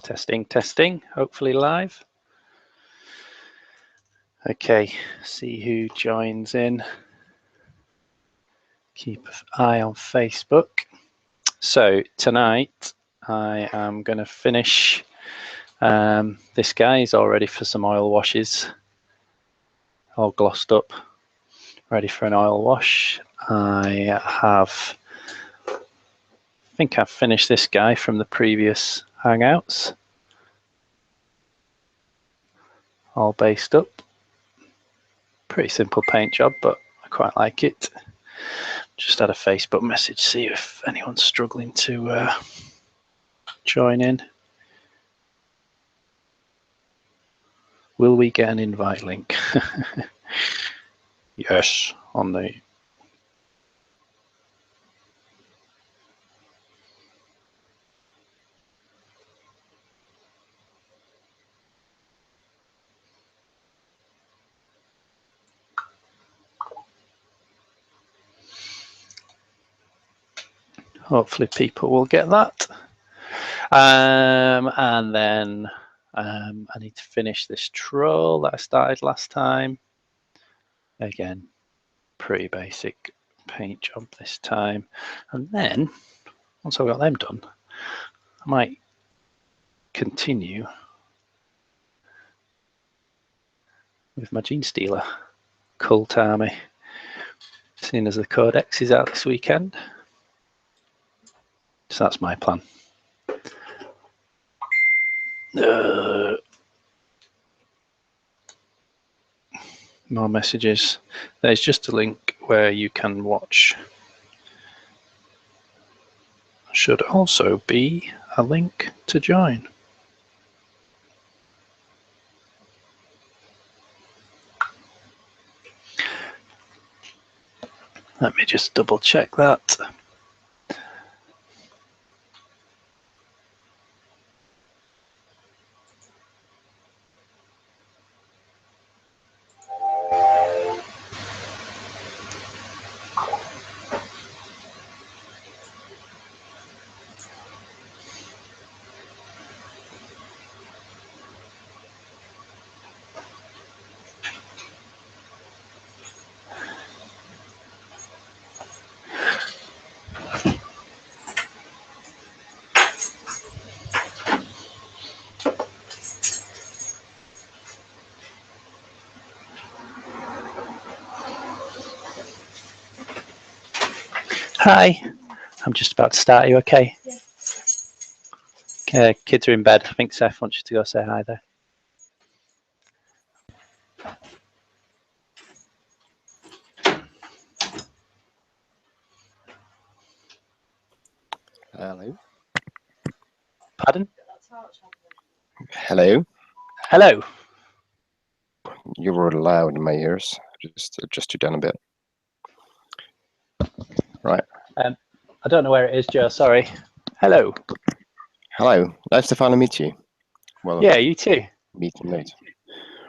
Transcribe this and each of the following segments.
Testing, testing, hopefully live. Okay, see who joins in. Keep an eye on Facebook. So tonight I am going to finish this guy. He's all ready for some oil washes, all glossed up, ready for an oil wash. I think I've finished this guy from the previous hangouts, all based up. Pretty simple paint job, but I quite like it. Just had a Facebook message, see if anyone's struggling to join in. Will we get an invite link? Yes, on the... Hopefully people will get that. And then I need to finish this troll that I started last time. Again, pretty basic paint job this time. And then, once I've got them done, I might continue with my Gene Stealer Cult Army, seeing as the Codex is out this weekend. So that's my plan. More messages. There's just a link where you can watch. Should also be a link to join. Let me just double check that. Hi, I'm just about to start. Are you okay? Yeah. Okay, kids are in bed. I think Seth wants you to go say hi there. Hello. Pardon? Hello. Hello. You were loud in my ears. Just adjust you down a bit. Right. I don't know where it is, Joe. Sorry. Hello. Hello. Nice to finally meet you. Well, yeah, you too. Meeting late.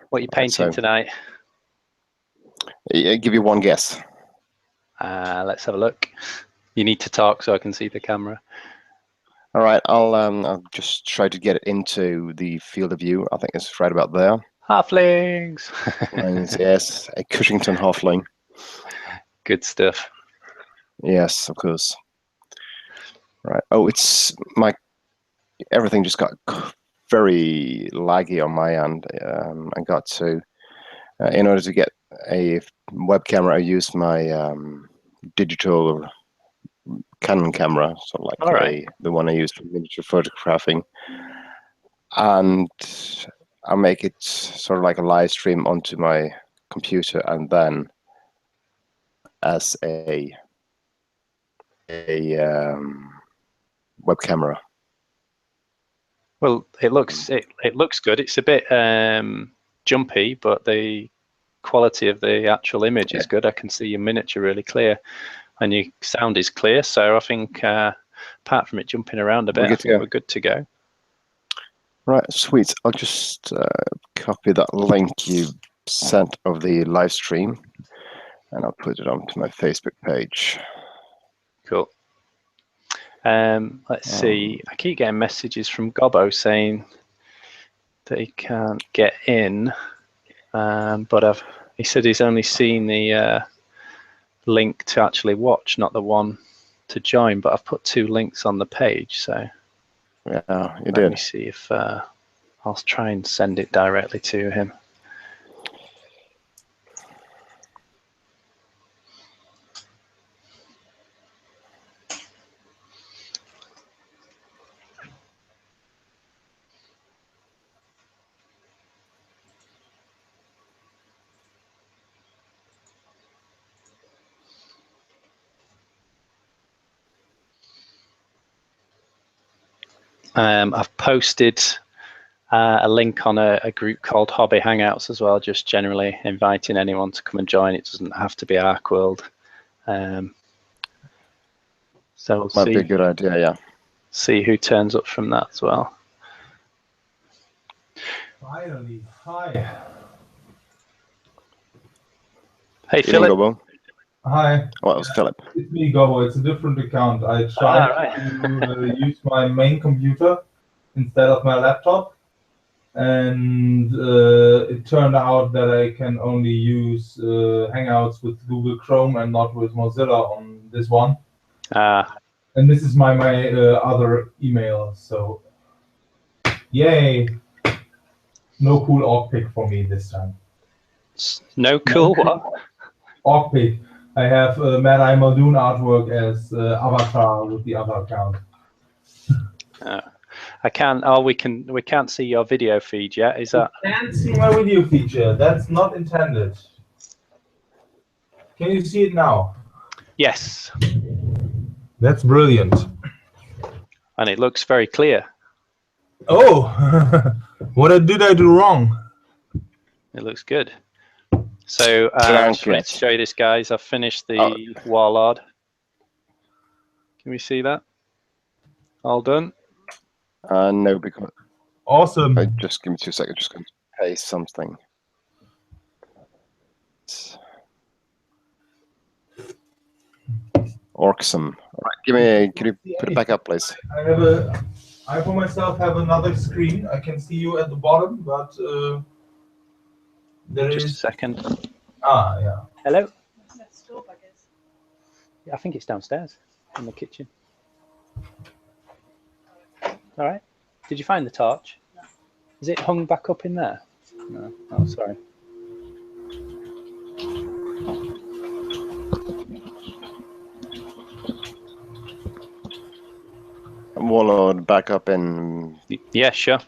What are you painting tonight? I'll give you one guess. Let's have a look. You need to talk so I can see the camera. All right. I'll just try to get it into the field of view. I think it's right about there. Halflings. Yes, a Cushington halfling. Good stuff. Yes, of course. Right. Oh, it's my everything just got very laggy on my end. I got to in order to get a web camera, I used my digital Canon camera, so like the one I use for miniature photographing, and I make it sort of like a live stream onto my computer, and then as a web camera. Well, it looks good. It's a bit jumpy, but the quality of the actual image is good. I can see your miniature really clear, and your sound is clear. So I think apart from it jumping around a bit, I think we're good to go. Right, sweet. I'll just copy that link you sent of the live stream, and I'll put it onto my Facebook page. Cool. Let's see. I keep getting messages from Gobbo saying that he can't get in, but he said he's only seen the link to actually watch, not the one to join. But I've put 2 links on the page, so yeah, you let did. me see if I'll try and send it directly to him. I've posted a link on a group called Hobby Hangouts as well, just generally inviting anyone to come and join. It doesn't have to be Arcworlde. So we'll Might be a good idea, yeah. See who turns up from that as well. Finally, hi. Hey, Philip. Gobbo. Hi. Oh, it was Philip. It's me, Gobbo. It's a different account. I tried to use my main computer instead of my laptop, and it turned out that I can only use Hangouts with Google Chrome and not with Mozilla on this one. And this is my other email, so yay! No cool org pick for me this time. No cool what? Org pick. I have Mad Eye Muldoon artwork as avatar with the other account. I can't. Oh, we can't see your video feed yet. Is that? You can't see my video feature. That's not intended. Can you see it now? Yes. That's brilliant. And it looks very clear. Oh, what did I do wrong? It looks good. So just wanted to show you this, guys. I've finished the Warlord. Can we see that? All done? No, because... Awesome. Just give me 2 seconds. Just going to paste something. Awesome. All right, can you put it back up, please? I for myself have another screen. I can see you at the bottom, but there Just is... a second. Ah, yeah. Hello? Yeah, I think it's downstairs in the kitchen. All right. Did you find the torch? No. Is it hung back up in there? No. Oh, sorry. Warlord back up in... Yeah, sure.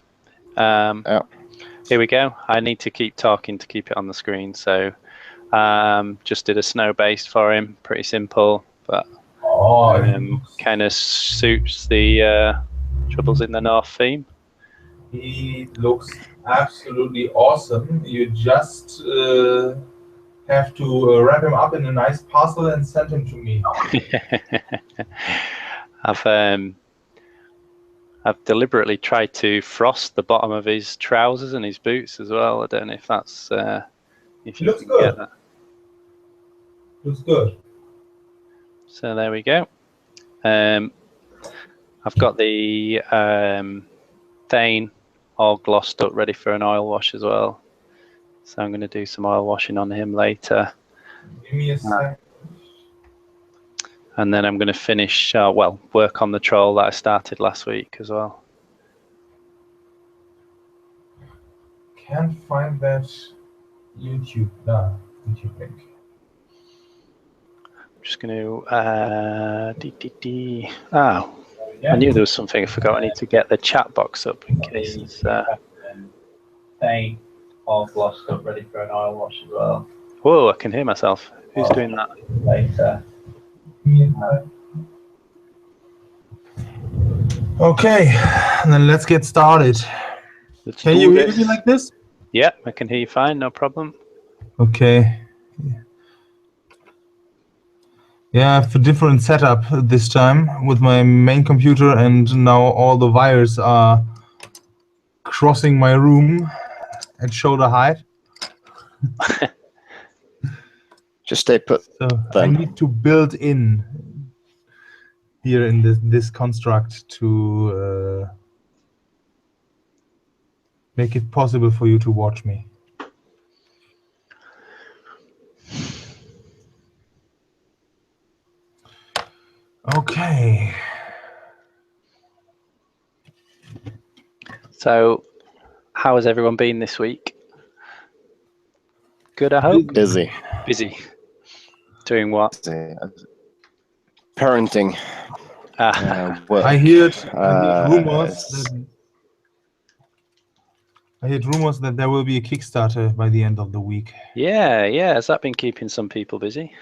Here we go. I need to keep talking to keep it on the screen. So just did a snow base for him. Pretty simple, but kind of suits the Troubles in the North theme. He looks absolutely awesome. You just have to wrap him up in a nice parcel and send him to me. I've deliberately tried to frost the bottom of his trousers and his boots as well. I don't know if that's if you can get that. Looks good. So there we go. I've got the Thane all glossed up, ready for an oil wash as well. So I'm going to do some oil washing on him later. Give me a sec. And then I'm going to finish, work on the troll that I started last week as well. Can't find that YouTube link. I'm just going to, I knew there was something I forgot. I need to get the chat box up in case. Thane all glossed up, ready for an oil wash as well. Whoa, I can hear myself. Who's doing that? Later. Okay, and then let's get started. Can you hear me like this? Yeah, I can hear you fine, no problem. Okay. Yeah, I have a different setup this time with my main computer, and now all the wires are crossing my room at shoulder height. Just stay put. So I need to build in here in this construct to make it possible for you to watch me. Okay. So, how has everyone been this week? Good, I hope. Busy. Busy. Doing what? Parenting. Work. I heard rumors that there will be a Kickstarter by the end of the week. Yeah. Has that been keeping some people busy?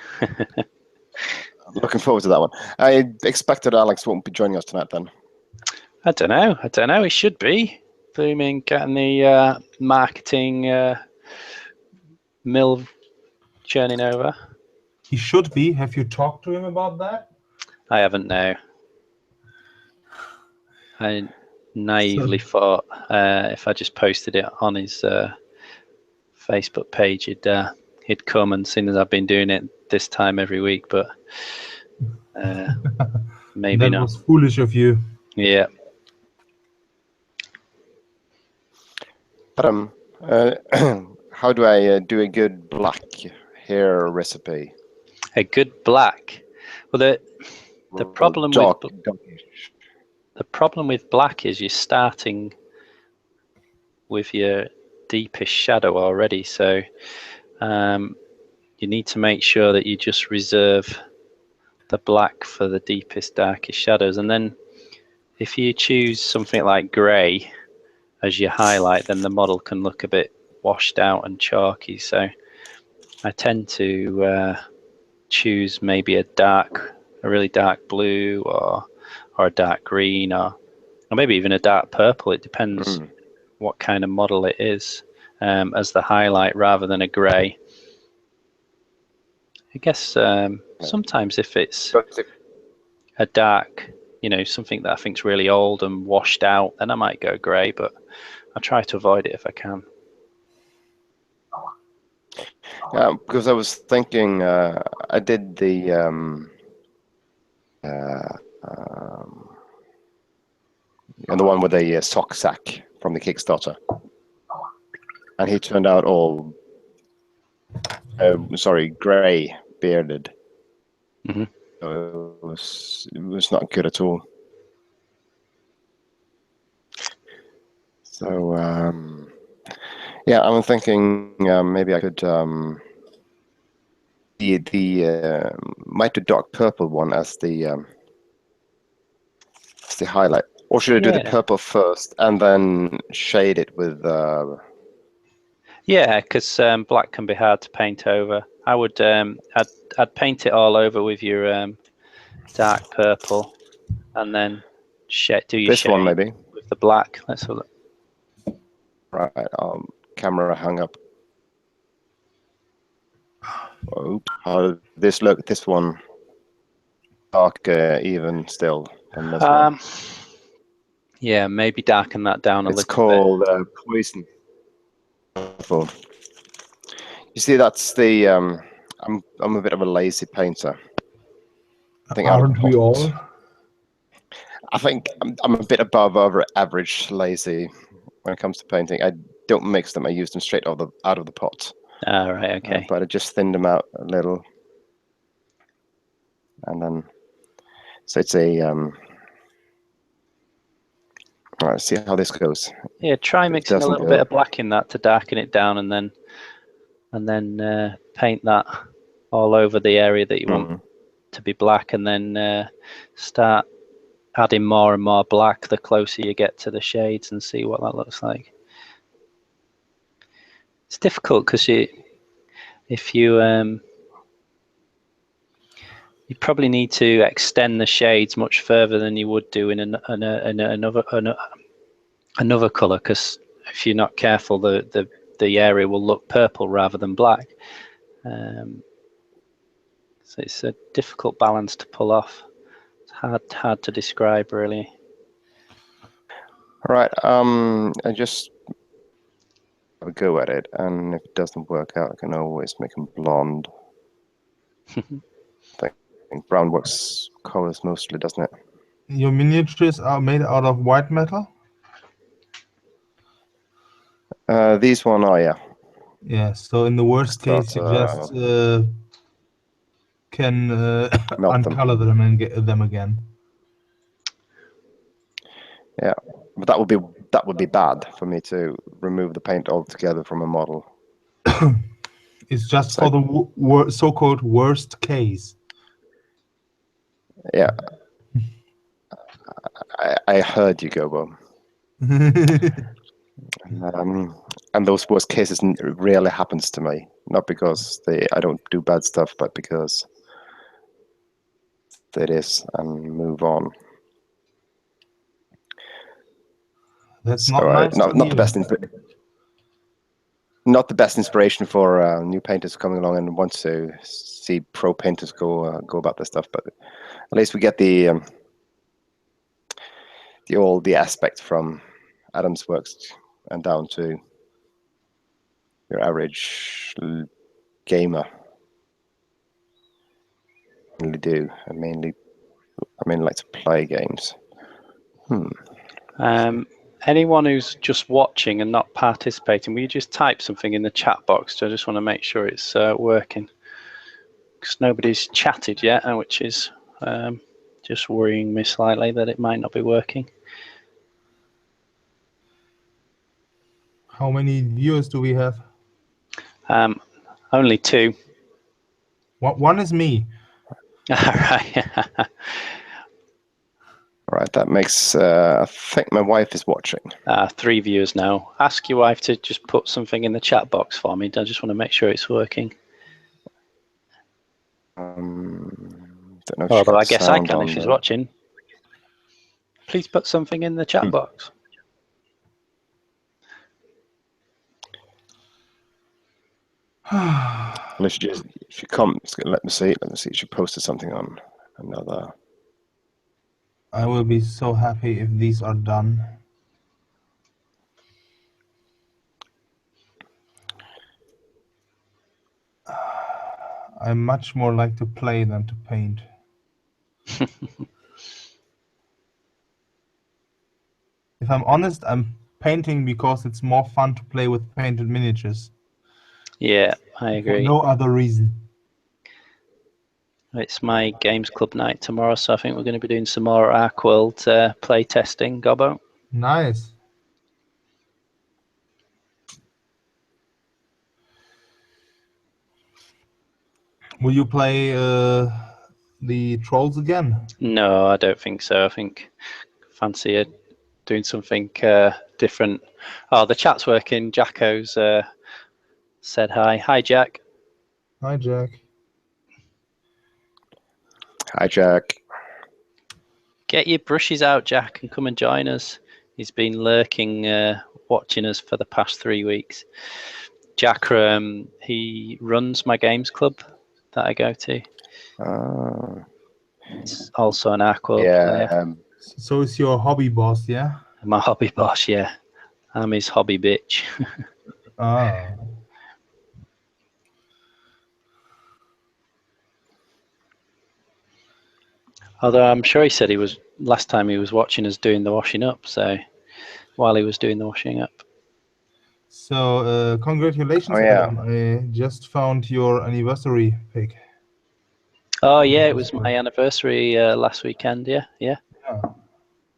Looking forward to that one. I expected Alex won't be joining us tonight then. I don't know. He should be. Blooming getting the marketing mill churning over. He should be. Have you talked to him about that? I haven't, no. I naively thought if I just posted it on his Facebook page, he'd come, and seen as I've been doing it this time every week, but maybe that not. Was foolish of you. Yeah. But how do I do a good black hair recipe? A good black. Well, the problem the problem with black is you're starting with your deepest shadow already, so you need to make sure that you just reserve the black for the deepest, darkest shadows, and then if you choose something like grey as your highlight, then the model can look a bit washed out and chalky. So I tend to choose maybe a really dark blue, or a dark green, or maybe even a dark purple. It depends what kind of model it is, as the highlight rather than a grey. I guess sometimes if it's a dark, something that I think's really old and washed out, then I might go grey, but I try to avoid it if I can. Because I was thinking, I did the and the one with the sock sack from the Kickstarter, and he turned out all grey, bearded. Mm-hmm. So it was not good at all. So yeah, I'm thinking maybe I could the might do dark purple one as the highlight, or should I do the purple first and then shade it with? Yeah, because black can be hard to paint over. I would I'd paint it all over with your dark purple, and then do your shade one maybe with the black. Let's have a look. Right, camera hung up. Oops. How does this look? This one darker even still than this one. Yeah, maybe darken that down a little bit. It's called Poison. You see, that's the I'm a bit of a lazy painter. I think aren't we all? I think I'm a bit above average lazy when it comes to painting. I don't mix them. I use them straight out of the pot. Right, okay. But I just thinned them out a little, and then so it's a all right. See how this goes. Yeah, try mixing a little bit of black in that to darken it down, and then paint that all over the area that you want to be black, and then start adding more and more black the closer you get to the shades, and see what that looks like. It's difficult because you probably need to extend the shades much further than you would do in another color, because if you're not careful, the area will look purple rather than black. So it's a difficult balance to pull off. It's hard to describe, really. All right. I just have a go at it, and if it doesn't work out, I can always make them blonde. think brown works colors mostly, doesn't it? Your miniatures are made out of white metal? These one are, yeah. Yeah, so in the worst Start, case, you just can melt them. uncolor them and get them again. Yeah, but that would be bad for me to remove the paint altogether from a model. It's just So- for the so-called worst case. Yeah, I heard you, Gobo. And those worst cases rarely happens to me. Not because I don't do bad stuff, but because it is, and move on. That's So, not nice. not the best. Not the best inspiration for new painters coming along and want to see pro painters go about this stuff. But at least we get the aspect from Adam's works and down to your average gamer. I really do. I mainly like to play games. Anyone who's just watching and not participating, will you just type something in the chat box? I just want to make sure it's working, because nobody's chatted yet, which is just worrying me slightly that it might not be working. How many viewers do we have? Only 2. One is me. All right. All right, that makes. I think my wife is watching. 3 viewers now. Ask your wife to just put something in the chat box for me. I just want to make sure it's working. Don't know if Although I she's got guess I sound can on, if she's though. watching. Please put something in the chat box. Unless she comes, let me see. She posted something on another. I will be so happy if these are done. I much more like to play than to paint. If I'm honest, I'm painting because it's more fun to play with painted miniatures. Yeah, I agree. For no other reason. It's my games club night tomorrow, so I think we're going to be doing some more Arcworlde play testing, Gobbo. Nice. Will you play the trolls again? No, I don't think so. I think fancy it doing something different. Oh, the chat's working. Jacko's said hi. Hi, Jack. Hi, Jack. Hi, Jack. Get your brushes out, Jack, and come and join us. He's been lurking, watching us for the past 3 weeks. Jack, he runs my games club that I go to. He's also an Arcworlde player. So is your hobby boss, yeah? My hobby boss, yeah. I'm his hobby bitch. Ah. Although I'm sure he said he was last time he was watching us doing the washing up. So while he was doing the washing up. So congratulations, Adam. I just found your anniversary pic. Oh yeah, it was my anniversary last weekend. Yeah.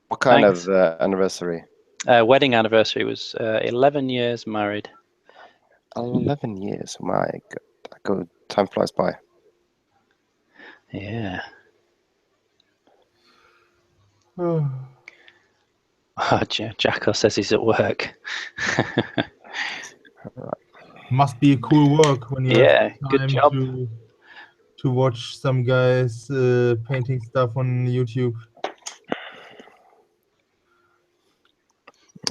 What kind Thanks. of anniversary? Wedding anniversary was 11 years married. 11 years. My God, time flies by. Yeah. Oh. Jacko says he's at work. Must be a cool work when you have good time job. to watch some guys painting stuff on YouTube.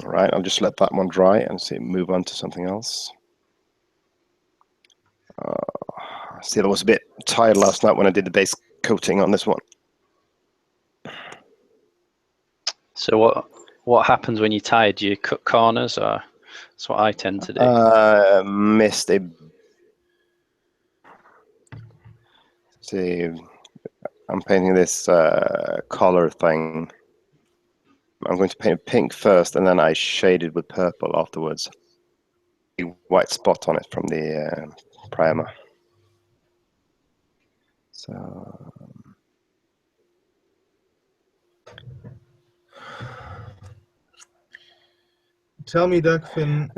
All right, I'll just let that one dry and move on to something else. See, I was a bit tired last night when I did the base coating on this one. So what happens when you're tired? Do you cut corners, or that's what I tend to do? Missed a. See, I'm painting this collar thing. I'm going to paint it pink first, and then I shade it with purple afterwards. A white spot on it from the primer. So Tell me, Dagfinn,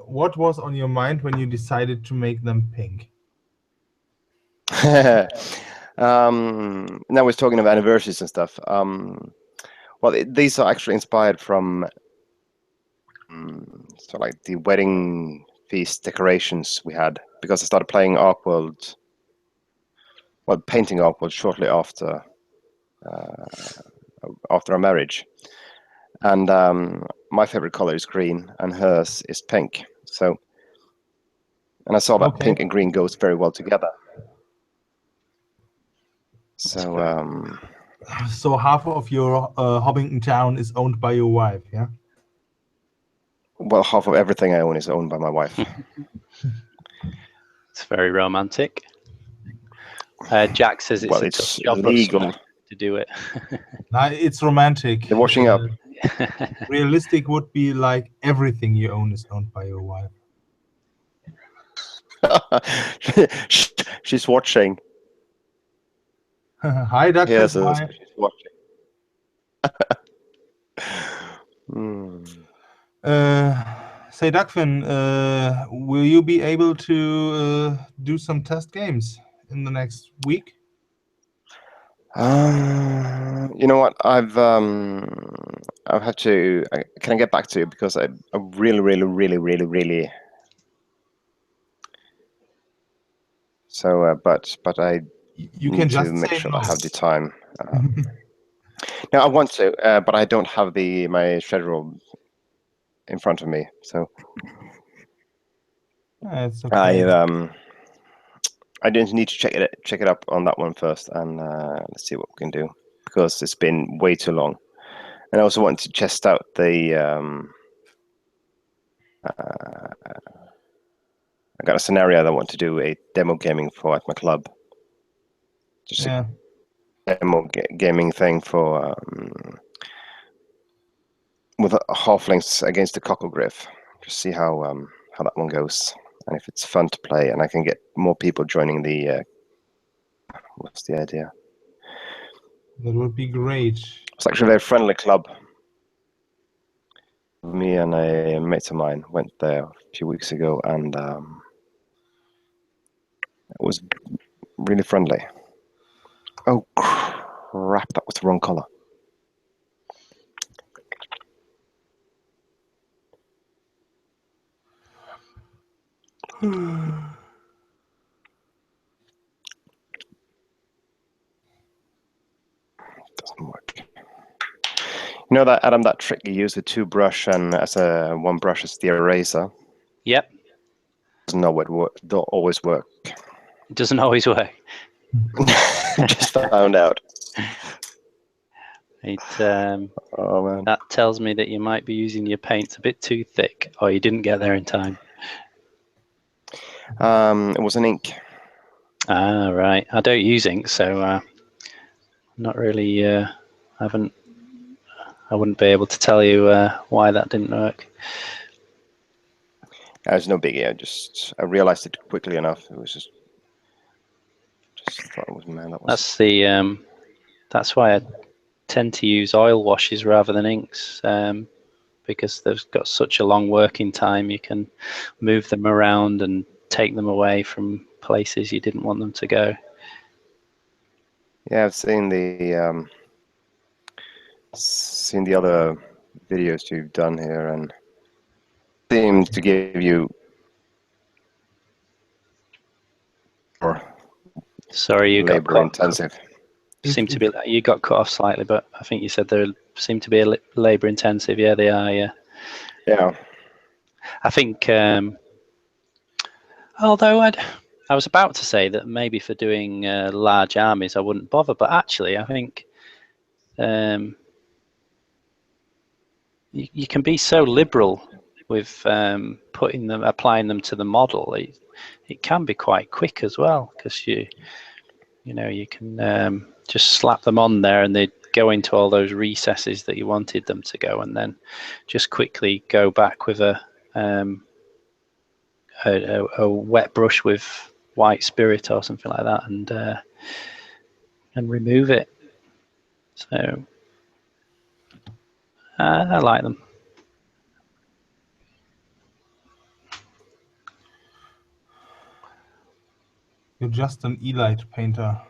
what was on your mind when you decided to make them pink? now we're talking of anniversaries and stuff. Well, these are actually inspired from so like the wedding feast decorations we had, because I started playing Arcworlde, well, painting Arcworlde shortly after our marriage, and my favorite color is green, and hers is pink. So, and I saw that pink and green goes very well together. So, so half of your Hobbington town is owned by your wife, yeah? Well, half of everything I own is owned by my wife. It's very romantic. Jack says it's a tough job legal to do it. It's romantic. They're washing up. Realistic would be like everything you own is owned by your wife. She's watching. Hi, Dr. Yes, she's watching. Say, Dagfinn, will you be able to do some test games in the next week? You know what? I'll have to. Can I get back to you, because I really. So, but I you need can to just make say sure no. I have the time. No, I want to, but I don't have my schedule in front of me. So it's okay. I didn't need to check it up on that one first, and let's see what we can do, because it's been way too long. And I also want to test out the. I got a scenario that I want to do a demo gaming for at my club. Just a demo gaming thing for with halflings against the cocklegriff. Just see how that one goes, and if it's fun to play, and I can get more people joining the. What's the idea? That would be great. It's actually a very friendly club. Me and a mate of mine went there a few weeks ago, and it was really friendly. Oh crap! That was the wrong color. Doesn't work. You know that, Adam, that trick you use with two brush and as one brush as the eraser? Yep. Doesn't always work. It doesn't always work. Just found out. Oh man. That tells me that you might be using your paints a bit too thick, or you didn't get there in time. It was an ink. Ah, right. I don't use ink, so not really. I wouldn't be able to tell you why that didn't work. It was no biggie. I realized it quickly enough. It was just thought it was, man. That's why I tend to use oil washes rather than inks, because they've got such a long working time. You can move them around and take them away from places you didn't want them to go. Yeah, I've seen the other videos you've done here, and seems to give you. Sorry, you got labor intensive. You got cut off slightly, but I think you said they seem to be labor intensive. Yeah, they are. Yeah. Yeah. I think. Although I was about to say that maybe for doing large armies I wouldn't bother, but actually I think you can be so liberal with applying them to the model. It can be quite quick as well, because You know, you can just slap them on there and they go into all those recesses that you wanted them to go, and then just quickly go back with a wet brush with white spirit or something like that, and remove it. So I like them. You're just an elite painter.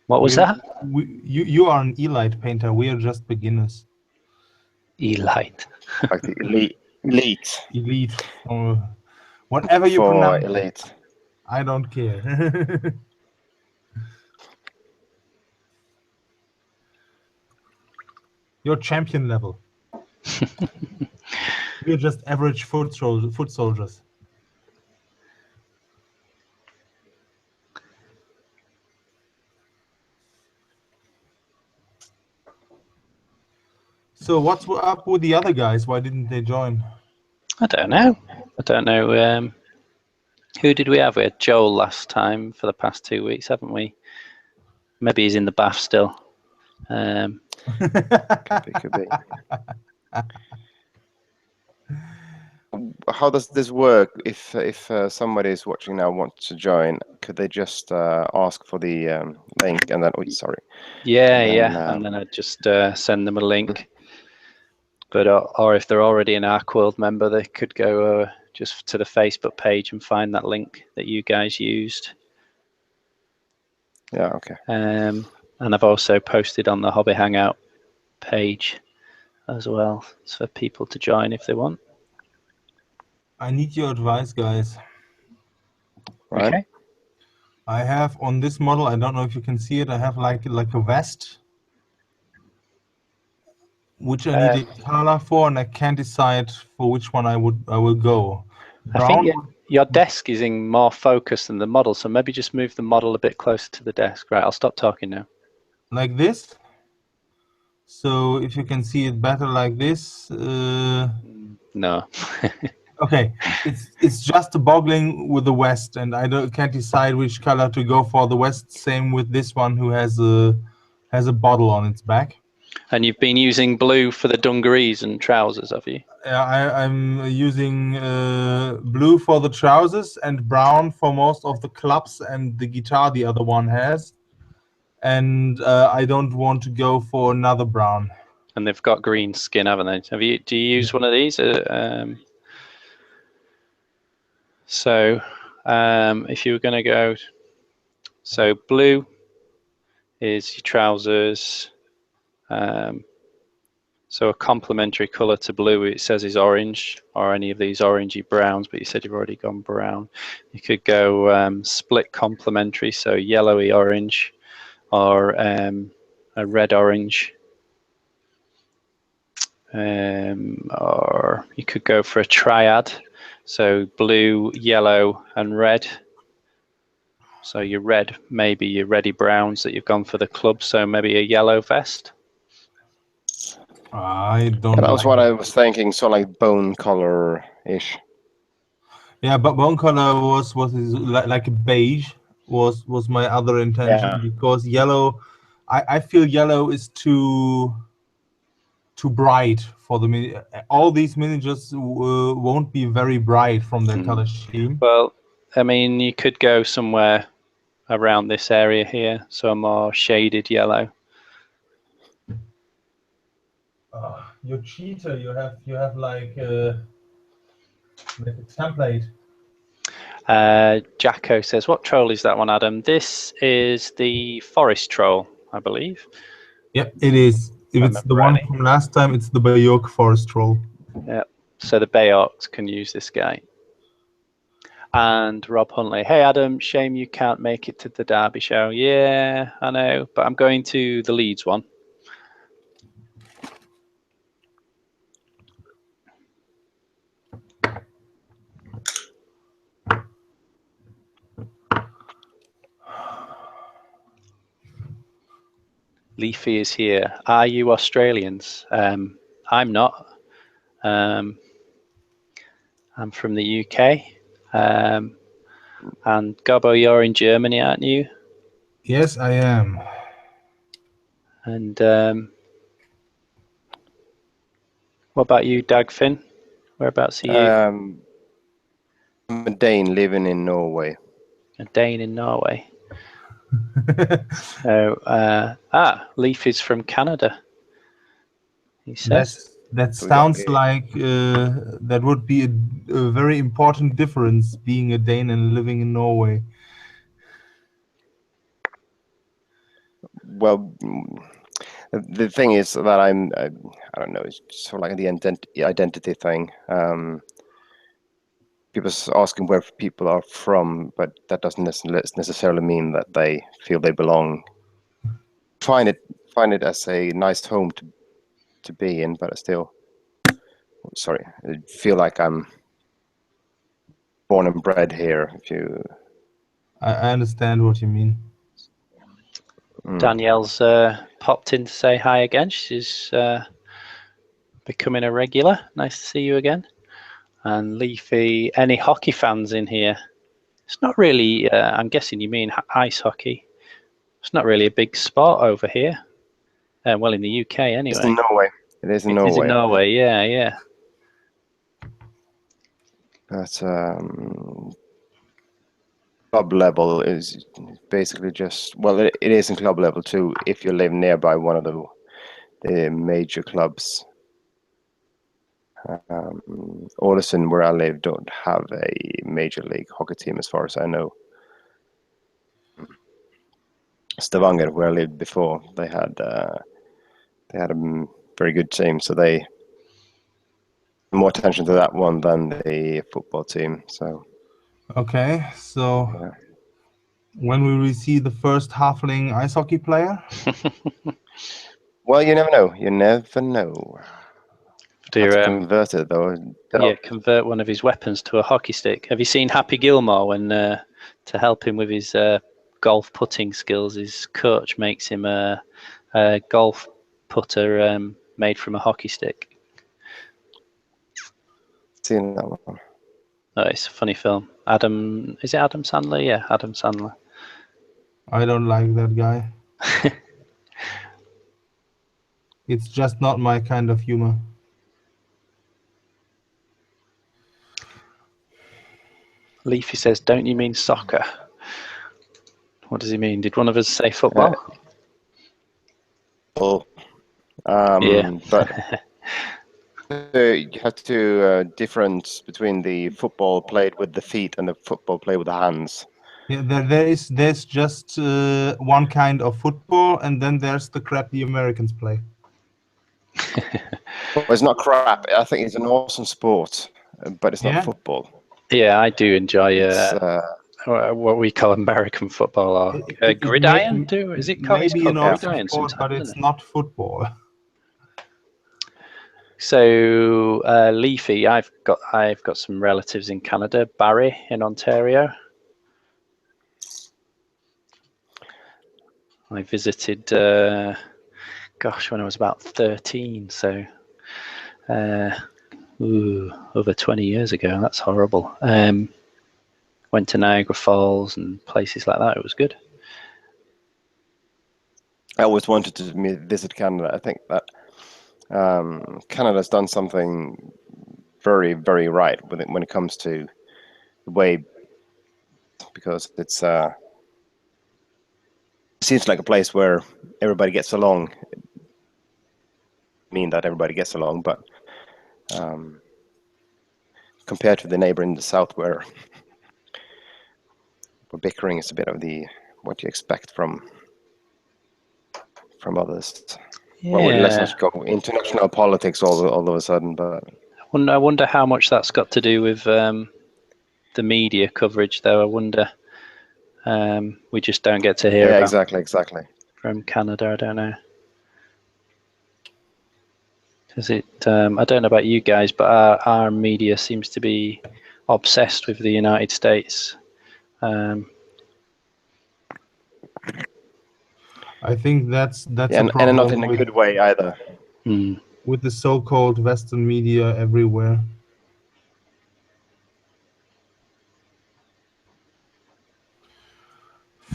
What was that? You are an elite painter. We are just beginners. Elite. Like the elite. Elite. Whatever you For pronounce. elite. I don't care. You're champion level. We're just average foot soldiers. So what's up with the other guys? Why didn't they join? I don't know. Who did we have? We had Joel last time for the past 2 weeks, haven't we? Maybe he's in the bath still. Could be. How does this work? If somebody is watching now wants to join, could they just ask for the link and then? Oh, sorry. And then I'd just send them a link. But or if they're already an Arcworlde member, they could go just to the Facebook page and find that link that you guys used. Yeah. Okay. And I've also posted on the Hobby Hangout page as well, for people to join if they want. I need your advice, guys. Right. Okay. I have on this model, I don't know if you can see it, I have like a vest, which I need a color for, and I can't decide for which one I will go. Brown. I think your desk is in more focus than the model, so maybe just move the model a bit closer to the desk. Right, I'll stop talking now. Like this. So if you can see it better like this. No. Okay, it's just boggling with the West, and I can't decide which color to go for the West. Same with this one, who has a bottle on its back. And you've been using blue for the dungarees and trousers, have you? I'm using blue for the trousers and brown for most of the clubs and the guitar the other one has. And I don't want to go for another brown. And they've got green skin, haven't they? Do you use one of these? So if you were going to go, so blue is your trousers. So a complementary color to blue, it says, is orange, or any of these orangey browns, but you said you've already gone brown. You could go split complementary, so yellowy orange, or a red orange. Or you could go for a triad, so blue, yellow, and red. So your red, maybe your reddy browns that you've gone for the club, so maybe a yellow vest. I don't. Yeah, that was what I was thinking. So like bone color-ish. Yeah, but bone color was like a beige was my other intention, because yellow, I feel yellow is too bright for the all these miniatures won't be very bright from their color scheme. Well, I mean, you could go somewhere around this area here, so a more shaded yellow. You're cheater. You have like a template. Jacko says, what troll is that one, Adam? This is the forest troll, I believe. Yep, it is. If it's the one from last time, it's the Bayok forest troll. Yep. So the Bayoks can use this guy. And Rob Huntley, hey Adam, shame you can't make it to the Derby show. Yeah, I know, but I'm going to the Leeds one. Leafy is here. Are you Australians? I'm not. I'm from the UK. And Gobbo, you're in Germany, aren't you? Yes, I am. And what about you, Dagfinn? Whereabouts are you? I'm a Dane living in Norway. A Dane in Norway. So, Leaf is from Canada. He says. That sounds like that would be a very important difference, being a Dane and living in Norway. Well, the thing is that I don't know, it's sort of like the identity thing. People asking where people are from, but that doesn't necessarily mean that they feel they belong. Find it as a nice home to be in, but I still, sorry, I feel like I'm born and bred here. I understand what you mean. Danielle's popped in to say hi again. She's becoming a regular. Nice to see you again. And Leafy, any hockey fans in here? It's not really, I'm guessing you mean ice hockey. It's not really a big sport over here. Well, in the UK anyway. It's in Norway. It is in Norway. It is in Norway, yeah. But club level is basically just, well, it is in club level too, if you live nearby one of the major clubs. Ålesund, where I live, don't have a major league hockey team as far as I know. Stavanger, where I lived before, they had a very good team, so they more attention to that one than the football team. So okay, so yeah. When will we see the first halfling ice hockey player? Well, you never know. You never know. Do you convert it though? Yeah, convert one of his weapons to a hockey stick. Have you seen Happy Gilmore when to help him with his golf putting skills? His coach makes him a golf putter made from a hockey stick. Seen that one? Oh, it's a funny film. Is it Adam Sandler? Yeah, Adam Sandler. I don't like that guy. It's just not my kind of humor. Leafy says, "Don't you mean soccer?" What does he mean? Did one of us say football? Yeah. But you have to difference between the football played with the feet and the football played with the hands. Yeah, there's just one kind of football, and then there's the crap the Americans play. Well, it's not crap. I think it's an awesome sport, but it's not football. Yeah, I do enjoy what we call American football, or gridiron. Is it called? Maybe It's called an awesome sport, but it's not football. So Leafy, I've got some relatives in Canada, Barrie in Ontario. I visited, when I was about 13, so over 20 years ago. That's horrible. Went to Niagara Falls and places like that. It was good. I always wanted to visit Canada. I think that Canada's done something very, very right with it when it comes to the way, because it seems like a place where everybody gets along. I mean that everybody gets along, but compared to the neighbor in the south, where bickering is a bit of what you expect from others. Yeah. Well, let's not go international politics all of a sudden, but I wonder how much that's got to do with the media coverage, though. I wonder. We just don't get to hear. Yeah, exactly. From Canada, I don't know. Because I don't know about you guys, but our media seems to be obsessed with the United States. I think that's and not in a good way either. With the so-called Western media everywhere.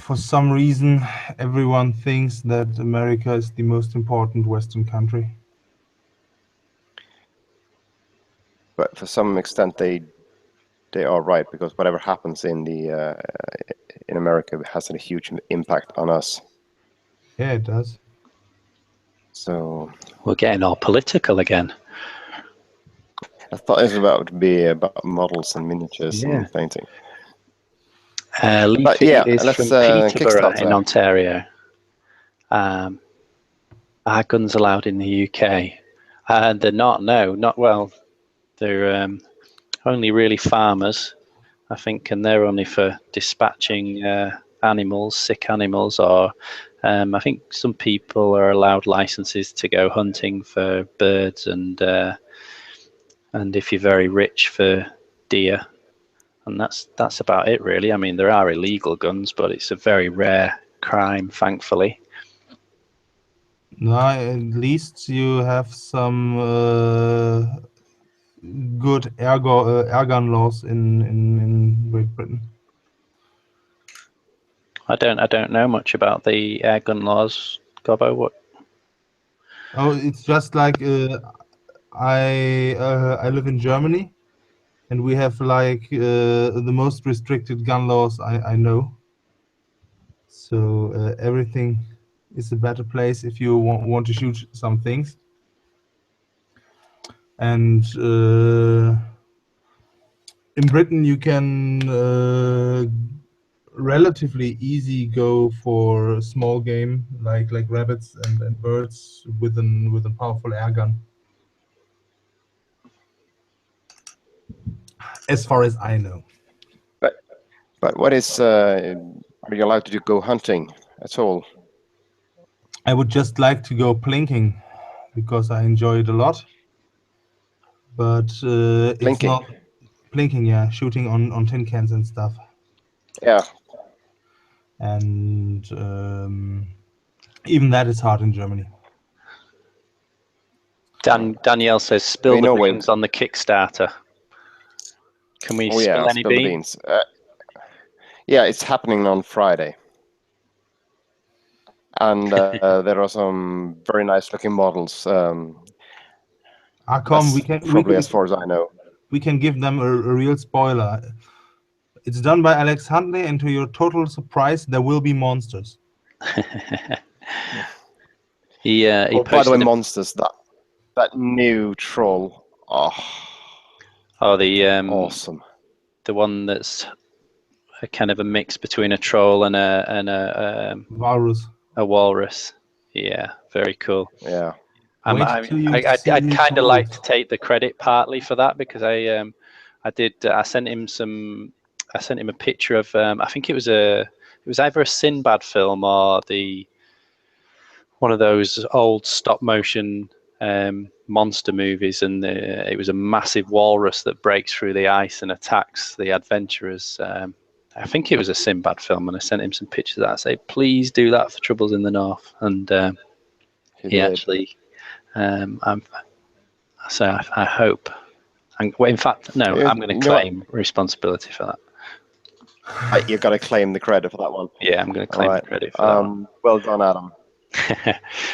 for some reason, everyone thinks that America is the most important Western country. But for some extent, they are right, because whatever happens in America has a huge impact on us. Yeah, it does. So We're getting all political again. I thought it was about to be about models and miniatures and painting. Leafy is let's from Peterborough Kickstarter. in Ontario. Are guns allowed in the UK? They're not. No, not well. They're only really farmers, I think, and they're only for dispatching animals, sick animals, or I think some people are allowed licenses to go hunting for birds and if you're very rich, for deer. And that's about it, really. I mean, there are illegal guns, but it's a very rare crime, thankfully. No, at least you have some good air gun laws in Great Britain. I don't know much about the air gun laws, Gobbo. What? Oh, it's just like I live in Germany, and we have like the most restricted gun laws I know. So everything is a better place if you want to shoot some things. And in Britain, you can relatively easy go for small game like rabbits and birds with a powerful air gun. As far as I know. But what is? Are you allowed to go hunting at all? I would just like to go plinking because I enjoy it a lot. But it's not plinking, yeah, shooting on tin cans and stuff. Yeah. And even that is hard in Germany. Danielle says, spill the beans on the Kickstarter. Can we spill any beans? Yeah, it's happening on Friday. And there are some very nice looking models. We can probably as far as I know. We can give them a real spoiler. It's done by Alex Huntley, and to your total surprise, there will be monsters. He by the way, monsters. That new troll. Awesome. The one that's a kind of a mix between a troll and a walrus. A walrus. Yeah, very cool. Yeah. I'd kind of like to take the credit partly for that, because I sent him a picture of I think it was either a Sinbad film or one of those old stop motion monster movies, and it was a massive walrus that breaks through the ice and attacks the adventurers. I think it was a Sinbad film, and I sent him some pictures of that. I say, please do that for Troubles in the North, and he actually. I hope. In fact, no, I'm going to claim responsibility for that. You've got to claim the credit for that one. Yeah, I'm going to claim the credit for that one. Well done, Adam.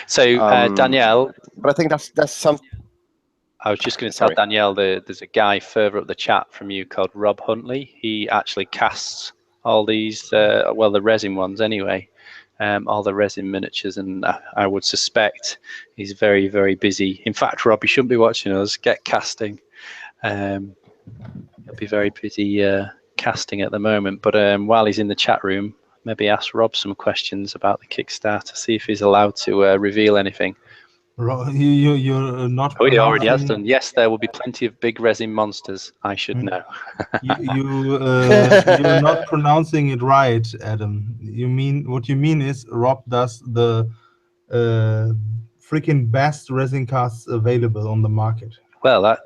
So, Danielle. But I think that's something. I was just going to tell Danielle, there's a guy further up the chat from you called Rob Huntley. He actually casts all these, the resin ones anyway, all the resin miniatures, and I would suspect he's very, very busy. In fact, Rob, you shouldn't be watching us. Get casting. He'll be very busy casting at the moment. But while he's in the chat room, maybe ask Rob some questions about the Kickstarter, see if he's allowed to reveal anything. You're not. Oh, he already has done. Yes, there will be plenty of big resin monsters. I should know. You're not pronouncing it right, Adam. What you mean is Rob does the freaking best resin casts available on the market. Well,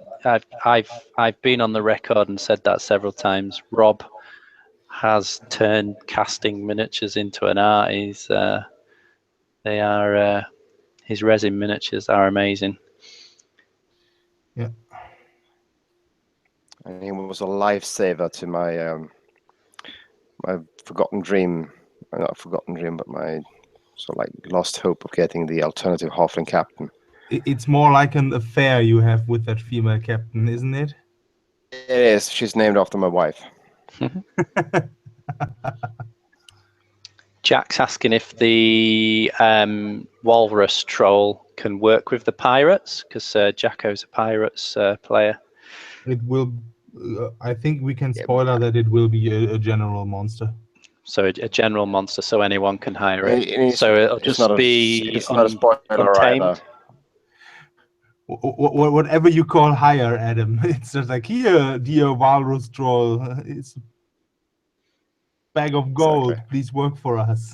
I've been on the record and said that several times. Rob has turned casting miniatures into an art. His resin miniatures are amazing. Yeah. And he was a lifesaver to my my Forgotten Dream not a forgotten dream, but my sort of like lost hope of getting the alternative halfling captain. It's more like an affair you have with that female captain, isn't it? It is. She's named after my wife. Jack's asking if the walrus troll can work with the pirates, because Jacko's a pirates player. It will. I think we can spoiler that it will be a general monster. So a general monster, so anyone can hire it. It's so it'll just be it's not a spoiler untamed. either. Whatever you call hire, Adam. It's just like, here, dear walrus troll, it's a bag of gold. Exactly. Please work for us.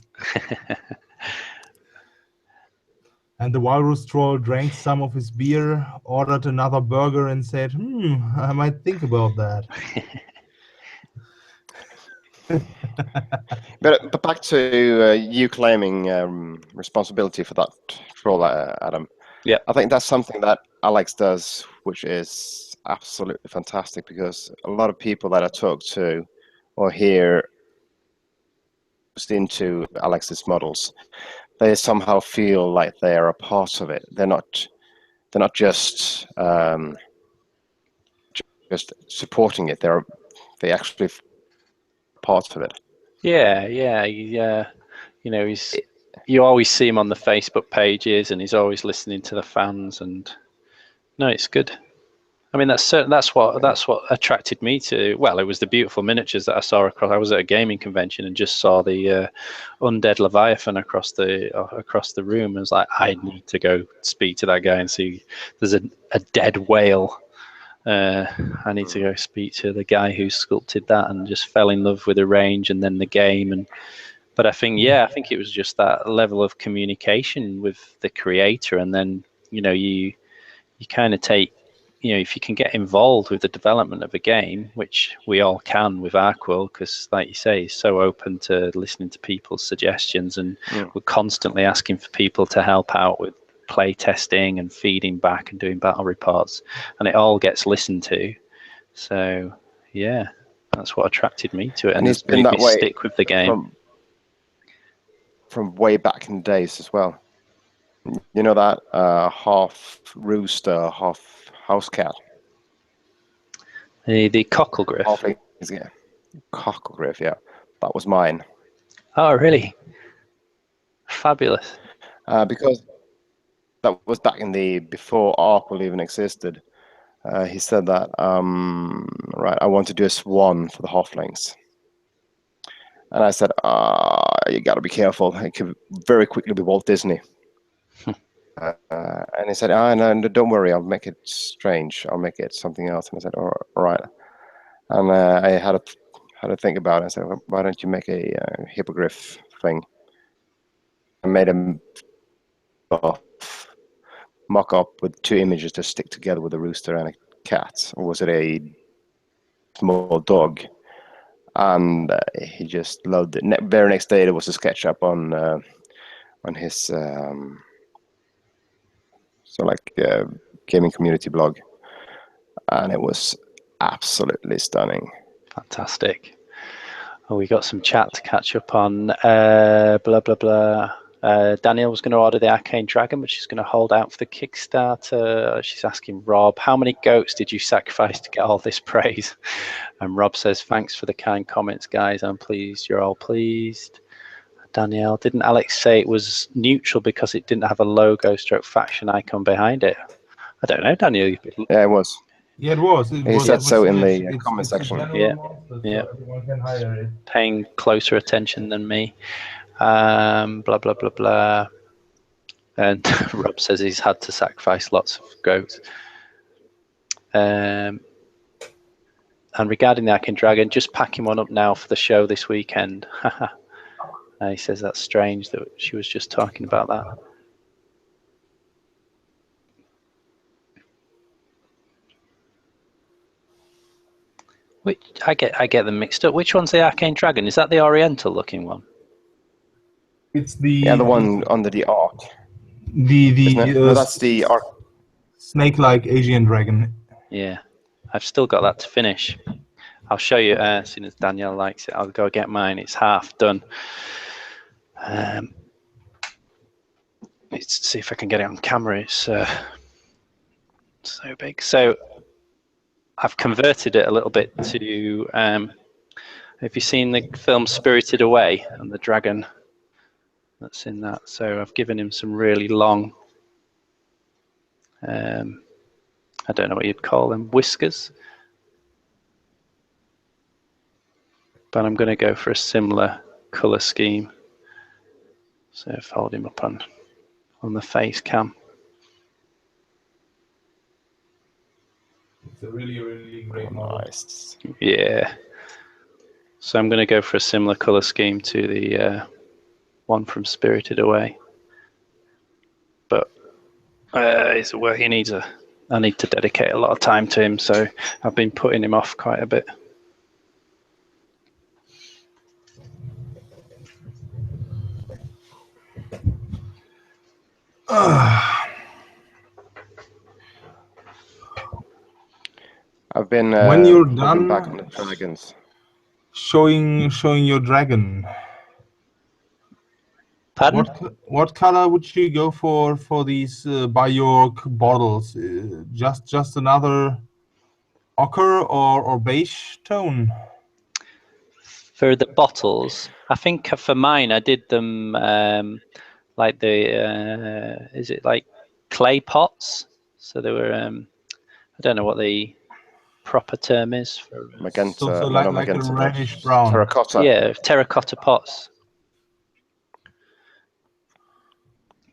And the walrus troll drank some of his beer, ordered another burger, and said, I might think about that. But back to you claiming responsibility for that troll, Adam. Yeah, I think that's something that Alex does, which is absolutely fantastic, because a lot of people that I talk to or hear into Alex's models, they somehow feel like they are a part of it. They're not just supporting it. They actually part of it. Yeah. You know, you always see him on the Facebook pages, and he's always listening to the fans. And no, it's good. I mean, that's what attracted me to. Well, it was the beautiful miniatures that I saw across. I was at a gaming convention and just saw the undead Leviathan across the room. I was like, I need to go speak to that guy and see. There's a dead whale. I need to go speak to the guy who sculpted that, and just fell in love with the range and then the game. But I think it was just that level of communication with the creator, and then you kind of take. If you can get involved with the development of a game, which we all can with Arcworlde, because, like you say, he's so open to listening to people's suggestions, and we're constantly asking for people to help out with play testing and feeding back and doing battle reports, and it all gets listened to. So, yeah, that's what attracted me to it, and it's it's made been that me way stick with the game. From way back in the days as well. You know that half rooster, half house cat. The cocklegriff. Yeah. Cocklegriff, yeah. That was mine. Oh, really? Fabulous. Because that was back in before Arcworlde even existed. He said that, right, I want to do a swan for the halflings. And I said, you got to be careful. It could very quickly be Walt Disney. And he said, no, don't worry, I'll make it strange. I'll make it something else. And I said, all right. And I had to think about it. I said, well, why don't you make a hippogriff thing? I made a mock-up with two images to stick together with a rooster and a cat. Or was it a small dog? And he just loved it. Very next day, there was a sketch up on his gaming community blog, and it was absolutely stunning. Fantastic. Oh, we got some chat to catch up on. Blah blah blah. Danielle was going to order the Arcane Dragon, but she's going to hold out for the Kickstarter. She's asking Rob, how many goats did you sacrifice to get all this praise? And Rob says, thanks for the kind comments, guys. I'm pleased. You're all pleased. Danielle, didn't Alex say it was neutral because it didn't have a logo stroke faction icon behind it? I don't know, Danielle. Yeah, it was. Yeah, it was. He said so in the comment section. Yeah. Everyone can hire it. Paying closer attention than me. Blah blah blah blah. And Rob says he's had to sacrifice lots of goats. And regarding the Arcane Dragon, just packing one up now for the show this weekend. He says that's strange that she was just talking about that. Which I get them mixed up. Which one's the Arcane Dragon? Is that the Oriental looking one? It's the one under the arc. No, that's the arc. Snake-like Asian dragon. Yeah, I've still got that to finish. I'll show you as soon as Danielle likes it. I'll go get mine. It's half done. Let's see if I can get it on camera. It's so big. So I've converted it a little bit to. Have you seen the film Spirited Away and the dragon that's in that? So I've given him some really long. I don't know what you'd call them, whiskers. But I'm going to go for a similar color scheme. So I've held him up on the face cam. It's a really, really great model. Nice. Yeah. So I'm going to go for a similar color scheme to the one from Spirited Away. But he needs I need to dedicate a lot of time to him, so I've been putting him off quite a bit. I've been when you're holding done back on the dragons. showing your dragon, Pardon? what color would you go for these Bajork bottles? Just another ochre or beige tone? For the bottles, I think for mine I did them like the is it like clay pots? So they were I don't know what the proper term is for Magenta, So no, like not magenta, a but reddish brown. terracotta. yeah, terracotta pots.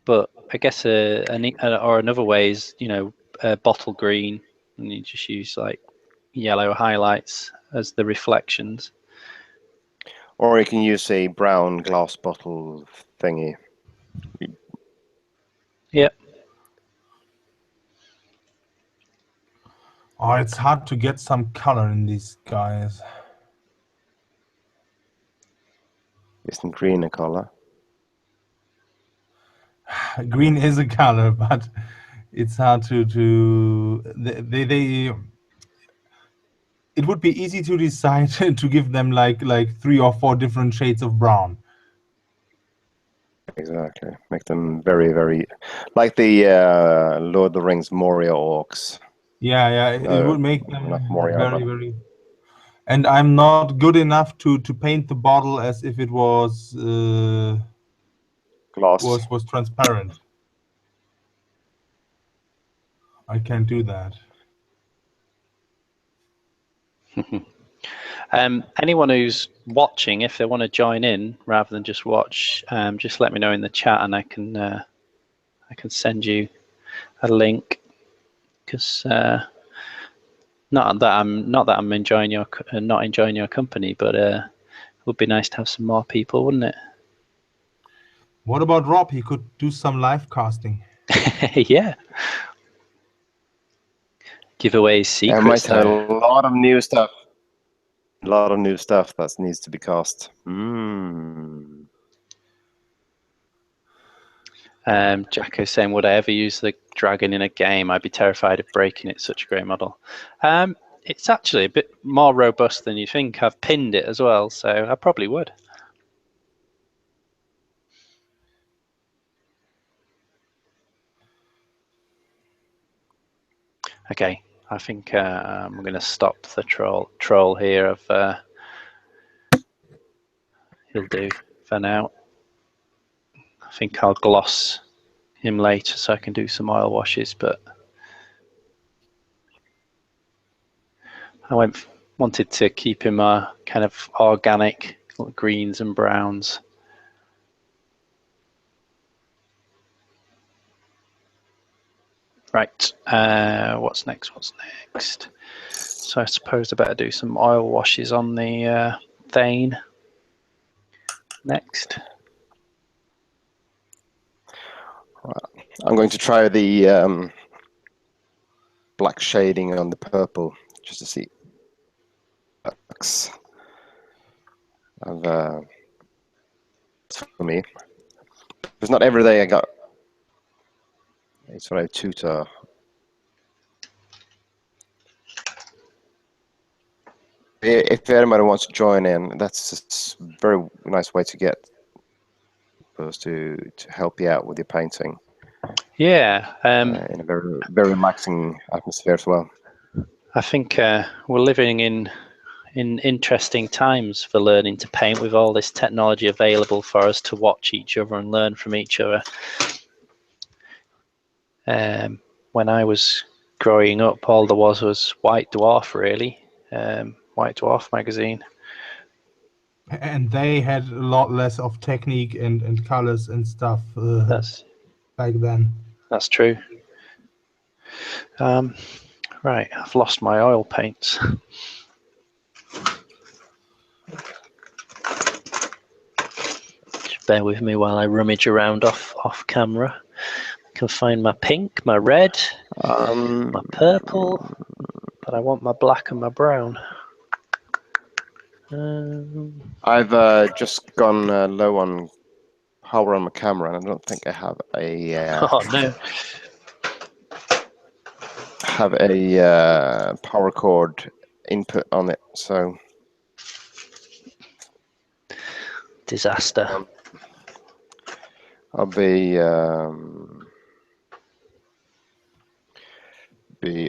But I guess or another way is, you know, bottle green, and you just use like yellow highlights as the reflections. Or you can use a brown glass bottle thingy. Yep. Oh, it's hard to get some color in these guys. Isn't green a color? Green is a color, but it's hard to they it would be easy to decide to give them like 3 or 4 different shades of brown. Exactly. Make them very, very like the Lord of the Rings Moria orcs. Yeah, it No, would make them not Moria, very, but very. And I'm not good enough to paint the bottle as if it was glass. transparent. I can't do that. Anyone who's watching, if they want to join in rather than just watch, just let me know in the chat, and I can send you a link. Because not that I'm enjoying not enjoying your company, but it would be nice to have some more people, wouldn't it? What about Rob? He could do some live casting. Yeah. Giveaways, secrets. I might have a lot of new stuff. A lot of new stuff that needs to be cast. Jacko's saying, would I ever use the dragon in a game? I'd be terrified of breaking it. Such a great model. It's actually a bit more robust than you think. I've pinned it as well, so I probably would. Okay, I think I'm going to stop the troll here. He'll do for now. I think I'll gloss him later so I can do some oil washes, but I wanted to keep him kind of organic, greens and browns. Right, what's next? So I suppose I better do some oil washes on the Thane next. I'm going to try the black shading on the purple just to see. For me, it's not every day I got. It's what I tutor. If anybody wants to join in, that's a very nice way to get course, to help you out with your painting. Yeah. In a very, very relaxing atmosphere as well. I think we're living in interesting times for learning to paint, with all this technology available for us to watch each other and learn from each other. When I was growing up, all there was White Dwarf, really. White Dwarf magazine. And they had a lot less of technique and colors and stuff back then. That's true. Right, I've lost my oil paints. Just bear with me while I rummage around off camera. I can find my pink, my red, my purple, but I want my black and my brown. I've just gone low on power on my camera, and I don't think I have a Oh no! power cord input on it, so Disaster. I'll be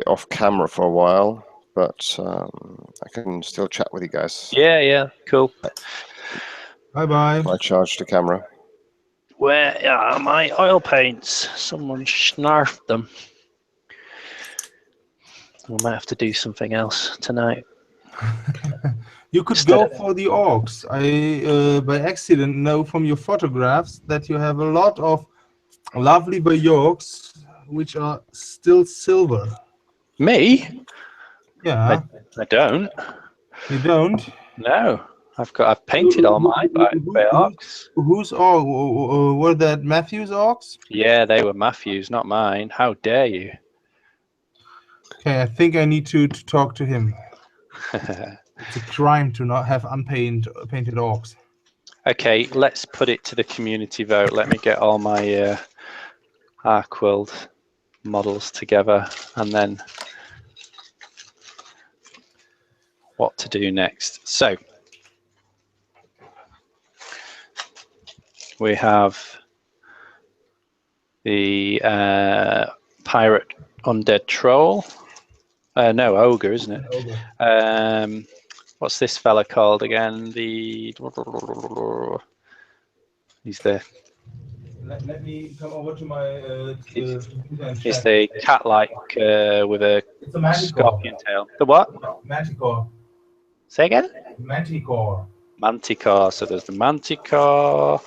off camera for a while, but I can still chat with you guys. Yeah, cool. Bye. I charged the camera. Where are my oil paints? Someone snarfed them. We might have to do something else tonight. You could go for the orcs. I, by accident, know from your photographs that you have a lot of lovely Bajorks, which are still silver. Me? Yeah. I don't. You don't? No. I've painted all my Bajorks. Whose orc? Were that Matthew's orcs? Yeah, they were Matthew's, not mine. How dare you? Okay, I think I need to talk to him. It's a crime to not have painted orcs. Okay, let's put it to the community vote. Let me get all my Arcworlde models together, and then what to do next. So we have the pirate undead troll. No, ogre, isn't it? Ogre. What's this fella called again? He's the. Let me come over to my. He's the cat-like with a scorpion tail. The what? Manticore. Say again? Manticore. Manticore. So there's the Manticore.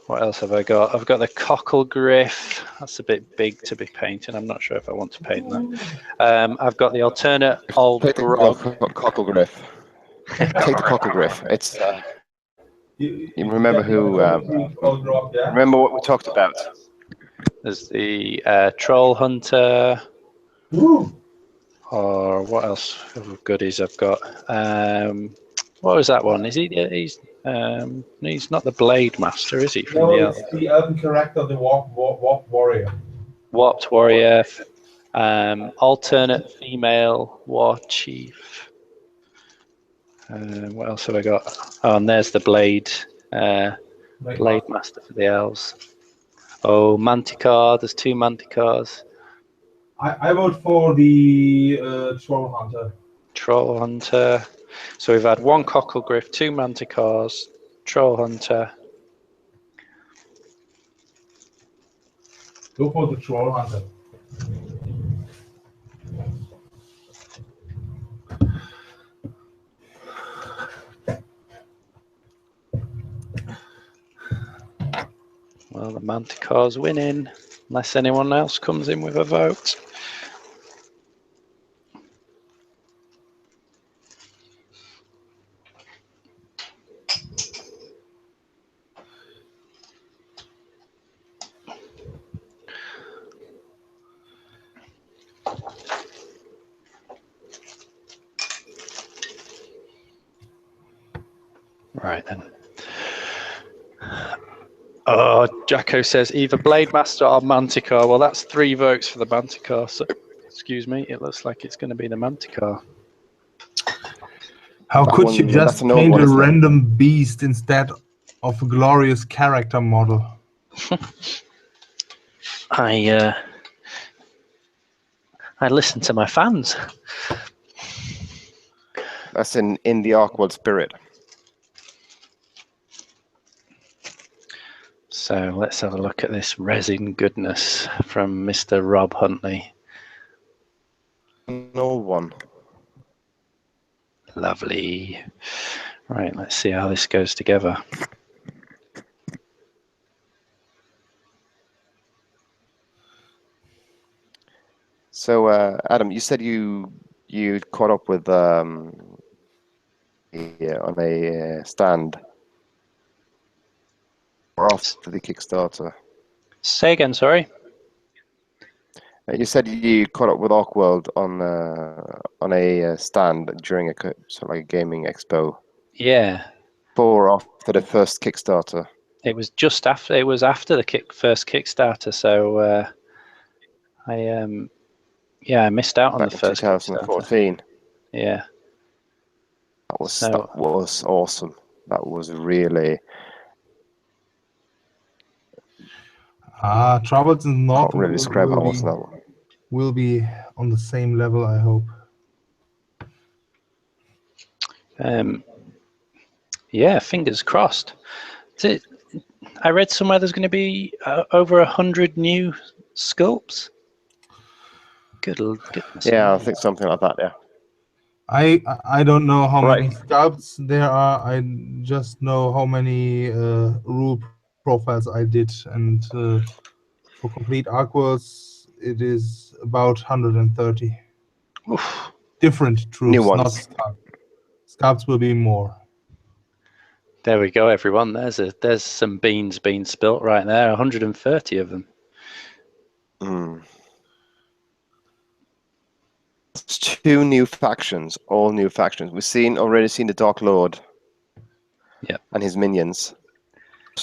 What else have I got? I've got the cockle griff. That's a bit big to be painted. I'm not sure if I want to paint that. I've got the alternate old grog. Cockle griff. Take the cockle griff. It's. You remember who? Remember what we talked about? There's the troll hunter. Ooh. Or what else of goodies I've got? What was that one? Is he? He's not the blade master, is he? From No, it's the elven character, the warped warrior. Warped warrior. Alternate female war chief. What else have I got? Oh, and there's the blade master for the elves. Oh, Manticore. There's two Manticores. I vote for the troll hunter. Troll hunter. So we've had one cockle griff, two Manticores, troll hunter. Go for the troll hunter. Well, the Manticore's winning, unless anyone else comes in with a vote. Right then. Oh, Jacko says either Blade Master or Manticore. Well, that's 3 votes for the Manticore. So, excuse me, it looks like it's going to be the Manticore. How could you just paint a random beast instead of a glorious character model. I listen to my fans. That's in the Arcworlde spirit. So let's have a look at this resin goodness from Mr. Rob Huntley. No one. Lovely. Right, let's see how this goes together. So, Adam, you said you caught up with on a stand or after the Kickstarter. Say again, sorry. You said you caught up with Arcworlde on a stand during a sort of like a gaming expo. Yeah. Before or after the first Kickstarter? It was just after. It was after the first Kickstarter. So I missed out on Back the in first 2014. Kickstarter. Yeah. That was awesome. That was really. Troubles in North Can't really describe how awesome that was. Will be on the same level, I hope. Yeah, fingers crossed. I read somewhere there's going to be over 100 new sculpts. Goodness. Yeah, I think something like that. Yeah. I don't know how Right. many sculpts there are. I just know how many rule profiles I did, and for complete Arcworldes, it is about 130. Oof. Different troops, New ones. not sculpts. Sculpts will be more. There we go, everyone. There's some beans being spilt right there. 130 of them. It's 2 new factions, all new factions. We've already seen the Dark Lord. Yep. And his minions.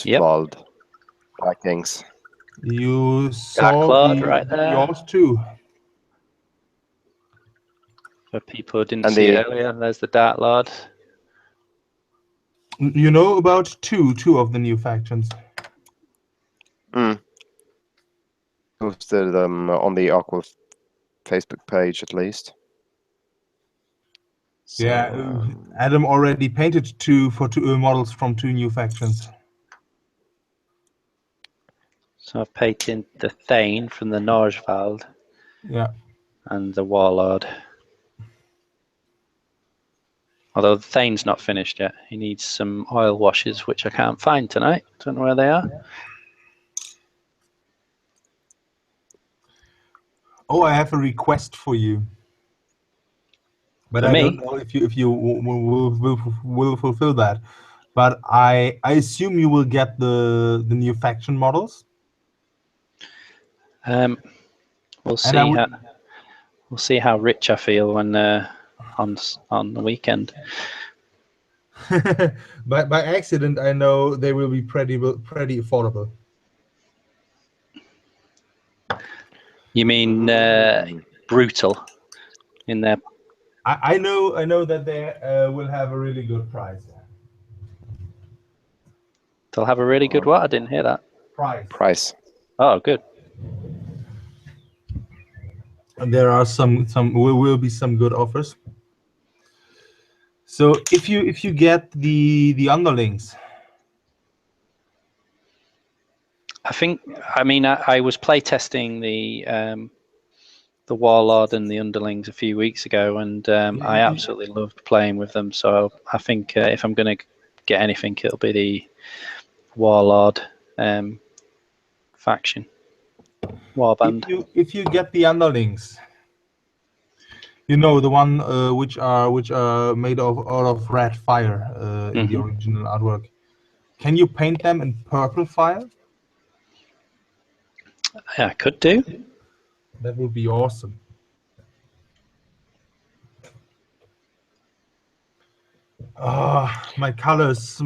Yep. Arcworlde, Vikings. You saw Lord right there. yours too. For people who didn't see it earlier, there's the Dark Lord. You know about two of the new factions. Posted them on the Arcworlde Facebook page at least. So, yeah, Adam already painted two models from 2 new factions. So I've painted the Thane from the Norgvald. Yeah. And the Warlord. Although the Thane's not finished yet. He needs some oil washes, which I can't find tonight. Don't know where they are. Oh, I have a request for you. But I don't know if you will fulfill that. But I assume you will get the new faction models. We'll see. We'll see how rich I feel when on the weekend. By accident, I know they will be pretty affordable. You mean brutal in there? I know that they will have a really good price. They'll have a really good what? I didn't hear that. Price. Oh, good. And there are will be some good offers. So if you get the underlings, I was playtesting the Warlord and the underlings a few weeks ago, and I absolutely loved playing with them. So I think if I'm going to get anything, it'll be the Warlord faction. Warband. If you get the underlings, you know, the one which are made out of red fire in the original artwork. Can you paint them in purple fire? Yeah, I could do. That would be awesome. My colors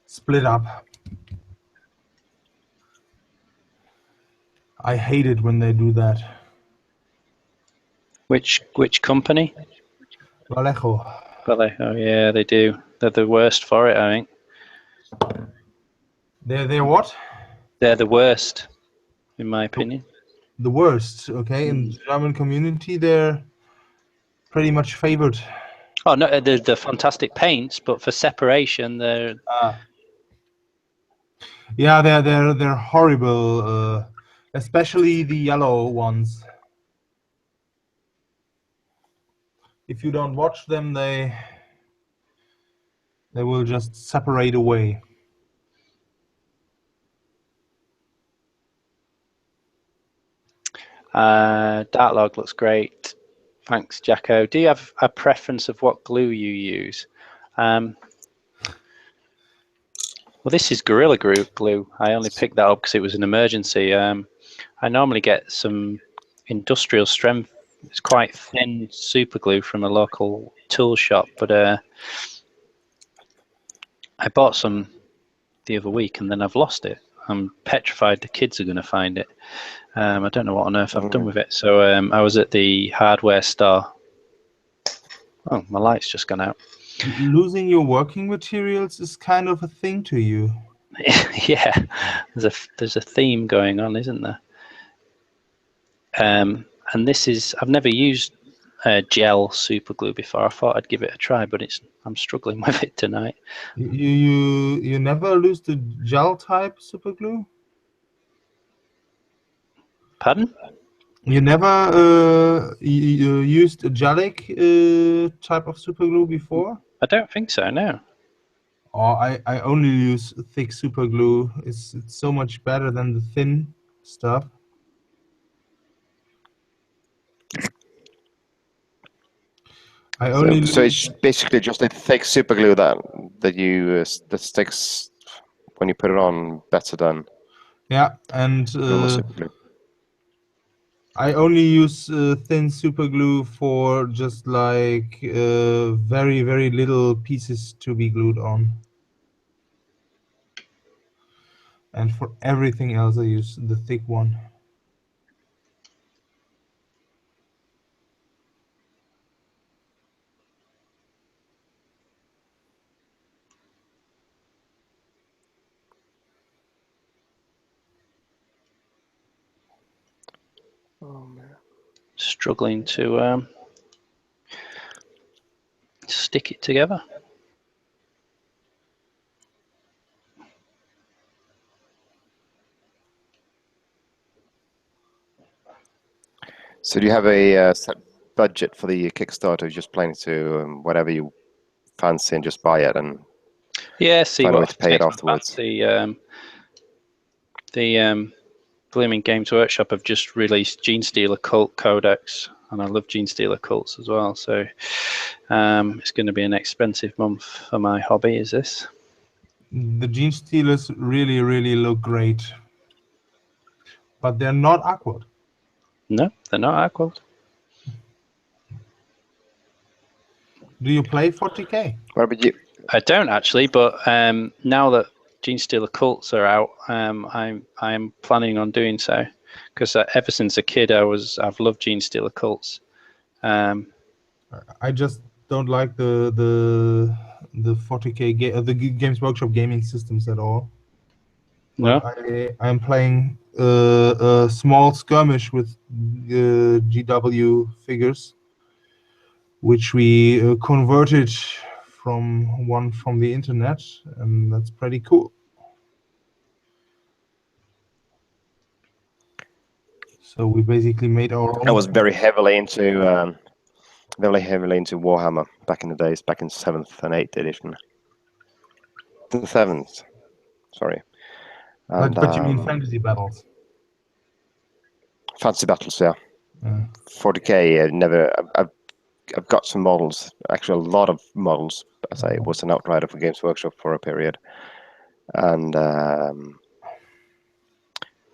split up. I hate it when they do that. Which company? Vallejo. But oh yeah, they do. They're the worst for it, I think. They're what? They're the worst, in my opinion. The worst. Okay, in the German community, they're pretty much favored. Oh no, they're fantastic paints, but for separation, they're. Yeah, they're horrible. Especially the yellow ones. If you don't watch them, they will just separate away. Dartlog looks great. Thanks, Jacko. Do you have a preference of what glue you use? Well, this is Gorilla Glue. I only picked that up because it was an emergency. I normally get some industrial strength. It's quite thin super glue from a local tool shop, but I bought some the other week and then I've lost it. I'm petrified the kids are going to find it. I don't know what on earth I've done with it. So I was at the hardware store. Oh, my light's just gone out. Losing your working materials is kind of a thing to you. Yeah, there's a theme going on, isn't there? And this is, I've never used gel super glue before. I thought I'd give it a try, but I'm struggling with it tonight. You never lose the gel type super glue? Pardon? You never used a gelic type of super glue before? I don't think so, no. Oh, I only use thick super glue. It's so much better than the thin stuff. So it's basically just a thick super glue that you that sticks when you put it on better than and normal super glue. I only use thin super glue for just like very, very little pieces to be glued on. And for everything else, I use the thick one. Oh man. Struggling to stick it together. So do you have a set budget for the Kickstarter? Just planning to whatever you fancy and just buy it and see find a way what to pay it afterwards. The Blooming Games Workshop have just released Gene Stealer Cult Codex, and I love Gene Stealer Cults as well. So it's going to be an expensive month for my hobby. Is this? The Gene Stealers really, really look great, but they're not Arcworlde. No, they're not Arcworlde. Do you play 40k? What about you? I don't actually, but now that Gene Stealer Cults are out, I'm planning on doing so because ever since a kid I've loved Gene Stealer Cults. I just don't like the 40k the Games Workshop gaming systems at all. No, but I'm playing a small skirmish with GW figures, which we converted from the internet, and that's pretty cool. So we basically made our own. I was very heavily into Warhammer back in the days, back in 7th and 8th edition. The 7th, sorry. And, but you mean fantasy battles? Fantasy battles, yeah. 40k, I've got some models, actually a lot of models, as I was an outrider for Games Workshop for a period. And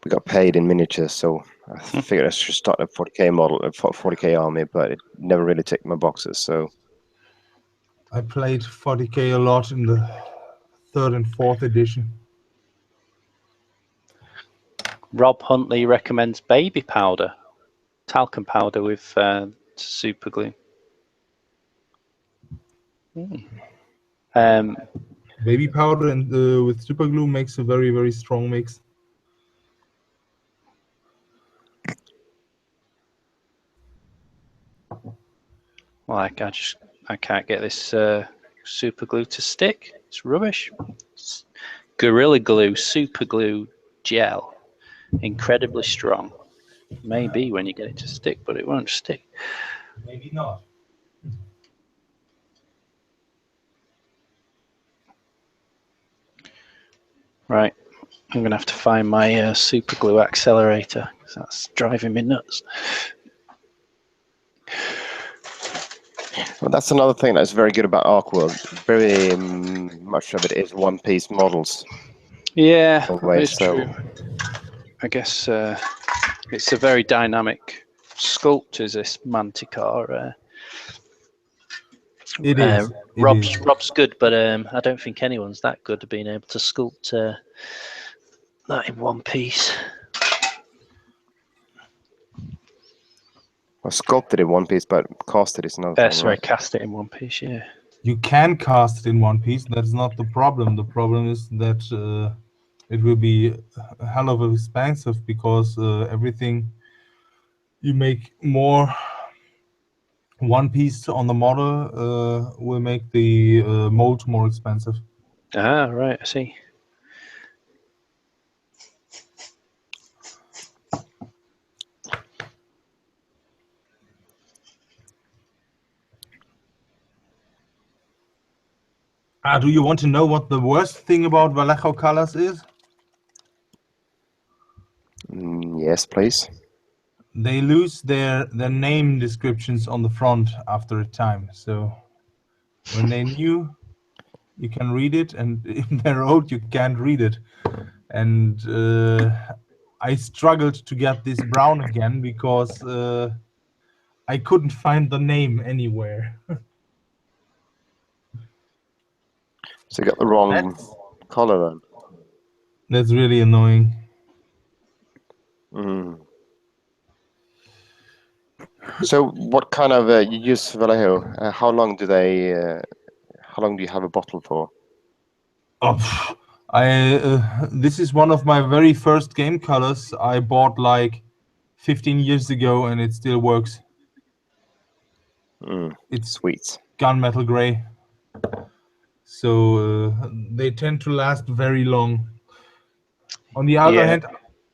we got paid in miniatures, so I figured I should start a 40k model, a 40k army, but it never really ticked my boxes. So I played 40k a lot in the 3rd and 4th edition. Rob Huntley recommends baby powder, talcum powder with super glue. Baby powder and with super glue makes a very, very strong mix. Well, I can't get this super glue to stick. It's rubbish. It's Gorilla Glue super glue gel, incredibly strong. Maybe when you get it to stick, but it won't stick. Maybe not. Right, I'm gonna have to find my super glue accelerator because that's driving me nuts. Well, that's another thing that's very good about Arcworlde. Very much of it is one-piece models. Yeah, Always, it's true. I guess it's a very dynamic sculpt, is this Manticore. It is. Rob's good, but I don't think anyone's that good at being able to sculpt that in one piece. Well, sculpted in one piece, but casted is another thing. Sorry, Right? cast it in one piece, yeah. You can cast it in one piece. That's not the problem. The problem is that it will be a hell of expensive because everything you make more one piece on the model will make the mold more expensive. Ah, right, I see. Do you want to know what the worst thing about Vallejo colors is? Yes, please. They lose their name descriptions on the front after a time. So when they're new, you can read it, and if they're old, you can't read it. And I struggled to get this brown again because I couldn't find the name anywhere. So you got the wrong color then. That's really annoying. So what kind of you use Vallejo? How long do they? How long do you have a bottle for? Oh, this is one of my very first game colors I bought like 15 years ago, and it still works. It's sweet. Gunmetal gray. So they tend to last very long. On the other hand,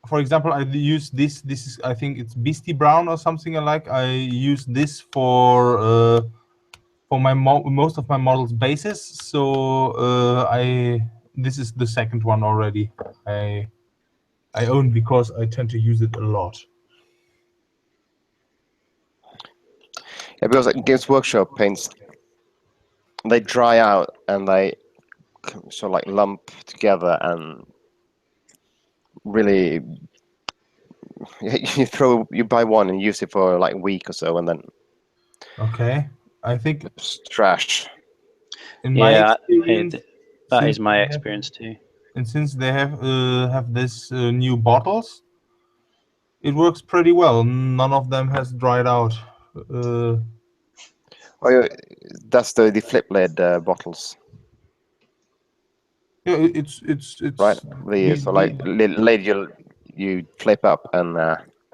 for example, I use this. This is, I think it's Beastie Brown or something like. I use this for my most of my models' bases. So this is the second one already. I own because I tend to use it a lot. Yeah, because like, Games Workshop paints, they dry out and they sort of like lump together and really you buy one and use it for like a week or so and then I think it's trash. In my experience, that is my experience too. And since they have this new bottles, it works pretty well. None of them has dried out. That's the flip lid bottles. Yeah, it's right. Lid you flip up and.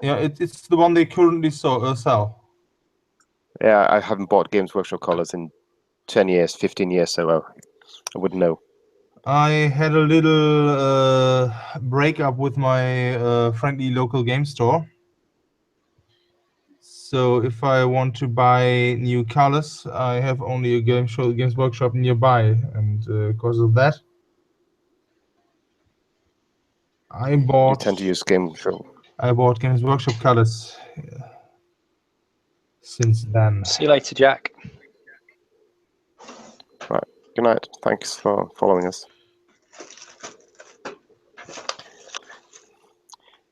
Yeah, it's the one they currently sell. Yeah, I haven't bought Games Workshop colors in 10 years, 15 years, so I wouldn't know. I had a little breakup with my friendly local game store. So if I want to buy new colors, I have only a Games Workshop nearby, and because of that, I bought. You tend to use Games Workshop. I bought Games Workshop colors since then. See you later, Jack. Right. Good night. Thanks for following us.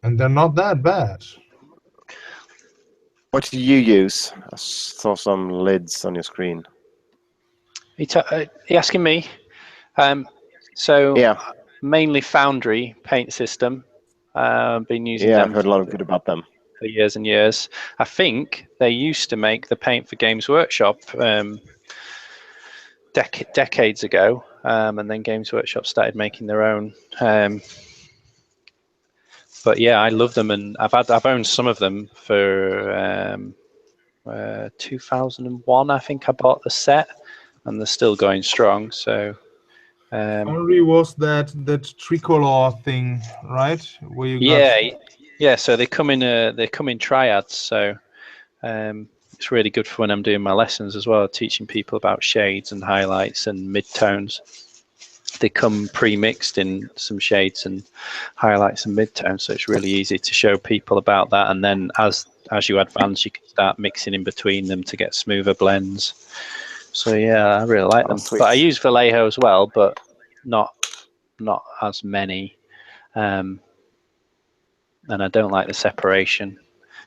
And they're not that bad. What do you use? I saw some lids on your screen. Are you asking me? So yeah, mainly Foundry paint system. I've been using them. I've heard a lot of good about them for years and years. I think they used to make the paint for Games Workshop. They decades ago, and then Games Workshop started making their own. But yeah, I love them, and I've owned some of them for 2001. I think I bought the set, and they're still going strong. So. Foundry was that tricolor thing, right? Where you yeah. So they come in triads. So it's really good for when I'm doing my lessons as well, teaching people about shades and highlights and midtones. They come pre-mixed in some shades and highlights and midtones, so it's really easy to show people about that. And then as you advance, you can start mixing in between them to get smoother blends. So yeah, I really like them. Sweet. But I use Vallejo as well, but not as many. And I don't like the separation.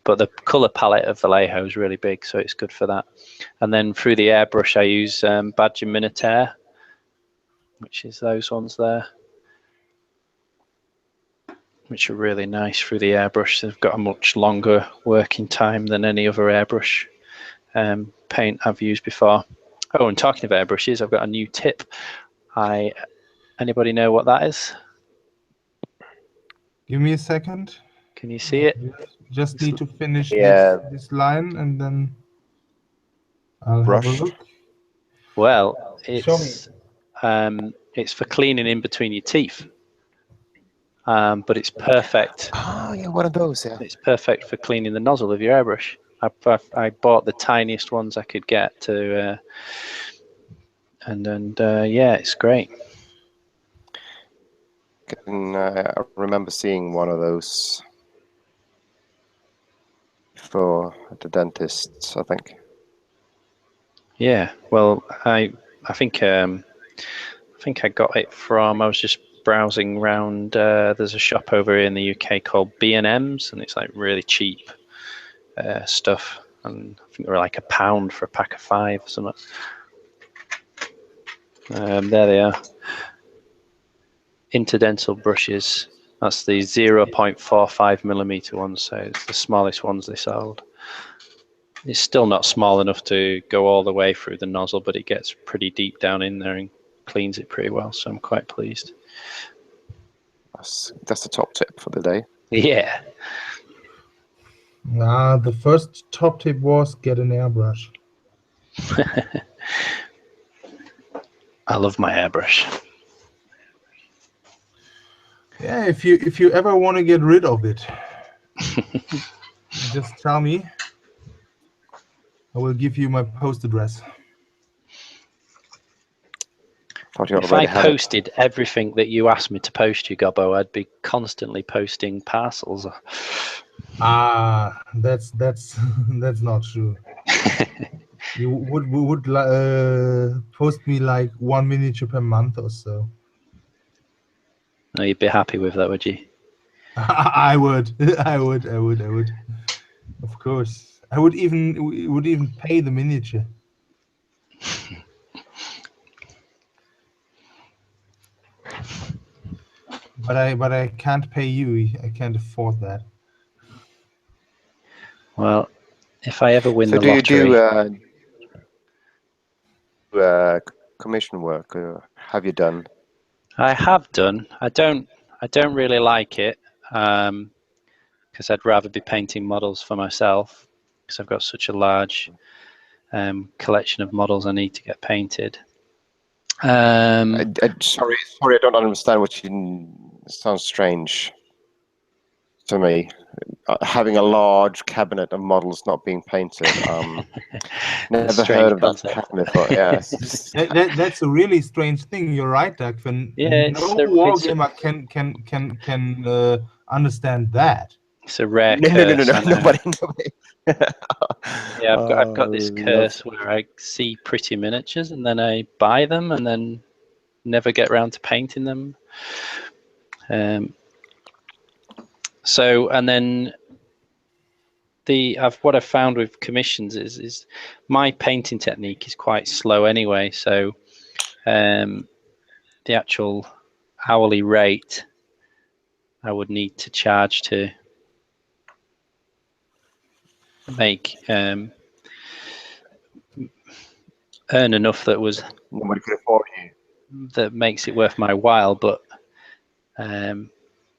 But the colour palette of Vallejo is really big, so it's good for that. And then through the airbrush, I use Badger Minotaur, which is those ones there, which are really nice through the airbrush. They've got a much longer working time than any other airbrush paint I've used before. Oh, and talking of airbrushes, I've got a new tip. Anybody know what that is? Give me a second. Can you see it? Just need to finish this line, and then I'll have a look. Well, it's for cleaning in between your teeth. But it's perfect. Oh, yeah, one of those, yeah. It's perfect for cleaning the nozzle of your airbrush. I bought the tiniest ones I could get to, and yeah, it's great. I remember seeing one of those for the dentists, I think. Yeah, well, I think I got it from. I was just browsing around. There's a shop over here in the UK called B&M's, and it's like really cheap stuff. And I think they're like £1 for a pack of 5 or something. There they are. Interdental brushes. That's the 0.45mm ones, so it's the smallest ones they sold. It's still not small enough to go all the way through the nozzle, but it gets pretty deep down in there and cleans it pretty well, so I'm quite pleased. That's the top tip for the day. Yeah. The first top tip was get an airbrush. I love my airbrush. Yeah, if you ever want to get rid of it, just tell me. I will give you my post address. If I posted everything that you asked me to post you, Gobbo, I'd be constantly posting parcels. That's not true. You would post me like 1 miniature per month or so. No, you'd be happy with that, would you? I would. Of course, I would even pay the miniature. But I can't pay you. I can't afford that. Well, if I ever win the lottery, do you do commission work? Have you done? I have done. I don't really like it because I'd rather be painting models for myself because I've got such a large collection of models I need to get painted. Sorry, I don't understand what you. It sounds strange to me. Having a large cabinet of models not being painted. Never heard of that cabinet before. Yeah, that's a really strange thing. You're right, Doug. Yeah, no wargamer can understand that. It's a rare curse. No, nobody. Yeah, I've got this curse where I see pretty miniatures and then I buy them and then never get around to painting them. So, and then what I've found with commissions is my painting technique is quite slow anyway. So, the actual hourly rate I would need to charge to make earn enough that nobody could afford you. that makes it worth my while. But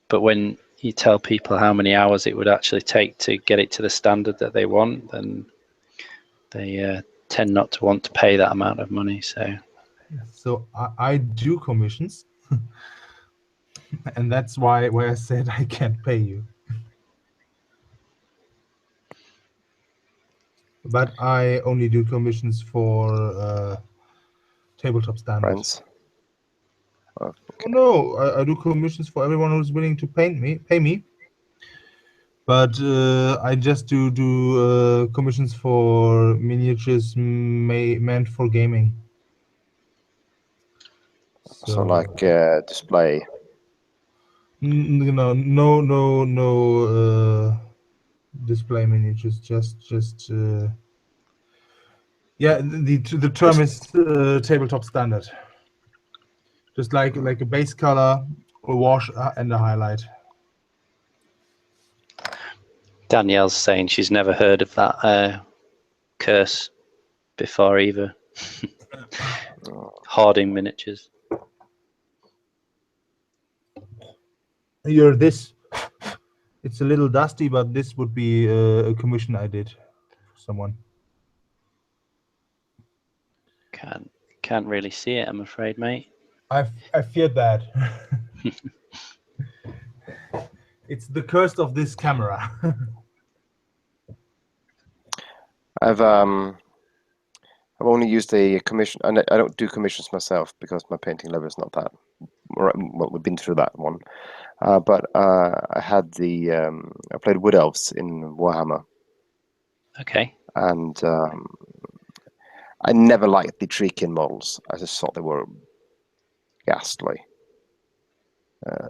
when you tell people how many hours it would actually take to get it to the standard that they want, then they tend not to want to pay that amount of money. So I do commissions, and that's why I said I can't pay you. But I only do commissions for tabletop standards. Friends. Oh, okay. No, I do commissions for everyone who's willing to pay me. But I just do commissions for miniatures meant for gaming. So like display. No display miniatures. Just yeah. The term is tabletop standard. Just like a base color, a wash, and a highlight. Danielle's saying she's never heard of that curse before either. Hoarding miniatures. You're this. It's a little dusty, but this would be a commission I did for someone. Can't really see it, I'm afraid, mate. I feared that. It's the curse of this camera. I've only used a commission, and I don't do commissions myself because my painting level is not that. Well, we've been through that one, but I had I played Wood Elves in Warhammer. Okay. And I never liked the Treekin models. I just thought they were ghastly.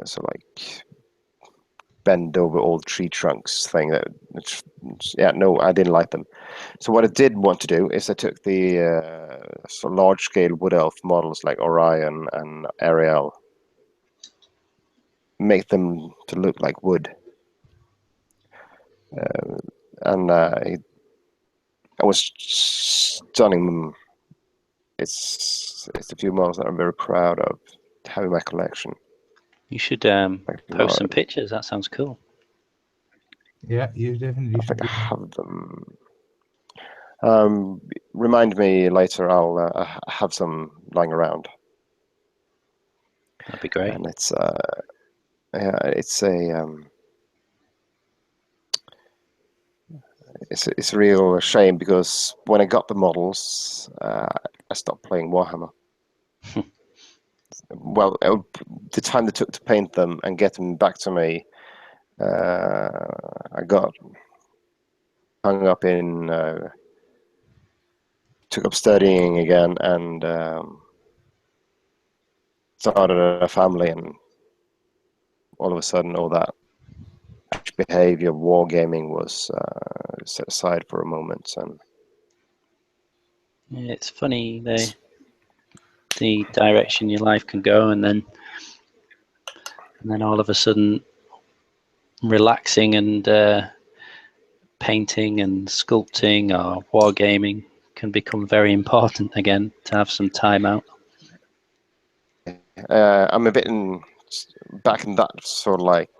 So like bend over old tree trunks thing. No, I didn't like them. So what I did want to do is I took the large scale Wood Elf models like Orion and Ariel, make them to look like wood. And I was stunning them. It's a few models that I'm very proud of having in my collection. You should post some pictures. That sounds cool. Yeah, you definitely should. I have them. Remind me later. I'll have some lying around. That'd be great. And it's it's a real shame because when I got the models, I stopped playing Warhammer. Well, the time they took to paint them and get them back to me, I got hung up in, took up studying again, and started a family, and all of a sudden all that behavior of wargaming was set aside for a moment. And yeah, it's funny the direction your life can go, and then all of a sudden relaxing and painting and sculpting or wargaming can become very important again, to have some time out. I'm a bit back in that sort of like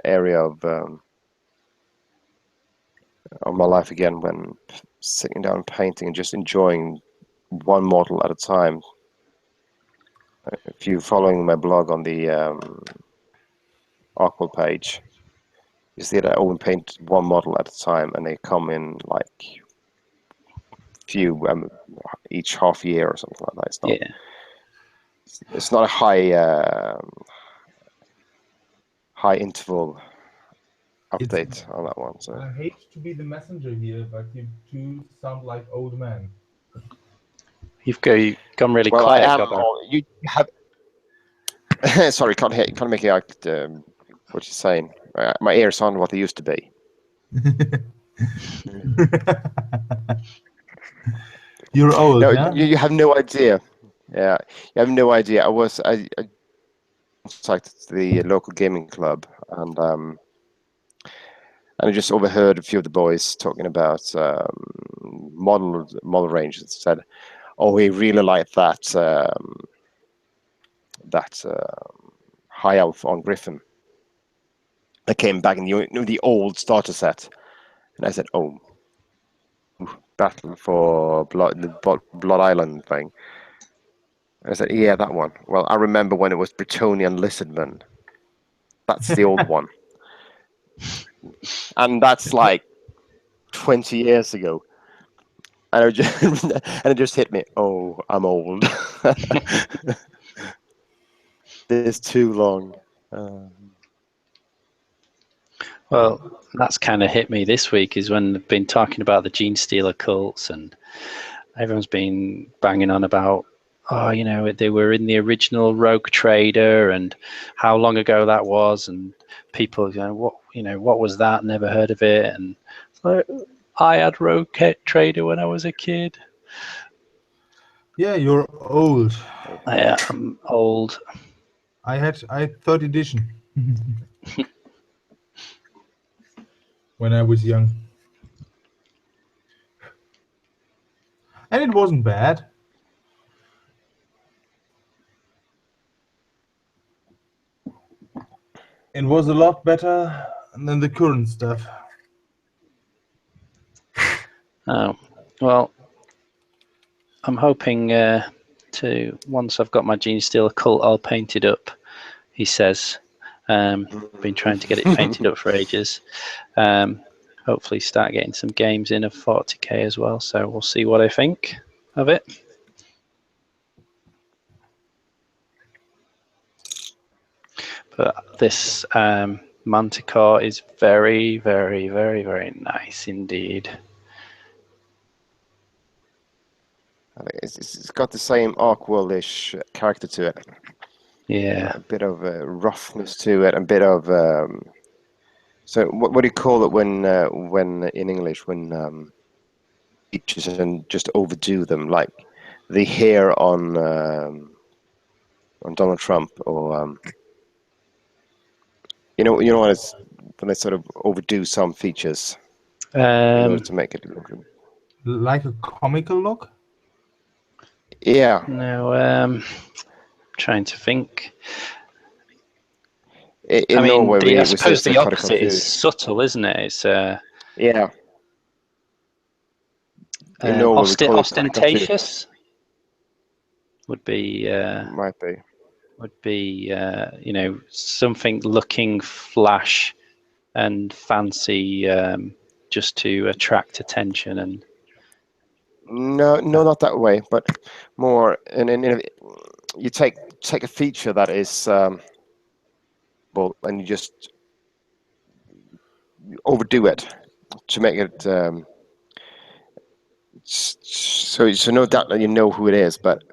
area of my life again, when sitting down and painting and just enjoying one model at a time. If you're following my blog on the Arcworlde page, you see that I only paint one model at a time, and they come in like few each half year or something like that. It's not, yeah. It's not a high interval update on that one. So I hate to be the messenger here, but you two sound like old men. You've gone really well, quiet. I am, you have. Sorry, can't make out what you're saying. My ears aren't what they used to be. You're old. No, yeah? you have no idea. Yeah, you have no idea. I contacted the local gaming club, and I just overheard a few of the boys talking about model ranges. Said, oh, he really liked that High Elf on Griffin. I came back in the old starter set, and I said, oh, Battle for the Blood Island thing. And I said, yeah, that one. Well, I remember when it was Bretonian Lizardman. That's the old one. And that's like 20 years ago. And it just hit me. Oh, I'm old. This is too long. Well, that's kind of hit me this week, is when they've been talking about the Gene Stealer cults, and everyone's been banging on about, oh, you know, they were in the original Rogue Trader and how long ago that was, and people going, what was that? Never heard of it. And it's like, I had Rogue Trader when I was a kid. Yeah, you're old. Yeah, I'm old. I had third edition when I was young, and it wasn't bad. It was a lot better than the current stuff. Oh, well, I'm hoping to, once I've got my Gene Stealer cult all painted up, he says, been trying to get it painted up for ages. Hopefully start getting some games in of 40k as well, so we'll see what I think of it. But this Manticore is very, very, very, very nice indeed. It's got the same Arcworlde-ish character to it. Yeah. A bit of roughness to it, a bit of. So what do you call it when in English when features and just overdo them, like the hair on Donald Trump, or you know what it's when they sort of overdo some features in order to make it look like a comical look. Yeah. No, trying to think. In Norway, I suppose the opposite is subtle, isn't it? It's yeah. In Norway, we call ostentatious would be might be you know, something looking flash and fancy just to attract attention. And no, not that way, but more in you take a feature that is well, and you just overdo it to make it so no doubt that you know who it is, but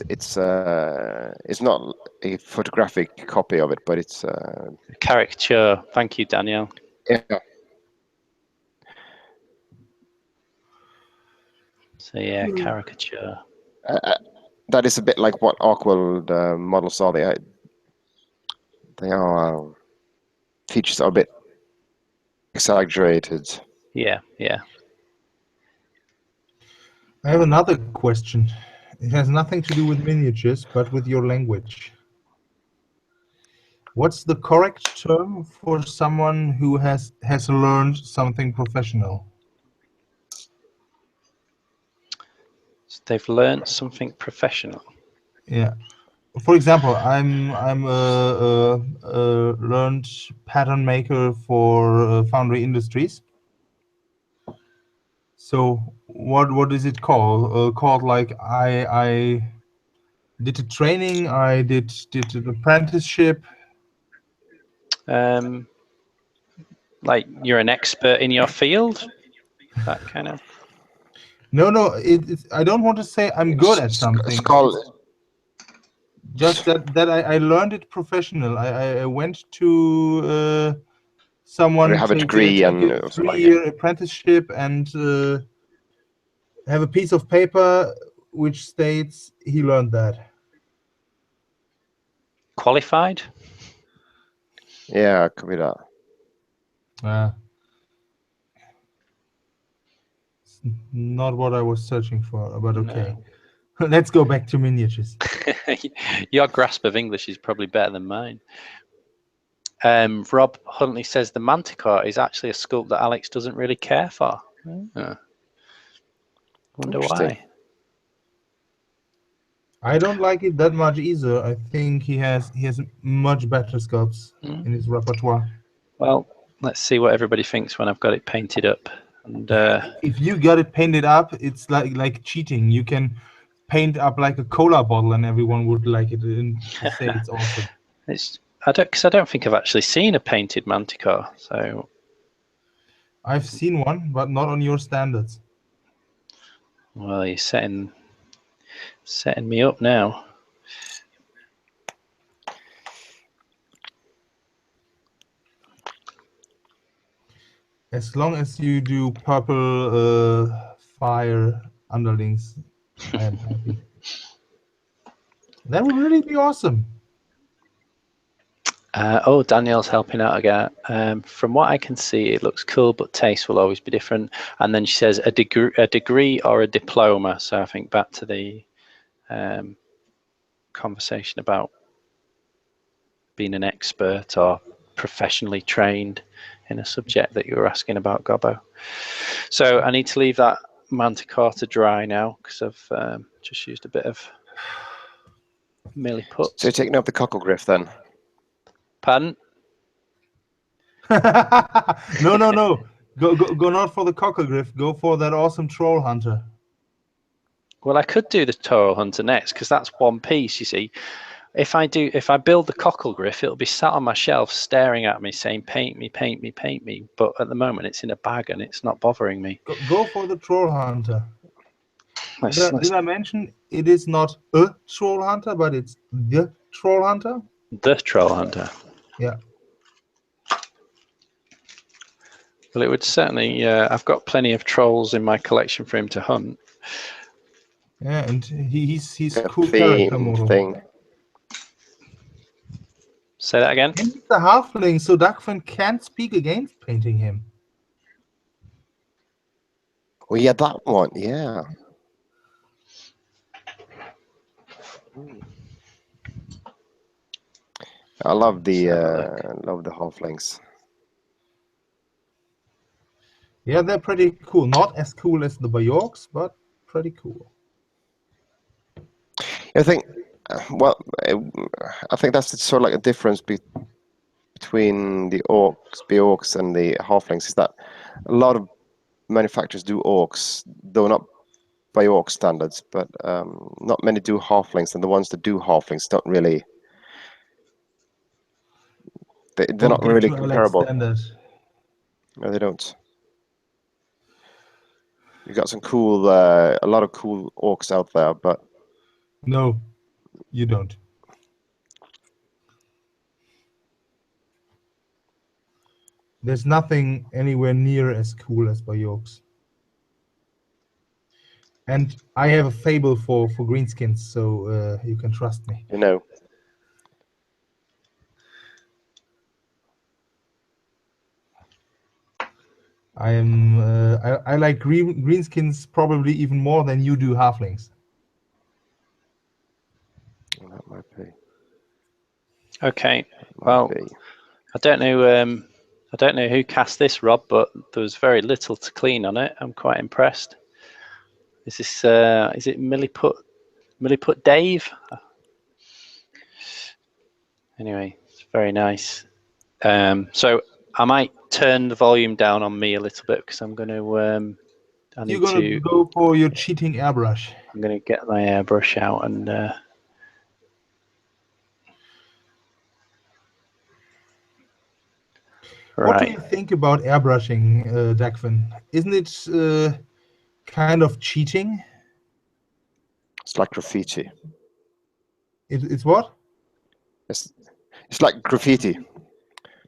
it's not a photographic copy of it, but it's a caricature. Thank you, Daniel. Yeah. So yeah, caricature. That is a bit like what Arcworlde models are. They are features are a bit exaggerated. Yeah. I have another question. It has nothing to do with miniatures, but with your language. What's the correct term for someone who has learned something professional? So they've learned something professional. Yeah. For example, I'm a learned pattern maker for Foundry Industries. So what is it called? Called like I did a training. I did an apprenticeship. Like you're an expert in your field. That kind of. No. I don't want to say I'm good at something. Just that I learned it professional. I went to someone have a degree take and a 3-year apprenticeship and have a piece of paper which states he learned that. Qualified? Yeah, could be that. not what I was searching for, but okay. No. Let's go back to miniatures. Your grasp of English is probably better than mine. Rob Huntley says the Manticore is actually a sculpt that Alex doesn't really care for. Wonder Interesting. why. I don't like it that much either. I think he has much better sculpts in his repertoire. Well, let's see what everybody thinks when I've got it painted up. And if you got it painted up, it's like cheating. You can paint up like a cola bottle, and everyone would like it and say it's awesome. I don't think I've actually seen a painted Manticore. So I've seen one, but not on your standards. Well, you're setting me up now. As long as you do purple fire underlings, I am happy. That would really be awesome. Danielle's helping out again. From what I can see, it looks cool, but taste will always be different. And then she says a degree or a diploma. So I think back to the conversation about being an expert or professionally trained in a subject that you were asking about, Gobbo. So I need to leave that Manticore to dry now because I've just used a bit of Milliput. So you're taking up the cocklegriff then? Pardon? No. Go not for the cocklegriff. Go for that awesome troll hunter. Well, I could do the Troll Hunter next because that's one piece. You see, if I build the cocklegriff, it'll be sat on my shelf staring at me, saying, "Paint me, paint me, paint me." But at the moment, it's in a bag and it's not bothering me. Go for the troll hunter. Did I mention it is not a troll hunter, but it's the troll hunter? The Troll Hunter. Yeah. Well, it would certainly. I've got plenty of trolls in my collection for him to hunt. Yeah, and he's The cool character model. thing. Say that again. And he's a halfling, so Duckfin can't speak against painting him. Oh yeah, that one. Yeah. I love the halflings. Yeah, they're pretty cool. Not as cool as the Bajorks, but pretty cool. I think, I think that's sort of like a difference between the orcs and the halflings, is that a lot of manufacturers do orcs, though not by orc standards, but not many do halflings, and the ones that do halflings don't really. They're not really comparable. No, they don't. You got some cool, a lot of cool orcs out there, but no, you don't. There's nothing anywhere near as cool as Bajorks. And I have a fable for greenskins, so you can trust me. you know. I like greenskins probably even more than you do halflings. Well, that might be. Okay. Well, I don't know who cast this, Rob, but there was very little to clean on it. I'm quite impressed. Is it Milliput Dave? Anyway, it's very nice. So I might turn the volume down on me a little bit because I'm going to. You're going to go for your cheating airbrush. I'm going to get my airbrush out and. What do you think about airbrushing, Dagfin? Isn't it kind of cheating? It's like graffiti. It's what? It's like graffiti.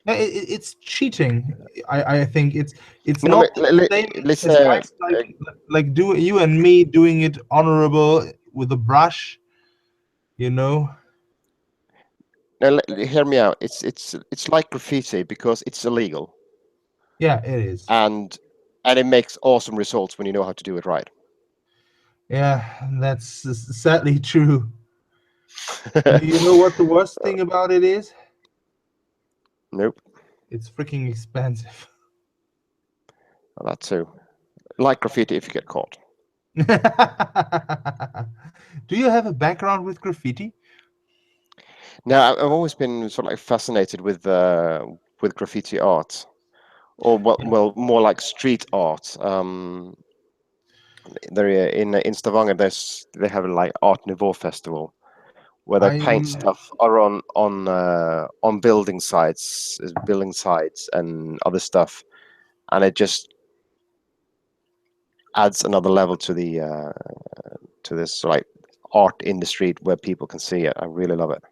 No, it's cheating. I think it's No, not like do you and me doing it honorable with a brush, you know. Now, hear me out. It's like graffiti because it's illegal. Yeah, it is. And And it makes awesome results when you know how to do it right. Yeah, that's sadly true. You know what the worst thing about it is? Nope. It's freaking expensive. Well, that too. Like graffiti if you get caught. Do you have a background with graffiti? Now, I've always been sort of like fascinated with graffiti art, or well, more like street art. There in Stavanger, they have like Art Nouveau festival, where they paint stuff on building sites, and other stuff, and it just adds another level to this like art in the street where people can see it. I really love it.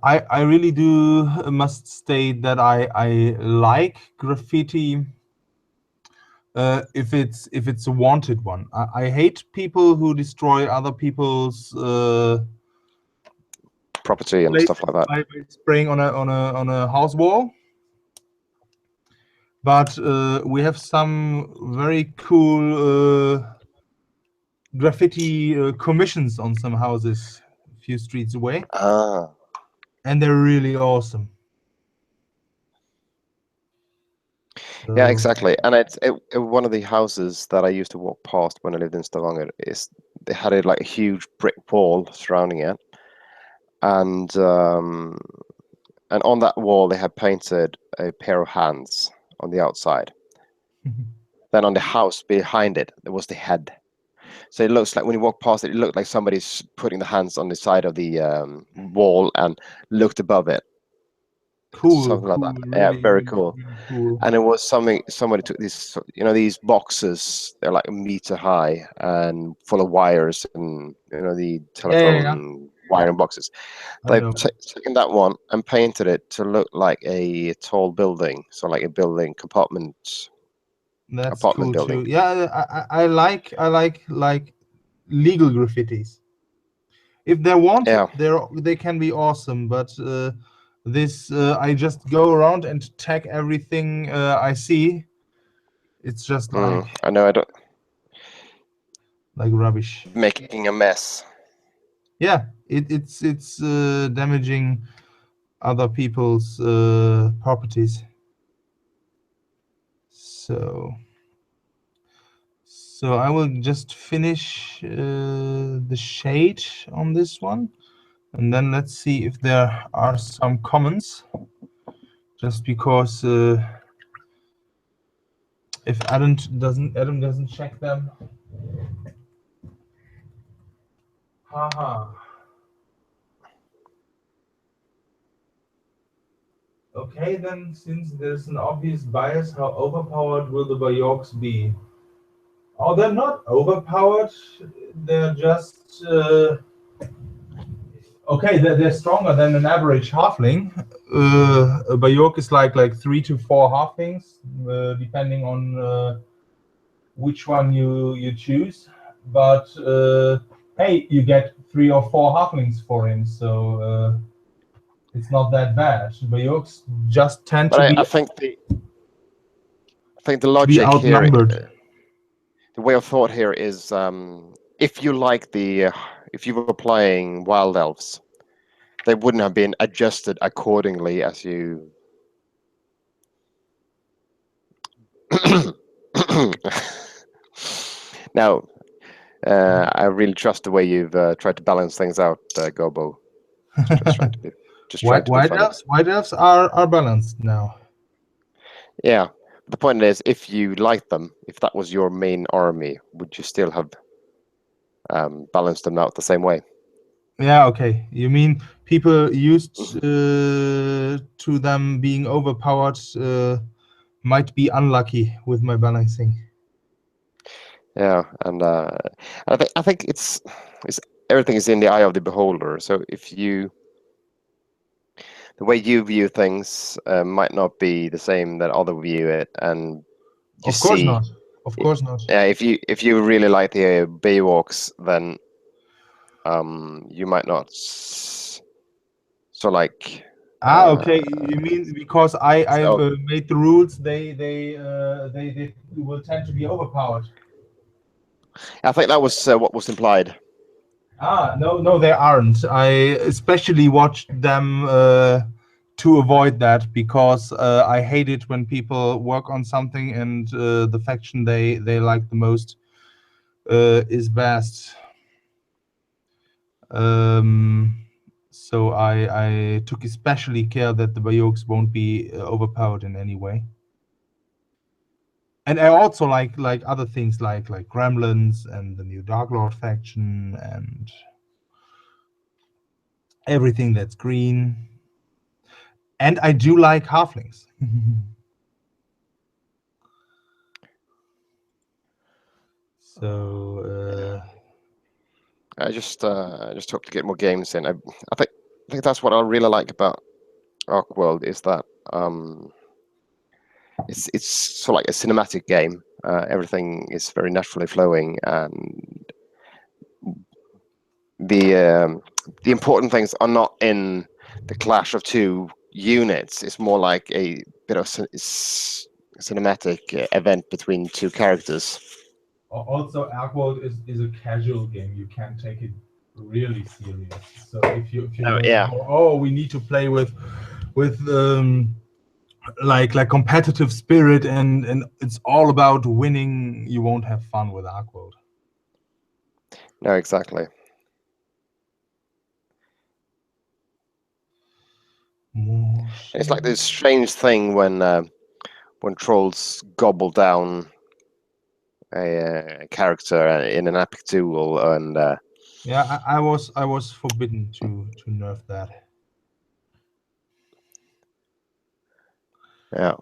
I really do must state that I like graffiti if it's a wanted one. I hate people who destroy other people's Property and stuff like that. by spraying on a house wall. But we have some very cool graffiti commissions on some houses a few streets away. Ah. And they're really awesome. Yeah, exactly. And it's one of the houses that I used to walk past when I lived in Stavanger is they had like a huge brick wall surrounding it, and on that wall they had painted a pair of hands on the outside. Then on the house behind it, there was the head. So it looks like when you walk past it, it looked like somebody's putting the hands on the side of the wall and looked above it. Cool, something like that. really, Yeah, very really, cool. really cool. And it was somebody took these, these boxes. They're like a meter high and full of wires and the telephone wiring boxes. They've taken that one and painted it to look like a tall building, so like a building compartment. That's apartment cool building. too. Yeah, I like legal graffitis. If they're wanted, they can be awesome. But this I just go around and tag everything I see. It's just like I know. I don't like rubbish. Making a mess. Yeah, it's damaging other people's properties. So I will just finish the shade on this one, and then let's see if there are some comments. Just because if Adam doesn't check them. Haha. Okay, then, since there's an obvious bias, how overpowered will the Bayorks be? Oh, they're not overpowered. They're just okay. They're stronger than an average halfling. A Bayork is like 3 to 4 halflings, depending on which one you choose. But hey, you get 3 or 4 halflings for him, so it's not that bad. Bayorks just tend to be. I think the logic here, the way of thought here is, if you were playing Wild Elves, they wouldn't have been adjusted accordingly as you. Now, I really trust the way you've tried to balance things out, Gobo. White elves are balanced now. Yeah, the point is, if you liked them, if that was your main army, would you still have balanced them out the same way? Yeah, okay. You mean people used to them being overpowered might be unlucky with my balancing. Yeah, and I think it's everything is in the eye of the beholder. So if the way you view things might not be the same that others view it, and of course not. Of course not. Yeah, if you really like the Baywalks, then you might not Okay. You mean because I So- made the rules, they will tend to be overpowered. I think that was what was implied. No, they aren't. I especially watched them to avoid that because I hate it when people work on something and the faction they like the most is best. So I took especially care that the Bayokes won't be overpowered in any way. And I also like other things like Gremlins and the new Dark Lord faction and everything that's green. And I do like halflings. So I just hope to get more games in. I think that's what I really like about Arcworlde is that it's sort of like a cinematic game. Everything is very naturally flowing, and the important things are not in the clash of two units. It's more like a bit of cinematic event between two characters. also, Arcworlde is a casual game. You can't take it really serious. So if you we need to play with like competitive spirit and it's all about winning, you won't have fun with Arcworlde. No, exactly. It's like this strange thing when trolls gobble down a character in an epic duel, and yeah, I was forbidden to nerf that. Yeah,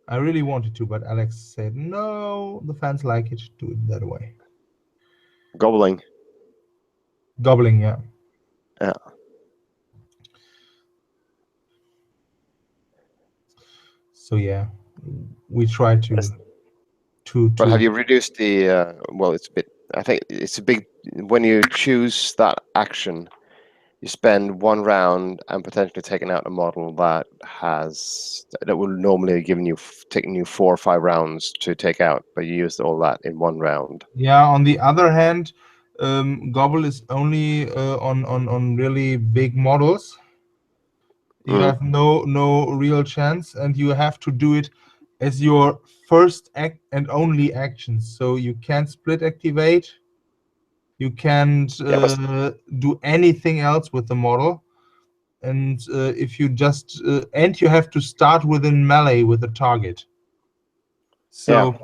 I really wanted to, but Alex said no. The fans like it. Do it that way. gobbling. Gobbling, yeah. Yeah. So yeah, we try to. But have you reduced the? Well, it's a bit. I think it's a big. When you choose that action, you spend one round and potentially taking out a model that will normally taking you 4 or 5 rounds to take out, but you used all that in one round. Yeah. On the other hand, gobble is only on really big models. You have no real chance, and you have to do it as your first act and only action. So you can't split activate. You can't do anything else with the model. And if you just and you have to start within melee with the target. So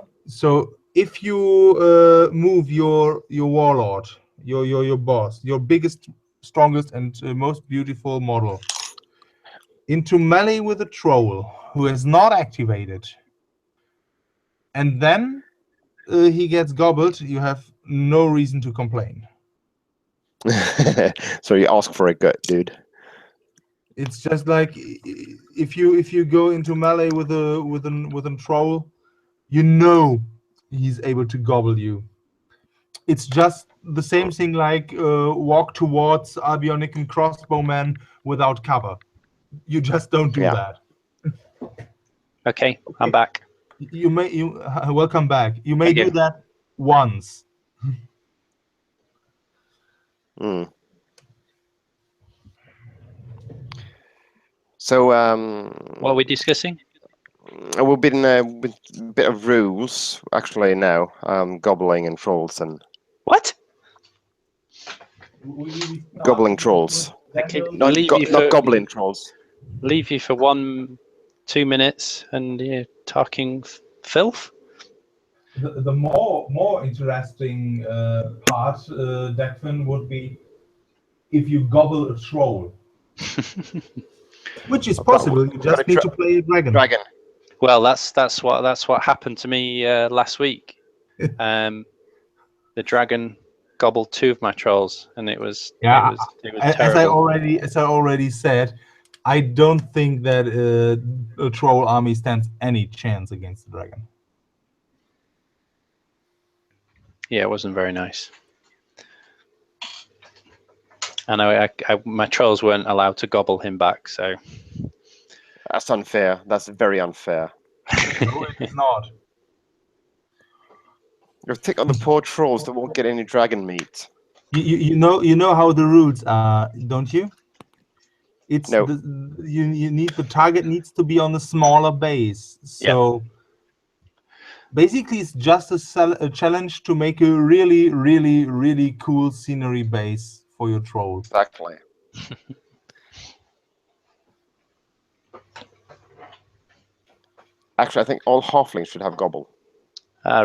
if you move your warlord, your boss, your biggest, strongest, and most beautiful model into melee with a troll who is not activated, and then he gets gobbled, you have no reason to complain. So you ask for a gut, dude. It's just like if you go into melee with a troll, you know he's able to gobble you. It's just the same thing like walk towards Albionic and Crossbowman without cover. You just don't do that. Okay, I'm back. You welcome back. You may do that once. So what are we discussing? We've been with a bit of rules actually now, gobbling and trolls and what? Gobbling trolls. Not goblin trolls. Leave you for 1-2 minutes, and you're talking filth. The more interesting part, Declan, would be if you gobble a troll. Which is possible. You just need to play a dragon. Well, that's what happened to me last week. The dragon gobbled 2 of my trolls, and it was terrible. As I already said, I don't think that a troll army stands any chance against the dragon. Yeah, it wasn't very nice. I know my trolls weren't allowed to gobble him back, so That's unfair. That's very unfair. No, it is not. You'll take on the poor trolls that won't get any dragon meat. You know how the rules are, don't you? It's No. you need the target needs to be on a smaller base. So basically, it's just a challenge to make a really cool scenery base for your troll. Exactly. Actually, I think all halflings should have gobble.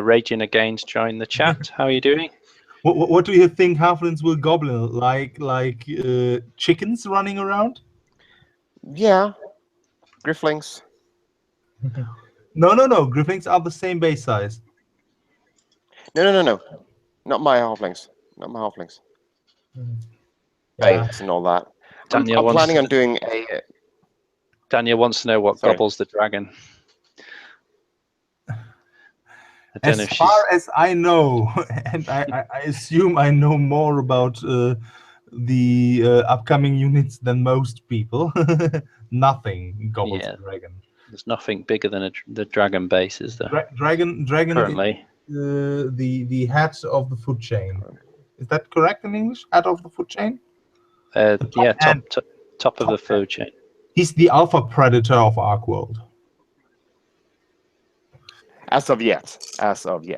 Raging Again's joined the chat. How are you doing? What do you think halflings will gobble? Like chickens running around? Yeah. Grifflings. No. Grifflings are the same base size. No. Not my halflings. Not my halflings. Base and all that. I'm planning on doing a... Daniel wants to know what gobbles the dragon. As far as I know, and I assume I know more about the upcoming units than most people, nothing gobbles the dragon. There's nothing bigger than the dragon base, is there? Dragon currently. Is the head of the food chain. Is that correct in English? Head of the food chain? Top of the food chain. He's the alpha predator of Arcworlde. As of yet,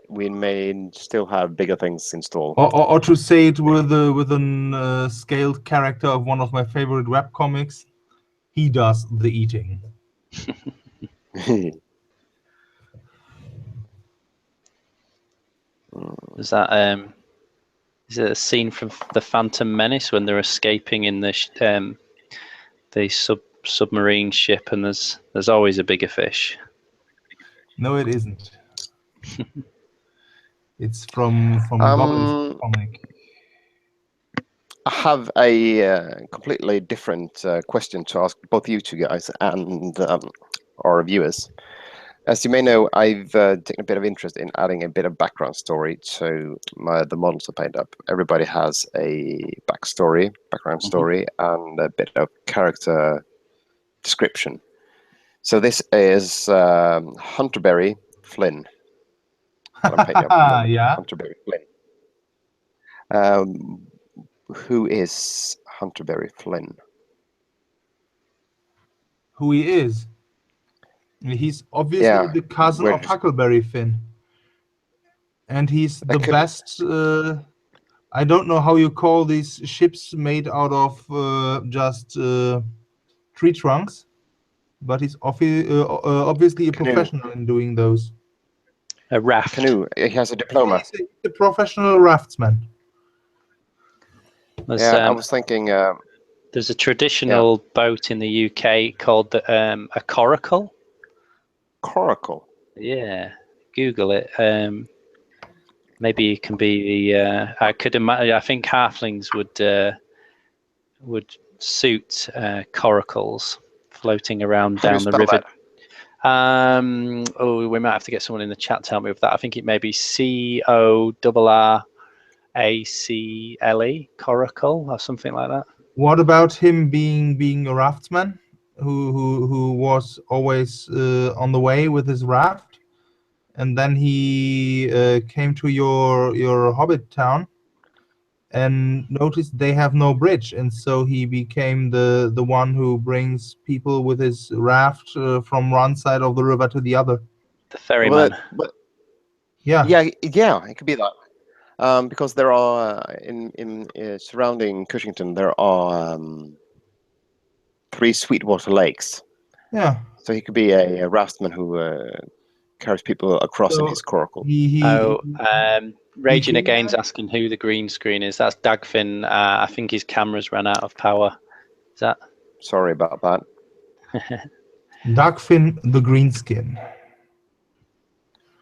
we may still have bigger things installed. Or to say it with an scaled character of one of my favorite webcomics, he does the eating. Is that is it a scene from the Phantom Menace when they're escaping in the submarine ship, and there's always a bigger fish? No, it isn't. It's from Goblin's comic. I have a completely different question to ask both you two guys and our viewers. As you may know, I've taken a bit of interest in adding a bit of background story to the models I paint up. Everybody has a background story, and a bit of character description. So this is Hunterberry Flynn. Yeah. Hunterberry Flynn. Who is Hunterberry Flynn? Who he is? He's obviously the cousin of Huckleberry Finn. And he's the best... I don't know how you call these ships made out of just tree trunks, but he's obviously a professional in doing those. A raft. Canoe. He has a diploma. He's a professional raftsman. I was thinking... there's a traditional boat in the UK called a coracle. Coracle? Yeah. Google it. Maybe it can be the... I could imagine... I think halflings would suit coracles floating around down the river. We might have to get someone in the chat to help me with that. I think it may be CORRACLE, coracle, or something like that. What about him being a raftsman who was always on the way with his raft, and then he came to your hobbit town and noticed they have no bridge, and so he became the one who brings people with his raft from one side of the river to the other. The ferryman. Yeah, it could be that. Because there are in surrounding Cushington, there are 3 sweetwater lakes. Yeah. So he could be a raftsman who carries people across in his coracle. Raging Again's asking who the green screen is. That's Dagfin. I think his camera's ran out of power. Is that? Sorry about that. Dagfin the Greenskin.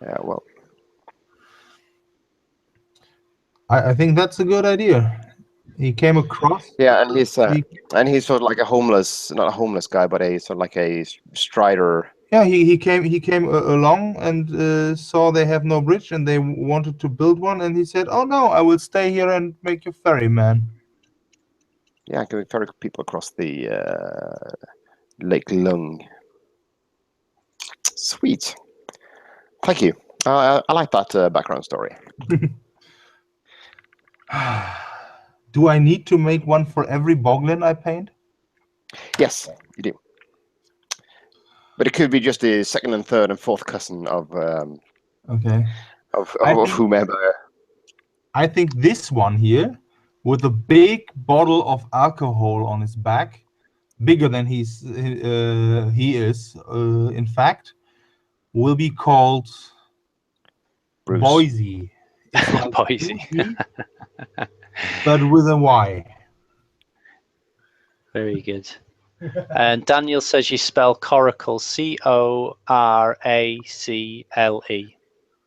Yeah, well. I think that's a good idea. He came across. Yeah, and he's sort of like not a homeless guy, but a sort of like a strider. Yeah, he came along and saw they have no bridge and they wanted to build one, and he said, "Oh no, I will stay here and make you ferryman." Yeah, I can ferry people across the Lake Lung. Sweet. Thank you. I like that background story. Do I need to make one for every boglin I paint? Yes, you do. But it could be just the second and third and fourth cousin of Okay. of think- whomever. I think this one here, with a big bottle of alcohol on his back, bigger than he is, in fact, will be called Bruce. Boise. It's like Boise. Boise, but with a Y. Very good. And Daniel says you spell coracle Coracle.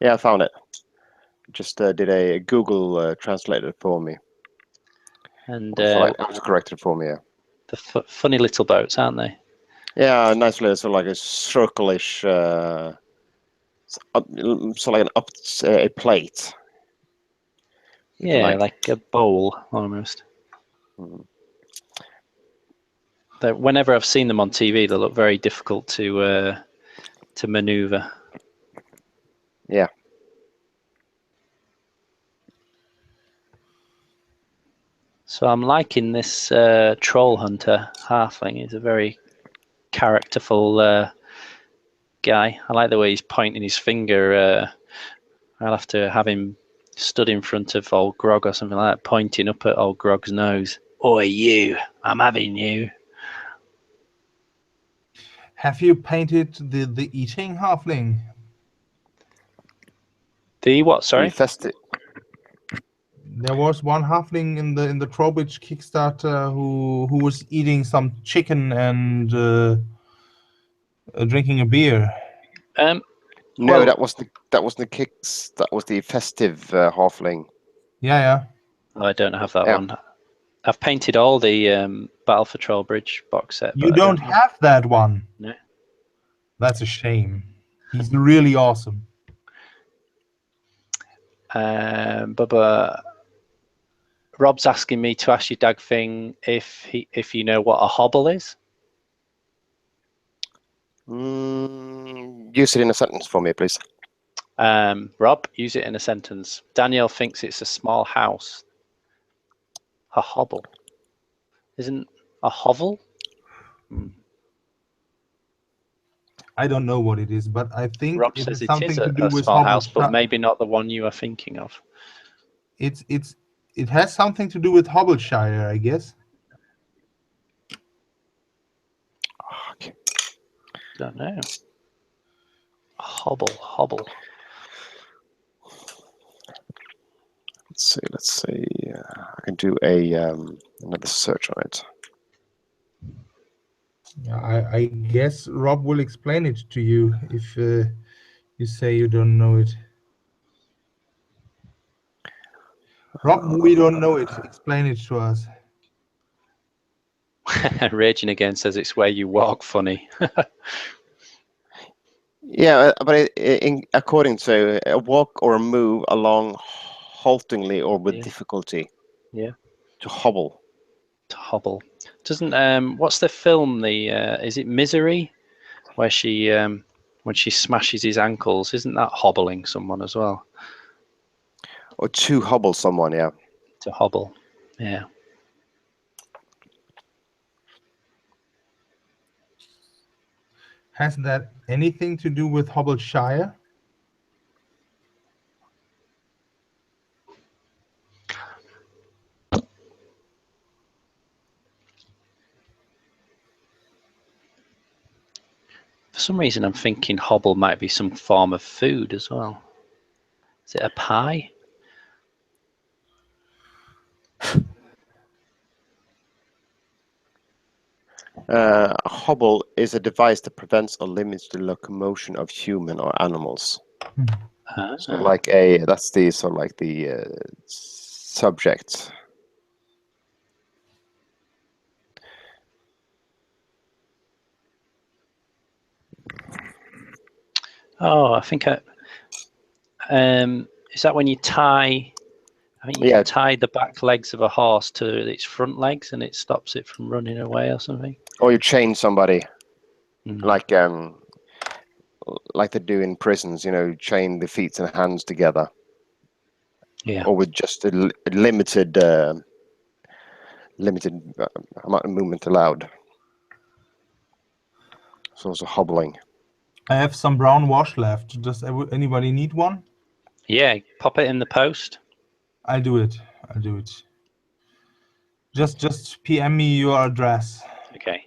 Yeah, I found it. Just did a Google translator for me. And It was corrected for me. Yeah. the funny little boats, aren't they? Yeah, nice little sort of like a circle-ish, so like a plate. Yeah, like a bowl almost. Mm. Whenever I've seen them on TV, they look very difficult to maneuver. Yeah. So I'm liking this troll hunter halfling. He's a very characterful guy. I like the way he's pointing his finger. I'll have to have him stood in front of old Grog or something like that, pointing up at old Grog's nose. Oi, you! I'm having you. Have you painted the eating halfling? The what? Sorry. There was one halfling in the Trowbridge Kickstarter who was eating some chicken and drinking a beer. No, well, that was the kicks. That was the festive halfling. Yeah. Oh, I don't have that one. I've painted all the Battle for Trollbridge box set. You don't have that one? No. That's a shame. He's really awesome. Bubba, Rob's asking me to ask you, Dagfing, if you know what a hobble is. Use it in a sentence for me, please. Rob, use it in a sentence. Daniel thinks it's a small house. A hobble. Isn't a hovel? I don't know what it is, but I think Rob it says has it something is to do a with small house, hobble. but maybe not the one you are thinking of. It has something to do with Hobbleshire, I guess. Okay. Don't know. Hobble. Let's see. I can do another search on it. I guess Rob will explain it to you if you say you don't know it. Rob, we don't know it. Explain it to us. Raging Again says it's where you walk funny. Yeah, but according to a walk or a move along haltingly or with difficulty. Yeah. To hobble. To hobble. Doesn't what's the film? Is it Misery, where she when she smashes his ankles? Isn't that hobbling someone as well? Or to hobble someone, yeah. To hobble, yeah. Has that anything to do with Hobbleshire? For some reason, I'm thinking hobble might be some form of food as well. Is it a pie? A hobble is a device that prevents or limits the locomotion of human or animals. So like that's the sort of like the subject. Oh, I think is that when you tie? I think you can tie the back legs of a horse to its front legs, and it stops it from running away or something. Or you chain somebody, like like they do in prisons, chain the feet and hands together. Yeah. Or with just a limited amount of movement allowed. So also hobbling. I have some brown wash left. Does anybody need one? Yeah, pop it in the post. I'll do it. Just PM me your address. Okay.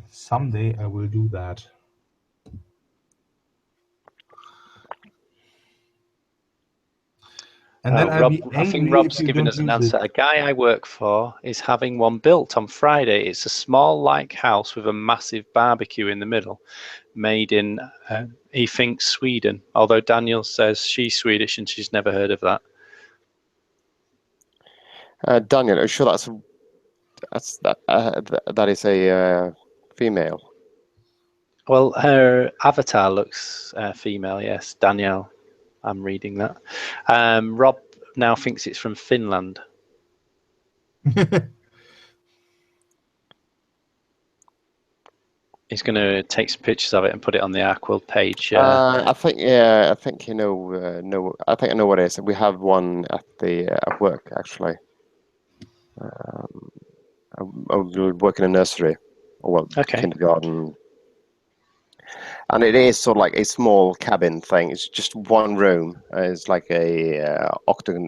Someday I will do that. And then I'll be angry I think Rob's if you given don't us an use answer. it. A guy I work for is having one built on Friday. It's a small like house with a massive barbecue in the middle, made in, he thinks, Sweden. Although Daniel says she's Swedish and she's never heard of that. Daniel, are you sure that is a female? Well, her avatar looks female, yes. Danielle, I'm reading that. Rob now thinks it's from Finland. He's going to take some pictures of it and put it on the Arcworlde page. I think I think I know what it is. We have one at work actually. I work in a nursery, or Okay. kindergarten, and it is sort of like a small cabin thing. It's just one room. It's like a octagon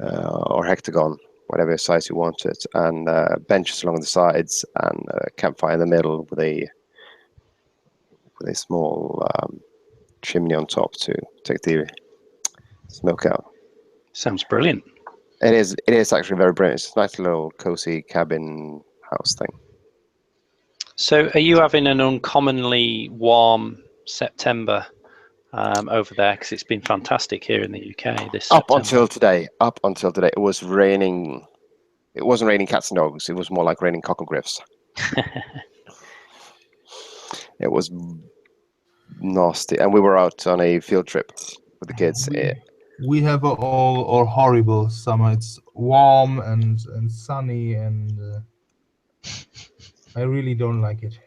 or hectagon, whatever size you want it, and benches along the sides, and a campfire in the middle with a small chimney on top to take the smoke out. Sounds brilliant. It is actually very brilliant. It's a nice little cozy cabin house thing. So are you having an uncommonly warm September over there? Because it's been fantastic here in the UK this Up September. until today, it was raining. It wasn't raining cats and dogs. It was more like raining cocklegriffs. It was nasty, and we were out on a field trip with the kids. We have all horrible summer. It's warm and sunny, and I really don't like it.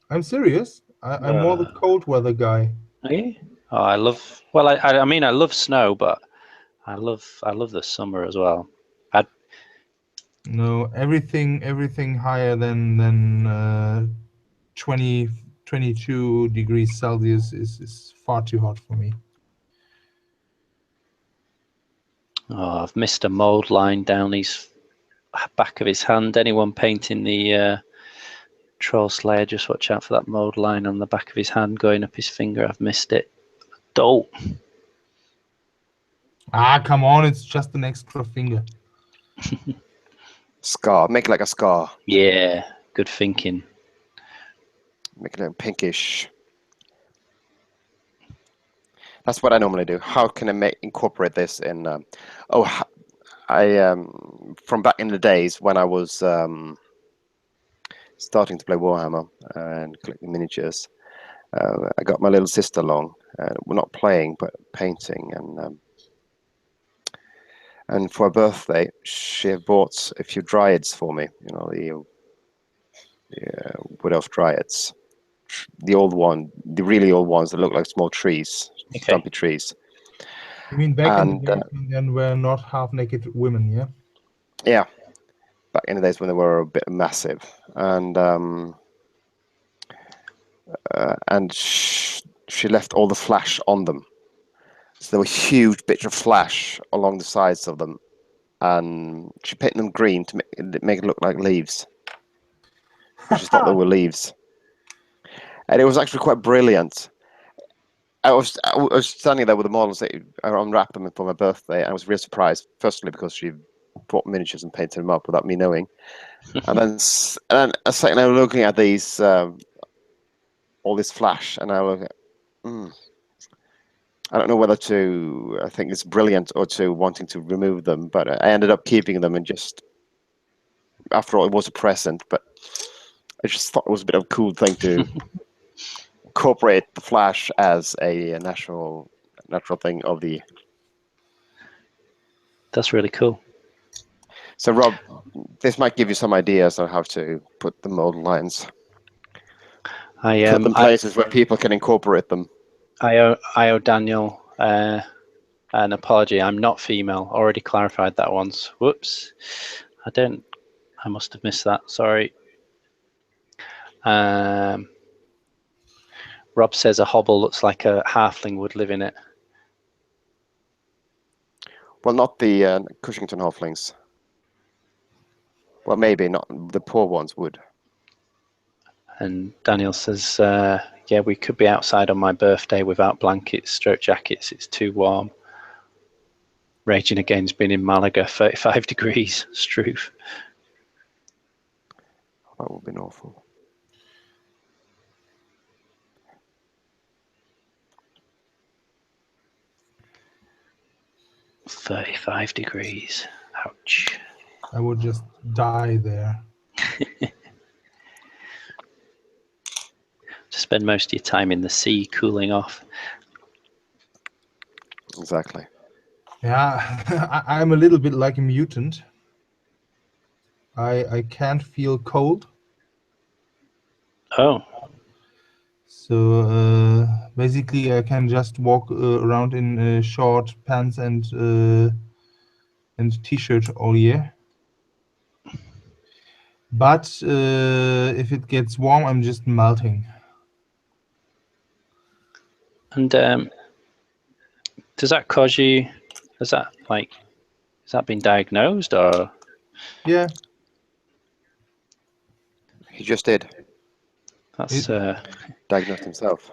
I'm serious. I'm more the cold weather guy. Are you? Oh, I love. Well, I mean, I love snow, but I love the summer as well. No, everything higher than 22 degrees Celsius is far too hot for me. Oh, I've missed a mold line down his back of his hand. Anyone painting the Troll Slayer, just watch out for that mold line on the back of his hand going up his finger. I've missed it. Dope. Ah, come on, it's just an extra finger. Scar, make it like a scar. Yeah, good thinking. Make it pinkish. That's what I normally do. How can I incorporate this in? From back in the days when I was starting to play Warhammer and collecting miniatures, I got my little sister along. We're not playing, but painting, and for her birthday, she bought a few dryads for me. The Wood Elf dryads. The really old ones that look like small trees, stumpy trees. You mean back in the days when there were not half-naked women, yeah? Yeah, back in the days when they were a bit massive, and she left all the flash on them. So there were huge bits of flash along the sides of them, and she painted them green to make it look like leaves. I just thought they were leaves. And it was actually quite brilliant. I was standing there with the models that I unwrapped them for my birthday, and I was real surprised. Firstly, because she bought miniatures and painted them up without me knowing, and then a second, I was looking at these all this flash, and I was, I don't know whether to I think it's brilliant or to wanting to remove them, but I ended up keeping them, and just after all, it was a present, but I just thought it was a bit of a cool thing to incorporate the flash as a national natural thing of the. That's really cool. So Rob, this might give you some ideas on how to put the model lines. I Put them places where people can incorporate them. I owe Daniel an apology. I'm not female. Already clarified that once. Whoops. I must have missed that. Sorry. Rob says a hobble looks like a halfling would live in it. Well, not the Cushington halflings. Well, maybe not. The poor ones would. And Daniel says, yeah, we could be outside on my birthday without blankets, jackets. It's too warm. Raging Again's been in Malaga, 35 degrees. Struth. That would be awful. $35 Ouch. I would just die there. To spend most of your time in the sea cooling off. Exactly. Yeah, I'm a little bit like a mutant. I can't feel cold. Oh. So basically, I can just walk around in short pants and t-shirt all year. But if it gets warm, I'm just melting. And does that cause you? Has that been diagnosed or? Yeah. He just did. That's diagnosed himself.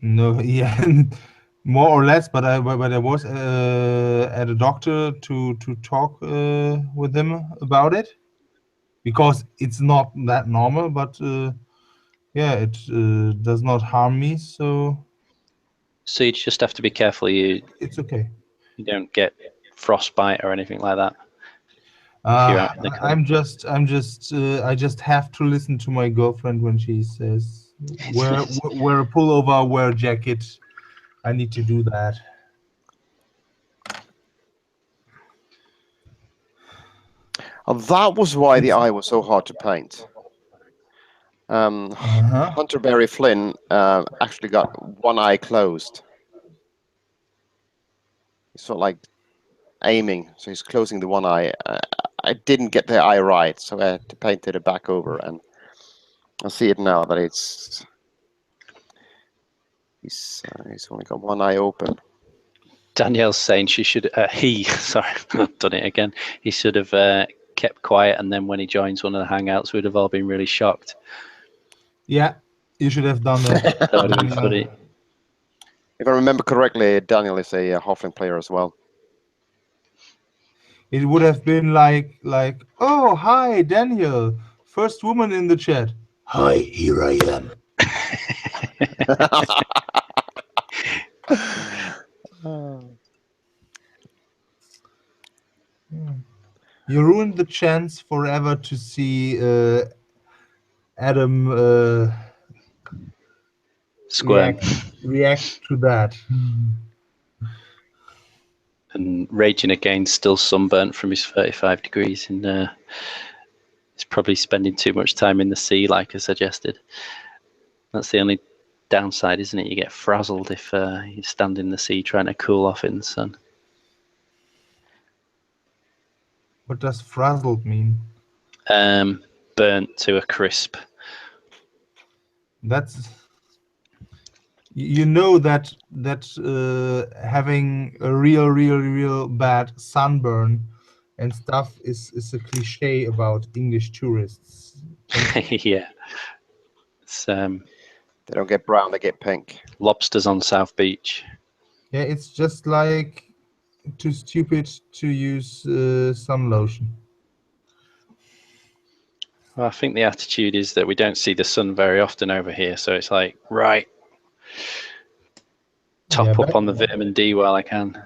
No, yeah, more or less. But I was at a doctor to talk with him about it, because it's not that normal. But yeah, it does not harm me. So you just have to be careful. It's okay. You don't get frostbite or anything like that. I just have to listen to my girlfriend when she says wear a pullover, wear a jacket. I need to do that. And that was why the eye was so hard to paint. Hunter Barry Flynn actually got one eye closed. He's sort of like aiming, so he's closing the one eye. I didn't get the eye right, so I had to paint it back over, and I see it now that he's only got one eye open. Danielle's saying he should I've done it again. He should have kept quiet, and then when he joins one of the hangouts, we'd have all been really shocked. Yeah, you should have done that. That would have been funny. If I remember correctly, Daniel is a halfling player as well. It would have been like, oh, hi, Daniel, first woman in the chat. Hi, here I am. You ruined the chance forever to see Adam Squirm. react to that. And Raging Again, still sunburnt from his 35 degrees, and he's probably spending too much time in the sea, like I suggested. That's the only downside, isn't it? You get frazzled if you stand in the sea trying to cool off in the sun. What does frazzled mean? Burnt to a crisp. That's, you know, that having a real bad sunburn and stuff is a cliche about English tourists. Yeah. It's they don't get brown, they get pink. Lobsters on South Beach. Yeah, it's just like too stupid to use sun lotion. Well, I think the attitude is that we don't see the sun very often over here, so it's like, right, top up on the vitamin D while I can.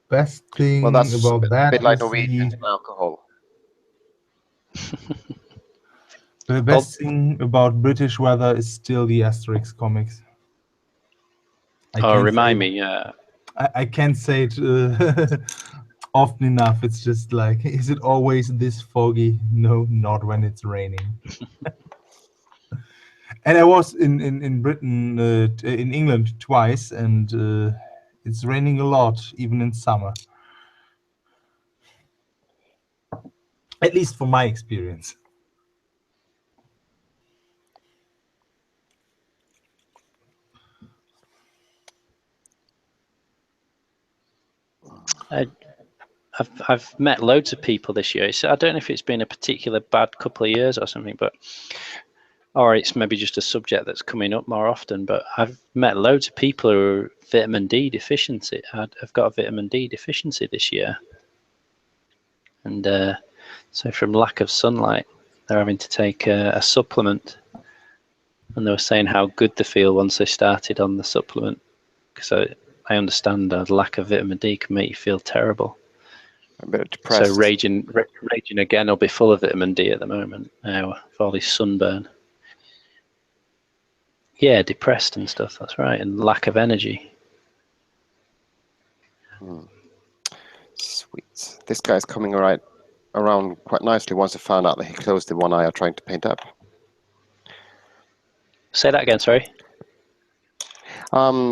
Best thing that's about that a bit like is Norwegian alcohol. the best thing about British weather is still the Asterix comics. Remind me, I can't say it often enough. It's just like, is it always this foggy? No, not when it's raining. And I was in Britain, in England twice, and it's raining a lot, even in summer. At least from my experience. I've met loads of people this year. I don't know if it's been a particular bad couple of years or something, or it's maybe just a subject that's coming up more often. But I've met loads of people who are vitamin D deficiency. I've got a vitamin D deficiency this year, and so from lack of sunlight, they're having to take a supplement. And they were saying how good they feel once they started on the supplement, because I understand the lack of vitamin D can make you feel terrible. A bit depressed. So raging again will be full of vitamin D at the moment now for all this sunburn. Yeah, depressed and stuff, that's right, and lack of energy. Sweet. This guy's coming around quite nicely once I found out that he closed the one eye I'm trying to paint up. Say that again, sorry.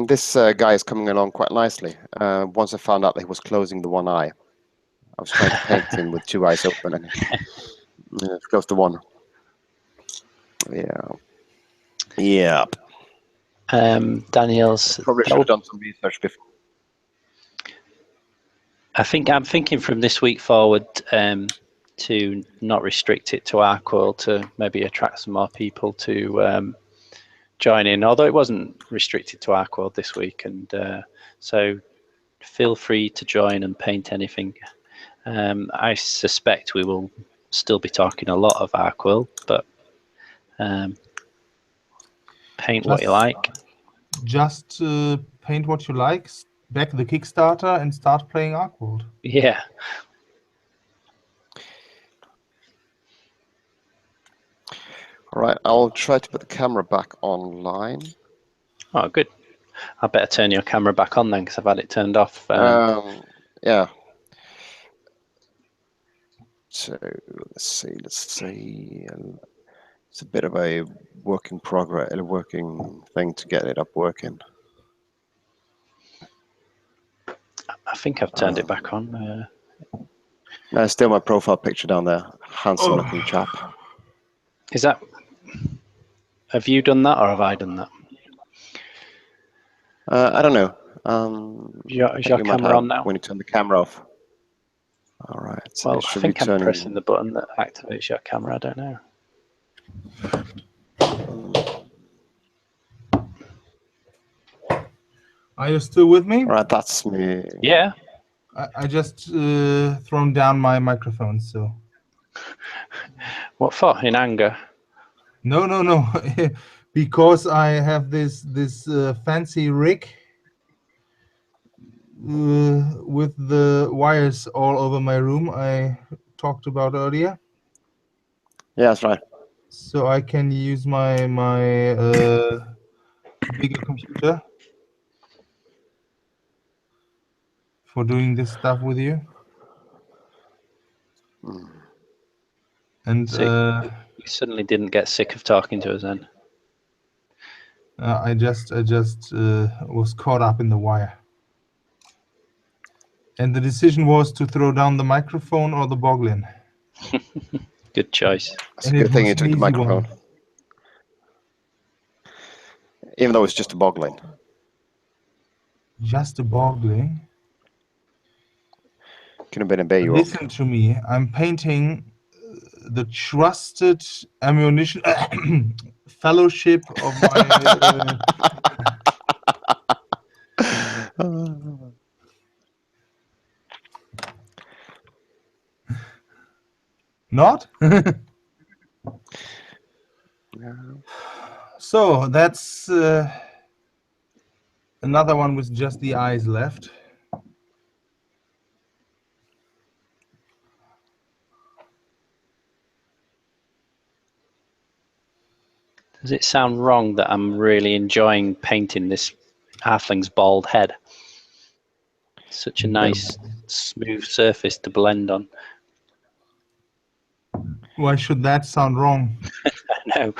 This guy is coming along quite nicely. Once I found out that he was closing the one eye. I was trying to paint him with two eyes open, and it's close to one. Yeah. Yep. Daniel's. Probably should have done some research before. I'm thinking from this week forward to not restrict it to Arcworlde, to maybe attract some more people to join in. Although it wasn't restricted to Arcworlde this week, and so feel free to join and paint anything. I suspect we will still be talking a lot of Arcworlde, but paint what you like. Just paint what you like, back the Kickstarter, and start playing Arcworlde. Yeah. All right, I'll try to put the camera back online. Oh, good. I better turn your camera back on then, because I've had it turned off. Yeah. So let's see. It's a bit of a working thing to get it up working. I think I've turned it back on. No, still my profile picture down there. Handsome looking chap. Is that? Have you done that, or have I done that? I don't know. Is your camera on now? When you turn the camera off. All right. So well, I think I'm pressing the button that activates your camera. I don't know. Are you still with me? All right, that's me. Yeah. I just thrown down my microphone, so. What for? In anger? No. Because I have this fancy rig with the wires all over my room I talked about earlier. Yeah, that's right. So I can use my bigger computer for doing this stuff with you. And you suddenly didn't get sick of talking to us then? I just was caught up in the wire. And the decision was to throw down the microphone or the boglin. Good choice. It's a good thing you took the microphone. Even though it's just a boglin. Just a boglin? Could have been a bay. Listen to me. I'm painting the trusted ammunition fellowship of my... Not? So that's another one with just the eyes left. Does it sound wrong that I'm really enjoying painting this halfling's bald head? Such a nice, smooth surface to blend on. Why should that sound wrong? No,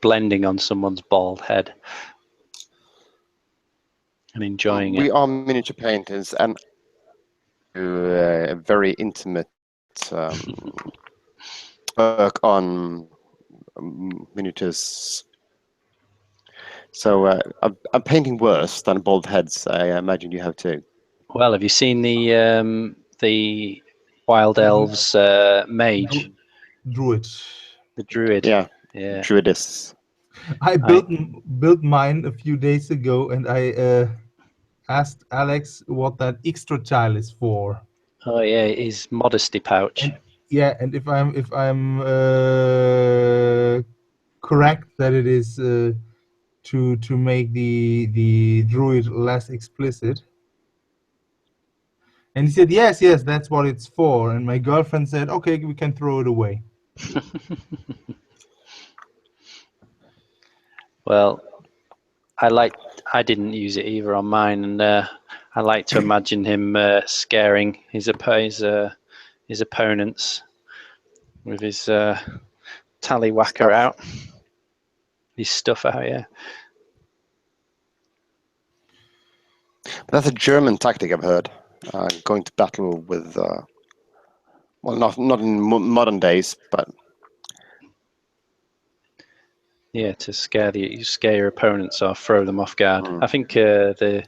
blending on someone's bald head and enjoying We it. are miniature painters and a very intimate work on miniatures. So I'm painting worse than bald heads. I imagine you have too. Well, have you seen the Wild Elves mage, Druid. the druid? Yeah, Yeah. Druidess. I built mine a few days ago, and I asked Alex what that extra tile is for. Oh yeah, his modesty pouch. And, yeah, and if I'm correct that it is to make the druid less explicit. And he said, yes, that's what it's for. And my girlfriend said, okay, we can throw it away. Well, I didn't use it either on mine, and I like to imagine him scaring his opponents with his tallywhacker out, his stuff out. Yeah. That's a German tactic I've heard. Going to battle with, well, not in modern days, but Yeah, to scare your opponents or throw them off guard. I think the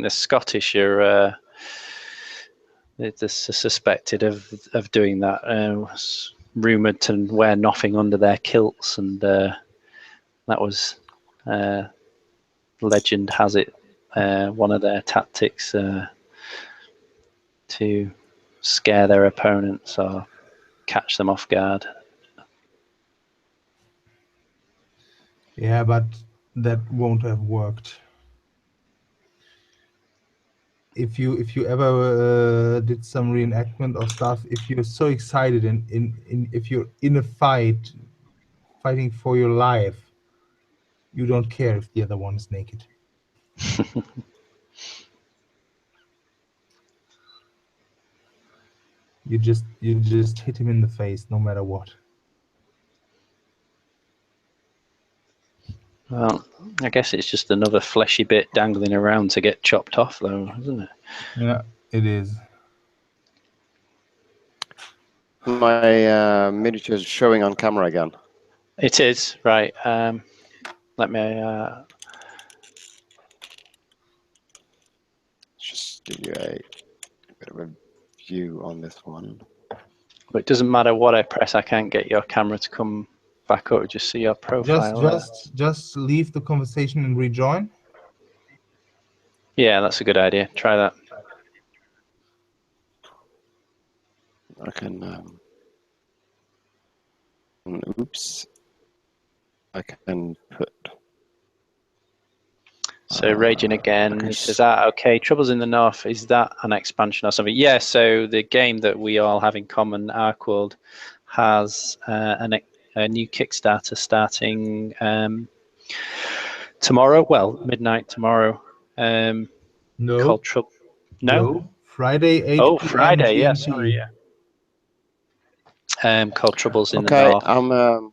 Scottish are suspected of doing that. Rumored to wear nothing under their kilts, and that was legend has it one of their tactics to scare their opponents or catch them off guard. Yeah, but that won't have worked. If you ever did some reenactment or stuff, if you're so excited and if you're in a fight, fighting for your life, you don't care if the other one is naked. You just hit him in the face, no matter what. Well, I guess it's just another fleshy bit dangling around to get chopped off, though, isn't it? Yeah, it is. my miniature is showing on camera again. It is, right. Let me... Just give you a bit of a view on this one. But it doesn't matter what I press, I can't get your camera to come back up. Just see your profile. Just leave the conversation and rejoin. Yeah, that's a good idea. Try that. I can. Oops. I can put. So Raging Again, he says, okay, Troubles in the North, is that an expansion or something? Yeah, so the game that we all have in common, Arcworlde, has a new Kickstarter starting tomorrow, well, midnight tomorrow. No. Called Trouble. No? Friday, 8 Oh, p.m. Friday, yeah, GMT. sorry, yeah. Called Troubles in the Okay, North. I'm. All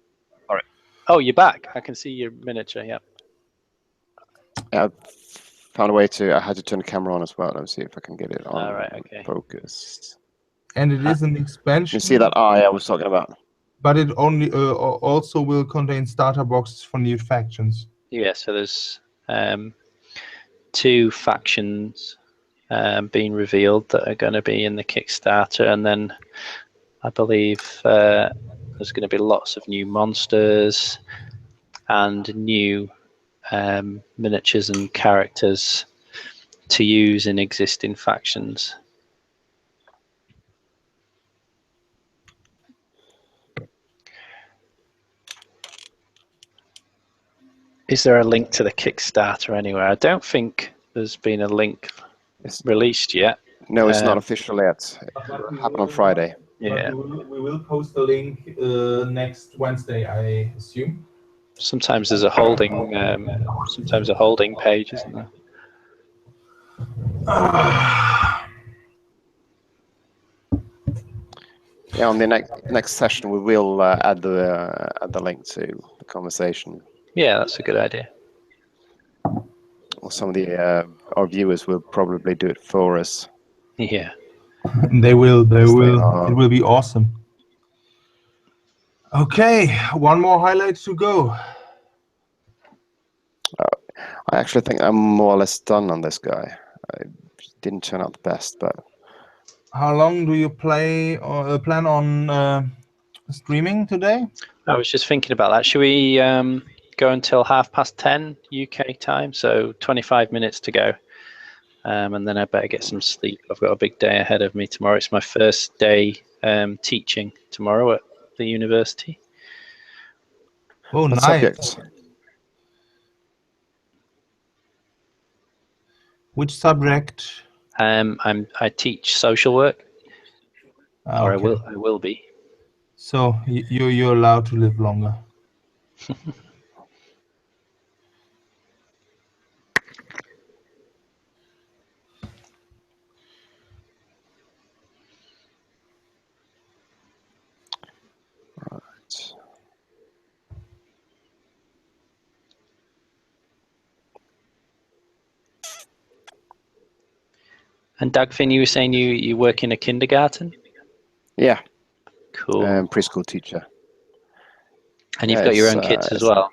right. Oh, you're back. I can see your miniature, yeah. I found a way to. I had to turn the camera on as well. Let me see if I can get it on. All right, okay. Focus. And it is an expansion. You see that eye I was talking about? But it only also will contain starter boxes for new factions. Yeah, so there's 2 factions being revealed that are going to be in the Kickstarter, and then I believe there's going to be lots of new monsters and new miniatures and characters to use in existing factions. Is there a link to the Kickstarter anywhere? I don't think there's been a link released yet. No, it's not official yet. It will happen on Friday. Yeah. We will post the link next Wednesday, I assume. Sometimes there's a holding page, isn't there? Yeah, on the next session we will add the link to the conversation. Yeah, that's a good idea. Or some of the our viewers will probably do it for us. Yeah. They will. They Yes, they will. are. It will be awesome. Okay, one more highlight to go. I actually think I'm more or less done on this guy. It didn't turn out the best, but How long do you plan on streaming today? I was just thinking about that. Should we go until 10:30 UK time? So 25 minutes to go. And then I better get some sleep. I've got a big day ahead of me tomorrow. It's my first day teaching tomorrow at the university. Oh, what nice. subjects? Which subject? I teach social work, or I Okay. will be. So you're allowed to live longer. And Dagfinn, you were saying you work in a kindergarten? Yeah, Cool. preschool teacher. And you've got your own kids as well?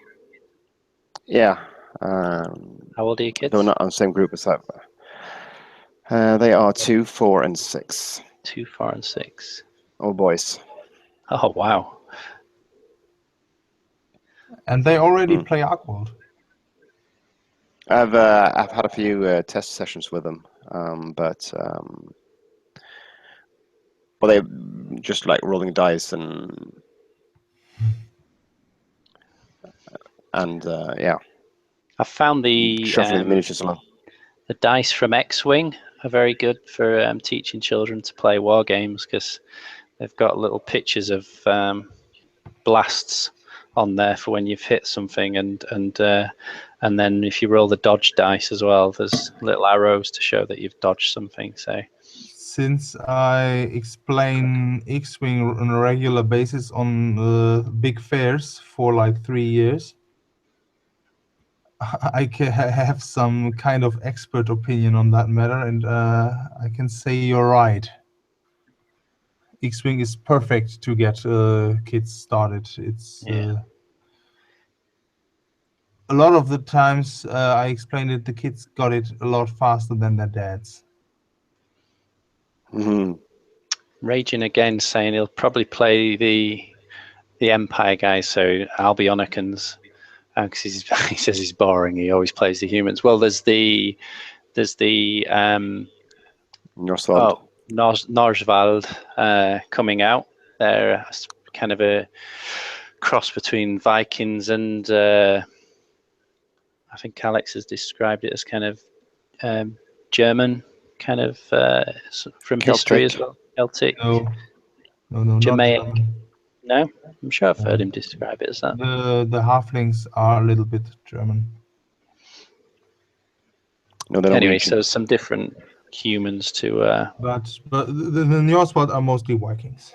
Yeah. How old are your kids? They're not on the same group as that. They are 2, 4, and 6. 2, 4, and 6. All boys. Oh, wow. And they already play Arcworlde. I've had a few test sessions with them, but they just like rolling dice and yeah. I found the shuffling the miniatures along. The dice from X-Wing are very good for teaching children to play war games because they've got little pictures of blasts on there for when you've hit something, and then if you roll the dodge dice as well, there's little arrows to show that you've dodged something. So since I explain X-Wing on a regular basis on big fairs for like 3 years, I have some kind of expert opinion on that matter, and I can say you're right. X-Wing is perfect to get kids started. It's a lot of the times I explained it, the kids got it a lot faster than their dads. Mm-hmm. Raging again, saying he'll probably play the Empire guys, so Albionicans, because he says he's boring. He always plays the humans. Well, there's the Norsvald coming out. They're kind of a cross between Vikings and I think Alex has described it as kind of German, kind of from Celtic. history as well. Celtic. No, Germanic. not German. No, I'm sure I've heard him describe it as that. The halflings are a little bit German. No, they're anyway, Norwegian. so some different humans to. But the Njorsvald are mostly Vikings.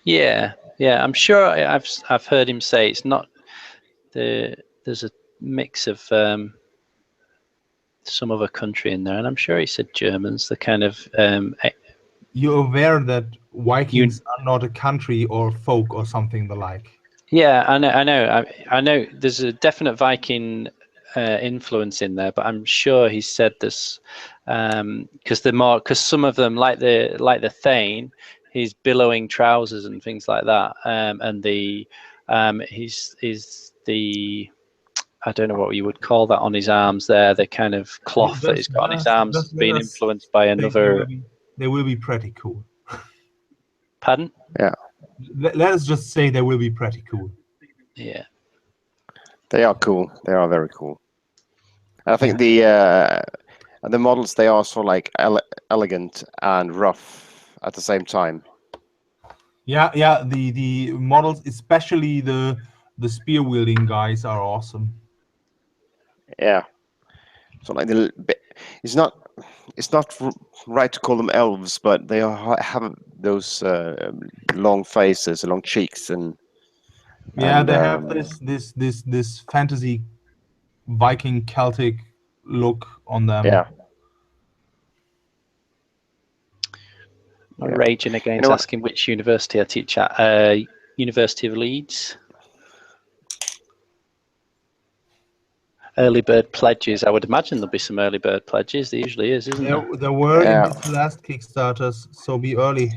Yeah, I'm sure I've heard him say it's not there's a mix of some other country in there, and I'm sure he said Germans. The kind of you're aware that Vikings are not a country or folk or something the like. Yeah, I know. There's a definite Viking influence in there, but I'm sure he said this because some of them, like the Thane, he's billowing trousers and things like that, and he's the I don't know what you would call that on his arms there. The kind of cloth that he's got on his arms has been influenced by another. They will be pretty cool. Pardon? Yeah. Let us just say they will be pretty cool. Yeah. They are cool. They are very cool. I think the models, they are so like elegant and rough at the same time. Yeah. The models, especially the spear wielding guys, are awesome. Yeah. So like it's not right to call them elves, but they have those long faces, long cheeks, and yeah, they have this fantasy Viking Celtic look on them. yeah. I'm raging against You know asking which university I teach at. University of Leeds. Early bird pledges. I would imagine there'll be some early bird pledges. There usually is, isn't there? There were Yeah. in this last Kickstarters, so be early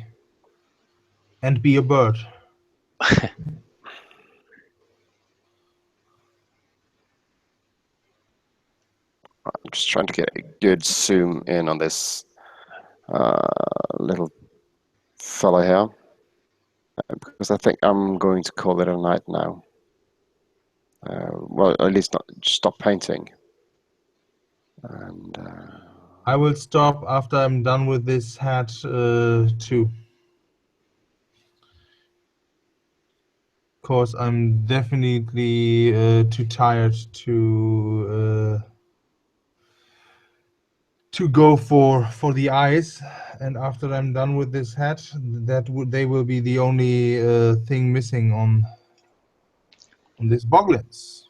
and be a bird. I'm just trying to get a good zoom in on this little fella here, because I think I'm going to call it a night now. Well, at least not stop painting. And I will stop after I'm done with this hat too. Because I'm definitely too tired to go for the eyes, and after I'm done with this hat, they will be the only thing missing on this boglets.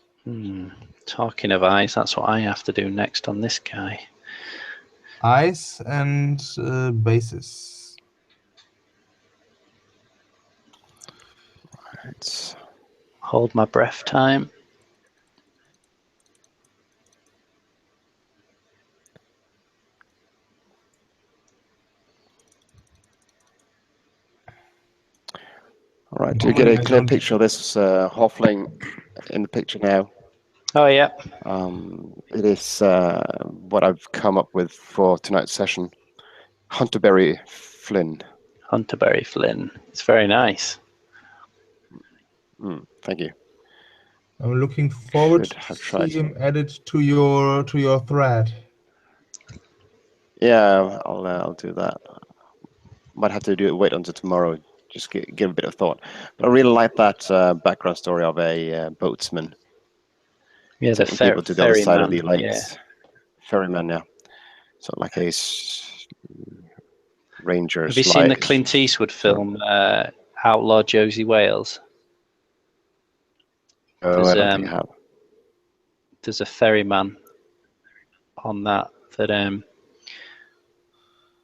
Talking of eyes, that's what I have to do next on this guy. Eyes and bases. it's Hold my breath time. all right. Do you get a clear picture of this halfling in the picture now? Oh yeah. It is what I've come up with for tonight's session. Hunterberry Flynn. Hunterberry Flynn. It's very nice. Thank you. I'm looking forward to see him added to your thread. Yeah, I'll do that. Might have to wait until tomorrow. Just give a bit of thought. But I really like that background story of a boatsman. Yeah, the taking people to the other side of the lakes. Yeah. Ferryman, yeah. So like a ranger. Have you seen the Clint Eastwood film Outlaw Josie Wales? Oh, I don't think I have. There's a ferryman on that.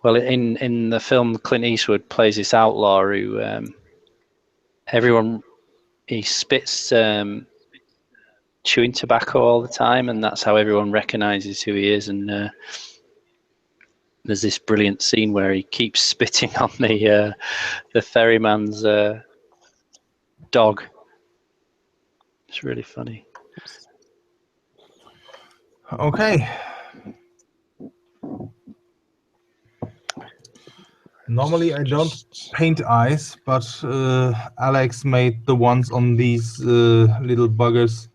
Well, in the film, Clint Eastwood plays this outlaw who he spits chewing tobacco all the time, and that's how everyone recognizes who he is. And there's this brilliant scene where he keeps spitting on the ferryman's dog. It's really funny. Okay. Normally I don't paint eyes, but Alex made the ones on these little buggers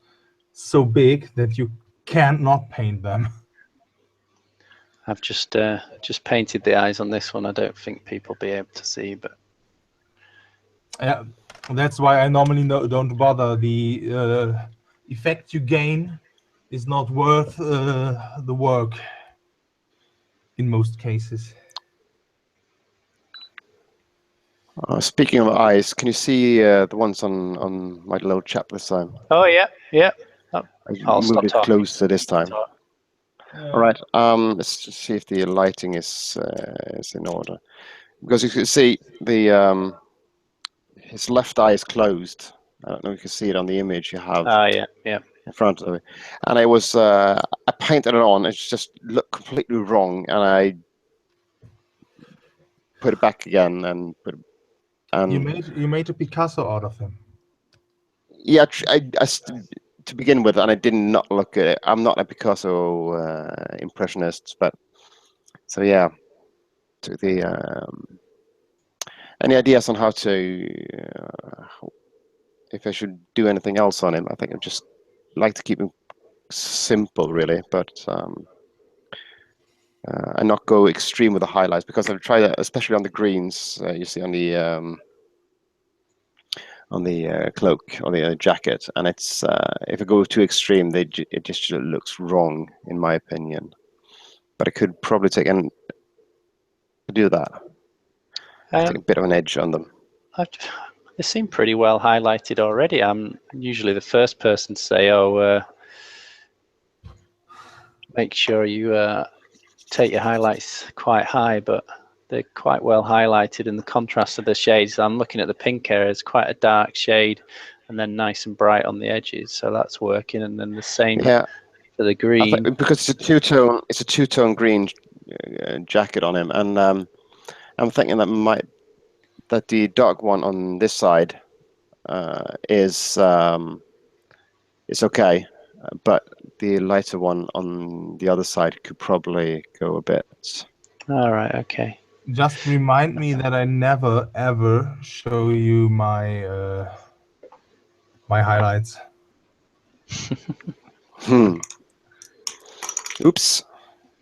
so big that you can't not paint them. I've just painted the eyes on this one. I don't think people will be able to see, but yeah, that's why I normally don't bother. The effect you gain is not worth the work in most cases. Speaking of eyes, can you see the ones on my little chap this time? Oh yeah, yeah. I'll move it closer this time. All right. Let's just see if the lighting is in order, because you can see the his left eye is closed. I don't know if you can see it on the image you have. Yeah. In front of it, and it was I painted it on. It just looked completely wrong, and I put it back again and put. You made a Picasso out of him. Yeah, to begin with, and I did not look at it. I'm not a Picasso impressionist, but so yeah. To the any ideas on how to if I should do anything else on him? I think I'd just like to keep him simple, really, but and not go extreme with the highlights, because I've tried that, especially on the greens. You see on the cloak or the jacket, and it's if I go too extreme, it just looks wrong, in my opinion. but I could probably take and do that. Take a bit of an edge on them. They seem pretty well highlighted already. I'm usually the first person to say, "Oh, make sure you take your highlights quite high," but they're quite well highlighted, and the contrast of the shades. I'm looking at the pink area; it's quite a dark shade, and then nice and bright on the edges. So that's working, and then the same for the green. Because it's a two-tone green jacket on him, and I'm thinking that the dark one on this side is okay, but the lighter one on the other side could probably go a bit. All right, okay. Just remind me that I never ever show you my my highlights. Oops.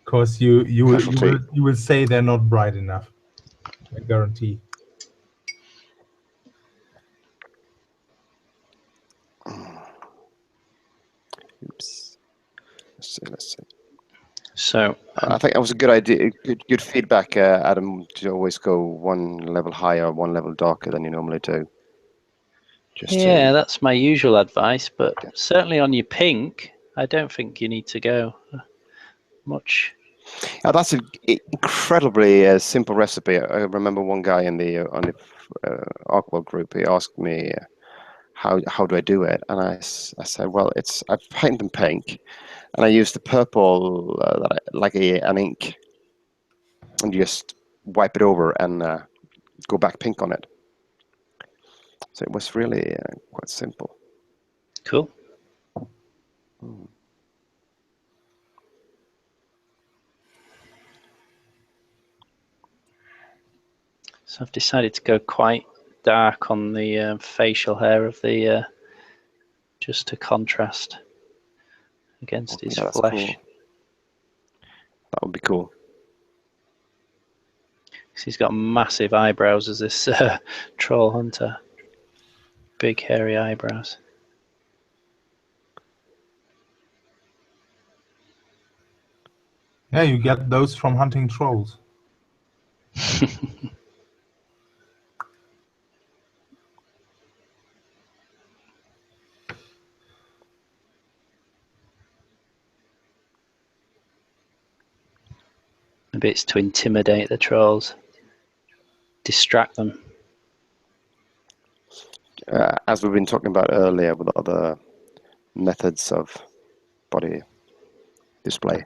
Because you will say they're not bright enough. I guarantee. Oops. Let's see. So I think that was a good idea. Good feedback, Adam, to always go one level higher, one level darker than you normally do. That's my usual advice, but certainly on your pink, I don't think you need to go much. That's an incredibly simple recipe. I remember one guy on the Arcworlde group. He asked me, "How do I do it?" And I said, "Well, I paint them pink, and I use the purple like an ink, and just wipe it over and go back pink on it." So it was really quite simple. Cool. So I've decided to go quite dark on the facial hair of the, just to contrast against his flesh. Cool. That would be cool. He's got massive eyebrows as this troll hunter. Big hairy eyebrows. Yeah, you get those from hunting trolls. Maybe it's to intimidate the trolls, distract them. As we've been talking about earlier with other methods of body display.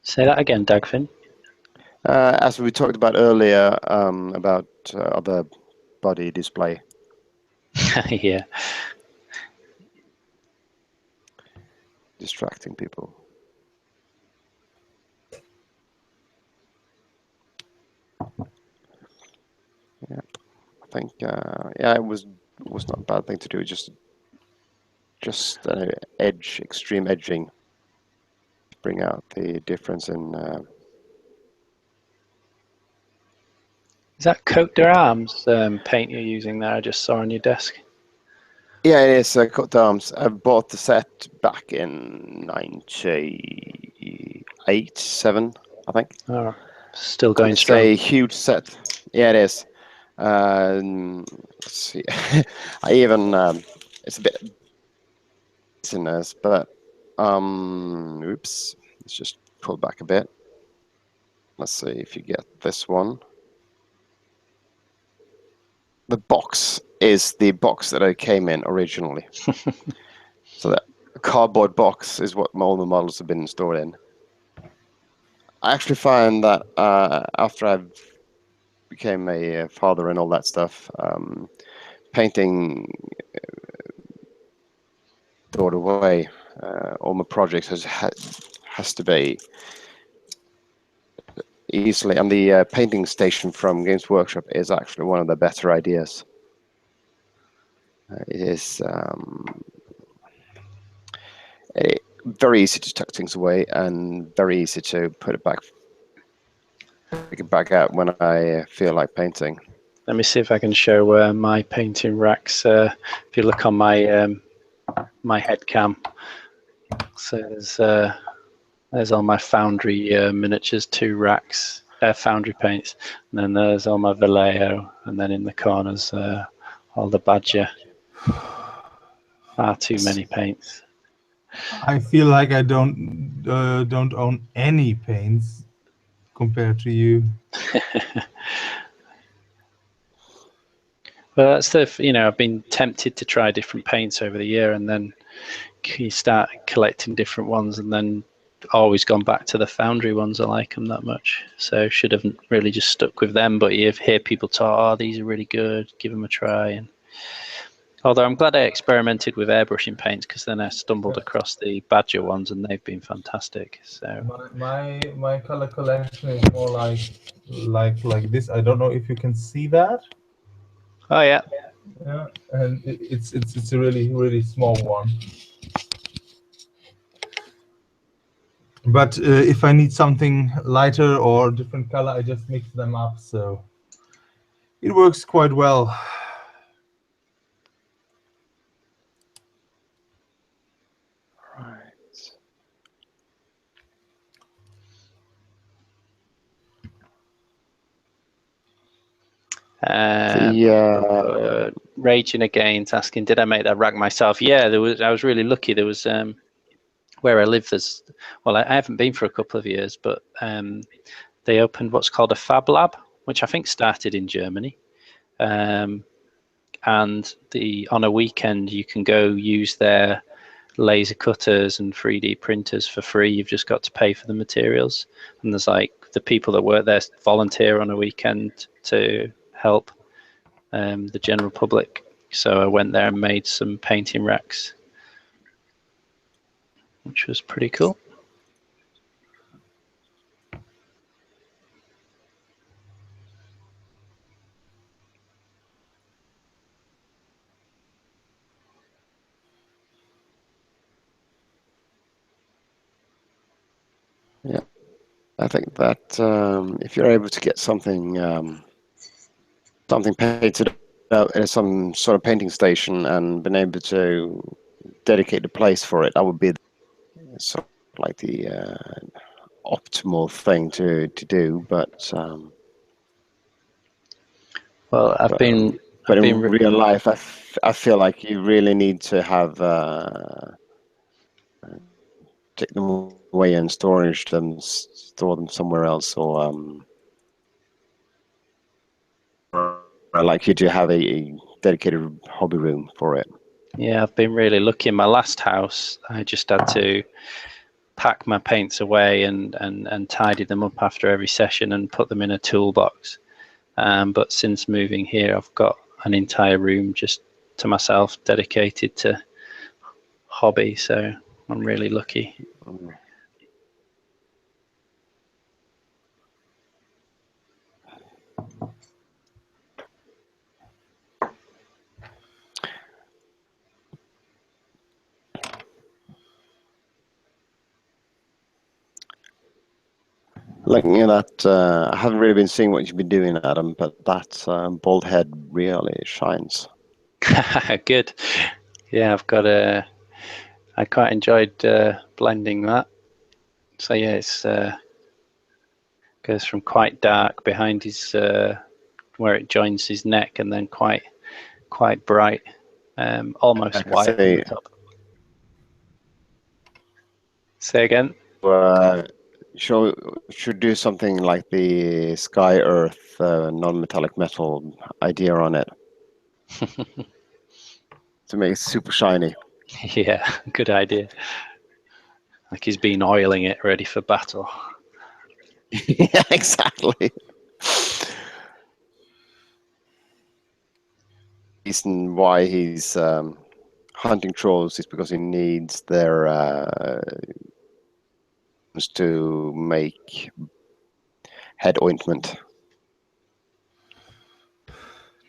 Say that again, Dagfinn. As we talked about earlier about other body display. Yeah. Distracting people. Yeah, I think it was not a bad thing to do. Just extreme edging, bring out the difference in. Is that Cote d'Arms paint you're using there? I just saw on your desk. Yeah, it is Cote d'Arms. I bought the set back in 98, 7, I think. Oh, still going it's strong. A huge set. Yeah, it is. Let's see. I even it's a bit business, but oops. Let's just pull back a bit. Let's see if you get this one. The box is the box that I came in originally. So that cardboard box is what all the models have been stored in. I actually find that after I became a father and all that stuff, painting thrown away. All my projects has to be easily, and the painting station from Games Workshop is actually one of the better ideas. It is very easy to tuck things away and very easy to put it back out when I feel like painting. Let me see if I can show my painting racks. If you look on my my head cam, So there's all my Foundry miniatures, 2 racks, Foundry paints, and then there's all my Vallejo, and then in the corners all the Badger. Far too many paints. I feel like I don't own any paints compared to you. Well, that's I've been tempted to try different paints over the year, and then you start collecting different ones, and then always gone back to the Foundry ones. I like them that much, so should have really just stuck with them. But you hear people talk, "Oh, these are really good. Give them a try." And although I'm glad I experimented with airbrushing paints, because then I stumbled across the Badger ones, and they've been fantastic. So my color collection is more like this. I don't know if you can see that. oh yeah, Yeah, and it's a really small one. But if I need something lighter or different color, I just mix them up. So it works quite well. Right. Raging Again's asking, did I make that rack myself? Yeah, I was really lucky. There was where I live. I haven't been for a couple of years, but they opened what's called a Fab Lab, which I think started in Germany. And on a weekend you can go use their laser cutters and 3D printers for free. You've just got to pay for the materials, and there's the people that work there volunteer on a weekend to help the general public. So I went there and made some painting racks, which was pretty cool. Yeah, I think that if you're able to get something painted out at some sort of painting station and been able to dedicate a place for it, that would be sort of like the optimal thing to do. But well, but in real life, I feel like you really need to have take them away and store them somewhere else, or like you do have a dedicated hobby room for it. Yeah, I've been really lucky. In my last house, I just had to pack my paints away and tidy them up after every session and put them in a toolbox. But since moving here, I've got an entire room just to myself, dedicated to hobby. So I'm really lucky. Looking at that, I haven't really been seeing what you've been doing, Adam, but that bald head really shines. Good. Yeah, I quite enjoyed blending that. So yeah, it's goes from quite dark behind his where it joins his neck, and then quite bright, almost white on the top. Say again. Should do something like the Sky Earth non-metallic metal idea on it to make it super shiny. Yeah, good idea. Like he's been oiling it ready for battle. Yeah, exactly. The reason why he's hunting trolls is because he needs their to make head ointment.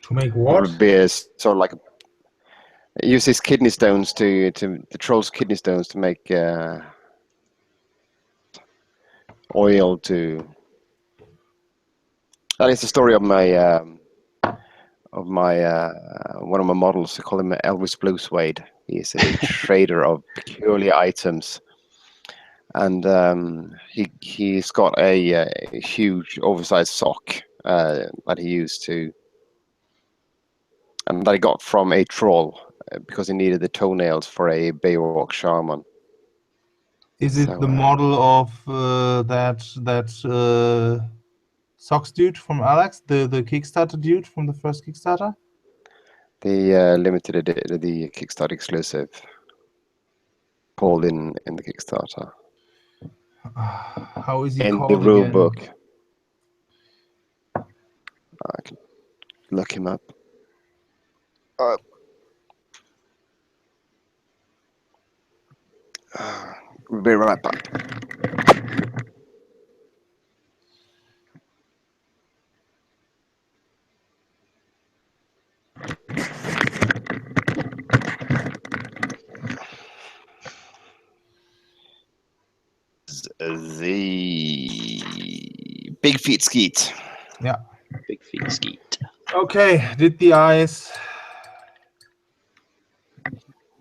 To make what? Would be sort of like use his kidney stones to the troll's kidney stones to make oil to. That is the story of my of my one of my models. I call him Elvis Blue Suede. He's a trader of peculiar items, and he's got a huge oversized sock that he used to, and that he got from a troll because he needed the toenails for a Baywalk shaman. Is it So, the model of that socks dude from Alex, the Kickstarter dude from the first Kickstarter? the limited edition, the Kickstarter exclusive, called in the Kickstarter. How is he In called the rule again? book, I can look him up. We'll be right back. The Big Feet Skeet. Yeah. Big feet skeet. Okay, did the eyes.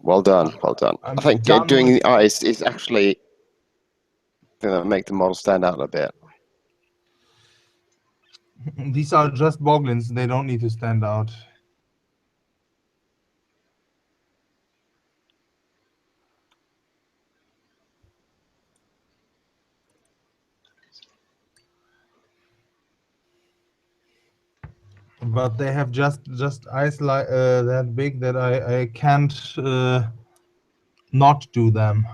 Well done, well done. I'm I think done doing with- the eyes is actually going to make the model stand out a bit. These are just boglins. They don't need to stand out. But they have just eyes like that big that I can't not do them.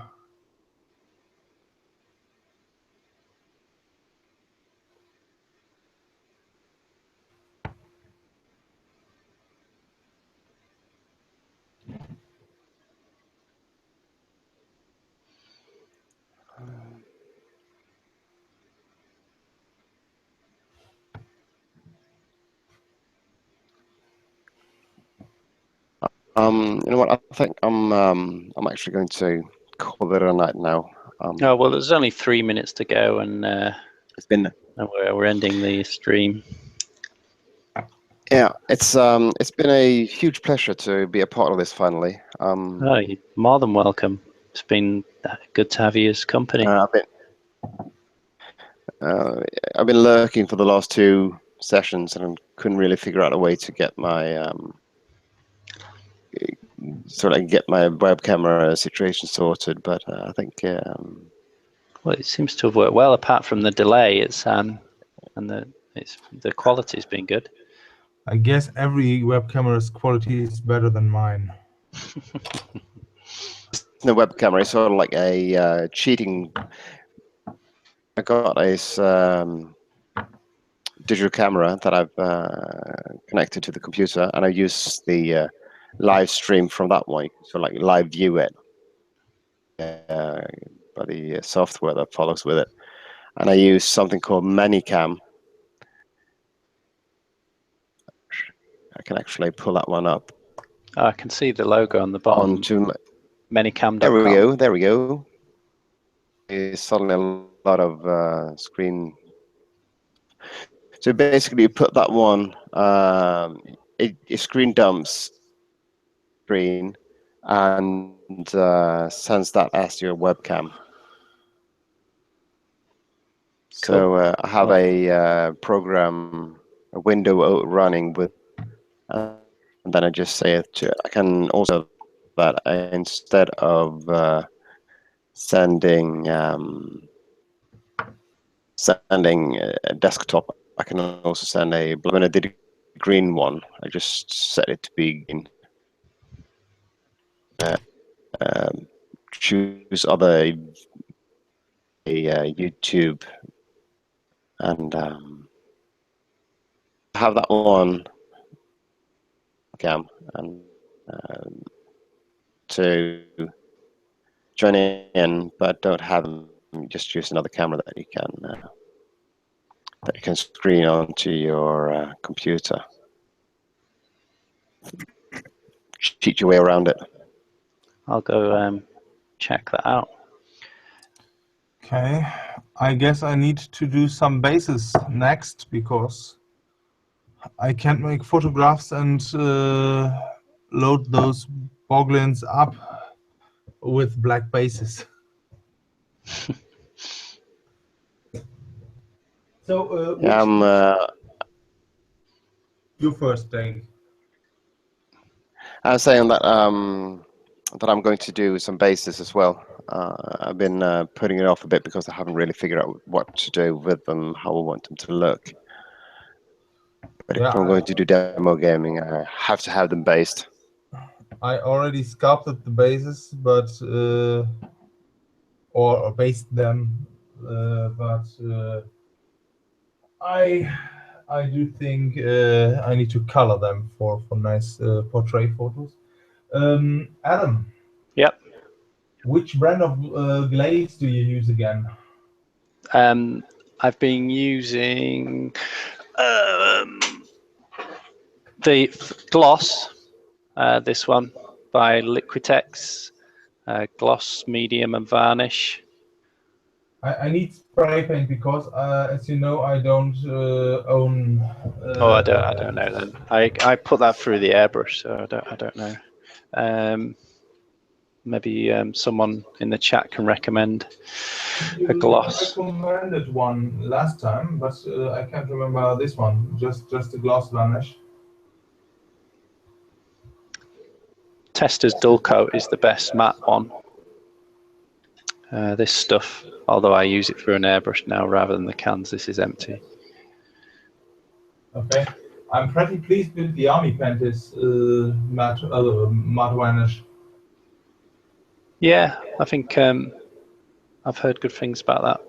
You know what? I think I'm actually going to call it a night now. Oh well, there's only 3 minutes to go, and It's been we're ending the stream. yeah, it's been a huge pleasure to be a part of this finally. Oh, you're more than welcome. It's been good to have you as company. I've been lurking for the last 2 sessions, and I couldn't really figure out a way to get my get my web camera situation sorted. But I think Well, it seems to have worked well, apart from the delay. It's and the quality's been good. I guess every web camera's quality is better than mine. the web camera is sort of like a cheating. I got a digital camera that I've connected to the computer, and I use the live stream from that one, so like live view it by the software that follows with it. And I use something called ManyCam. I can actually pull that one up. Oh, I can see the logo on the bottom. Onto Manycam.com. There we go. It's suddenly a lot of screen. So basically, you put that one. It screen dumps screen and sends that as your webcam. So I have a program, a window running with, and then I just say it to. I can also that instead of sending a desktop, I can also send a. When I did a green one, I just set it to be green. Choose other YouTube and have that one cam and to join in, but don't have them. Just use another camera that you can screen onto your computer. Cheat your way around it. I'll go check that out. Okay, I guess I need to do some bases next because I can't make photographs and load those boglins up with black bases. So, Yeah, you first, Dave. I'm saying that that I'm going to do some bases as well. I've been putting it off a bit because I haven't really figured out what to do with them, how I want them to look. But Yeah, if I'm going to do demo gaming, I have to have them based. I already sculpted the bases, but or based them, but I do think I need to color them for nice portrait photos. Adam. Yep. Which brand of glaze do you use again? I've been using the gloss, this one by Liquitex, gloss, medium, and varnish. I need spray paint because, as you know, I don't own. I don't know then. I put that through the airbrush, so I don't know. Maybe someone in the chat can recommend a gloss. You recommended one last time, but I can't remember this one. Just the gloss varnish. Tester's Dull Coat is the best matte one. This stuff, although I use it through an airbrush now rather than the cans, this is empty. Okay, I'm pretty pleased with the Army Panties matte varnish. Yeah, I think I've heard good things about that.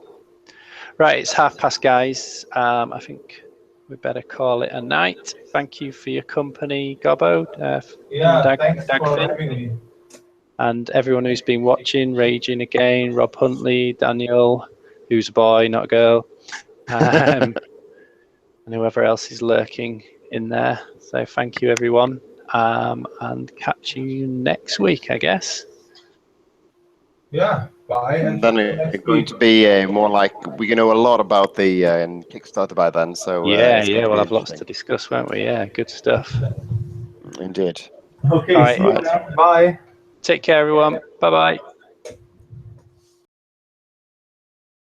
Right, it's 1:30, guys. I think we better call it a night. Thank you for your company, Gobbo. Thanks for having me. And everyone who's been watching, Raging Again, Rob Huntley, Daniel, who's a boy, not a girl, and whoever else is lurking in there. So thank you, everyone, and catch you next week, I guess. Yeah, bye. And then it's going to be more like we know a lot about the Kickstarter by then. So we'll have lots to discuss, won't we? Yeah, good stuff. Indeed. Okay, all right. see you then. Bye. Take care, everyone. Bye-bye.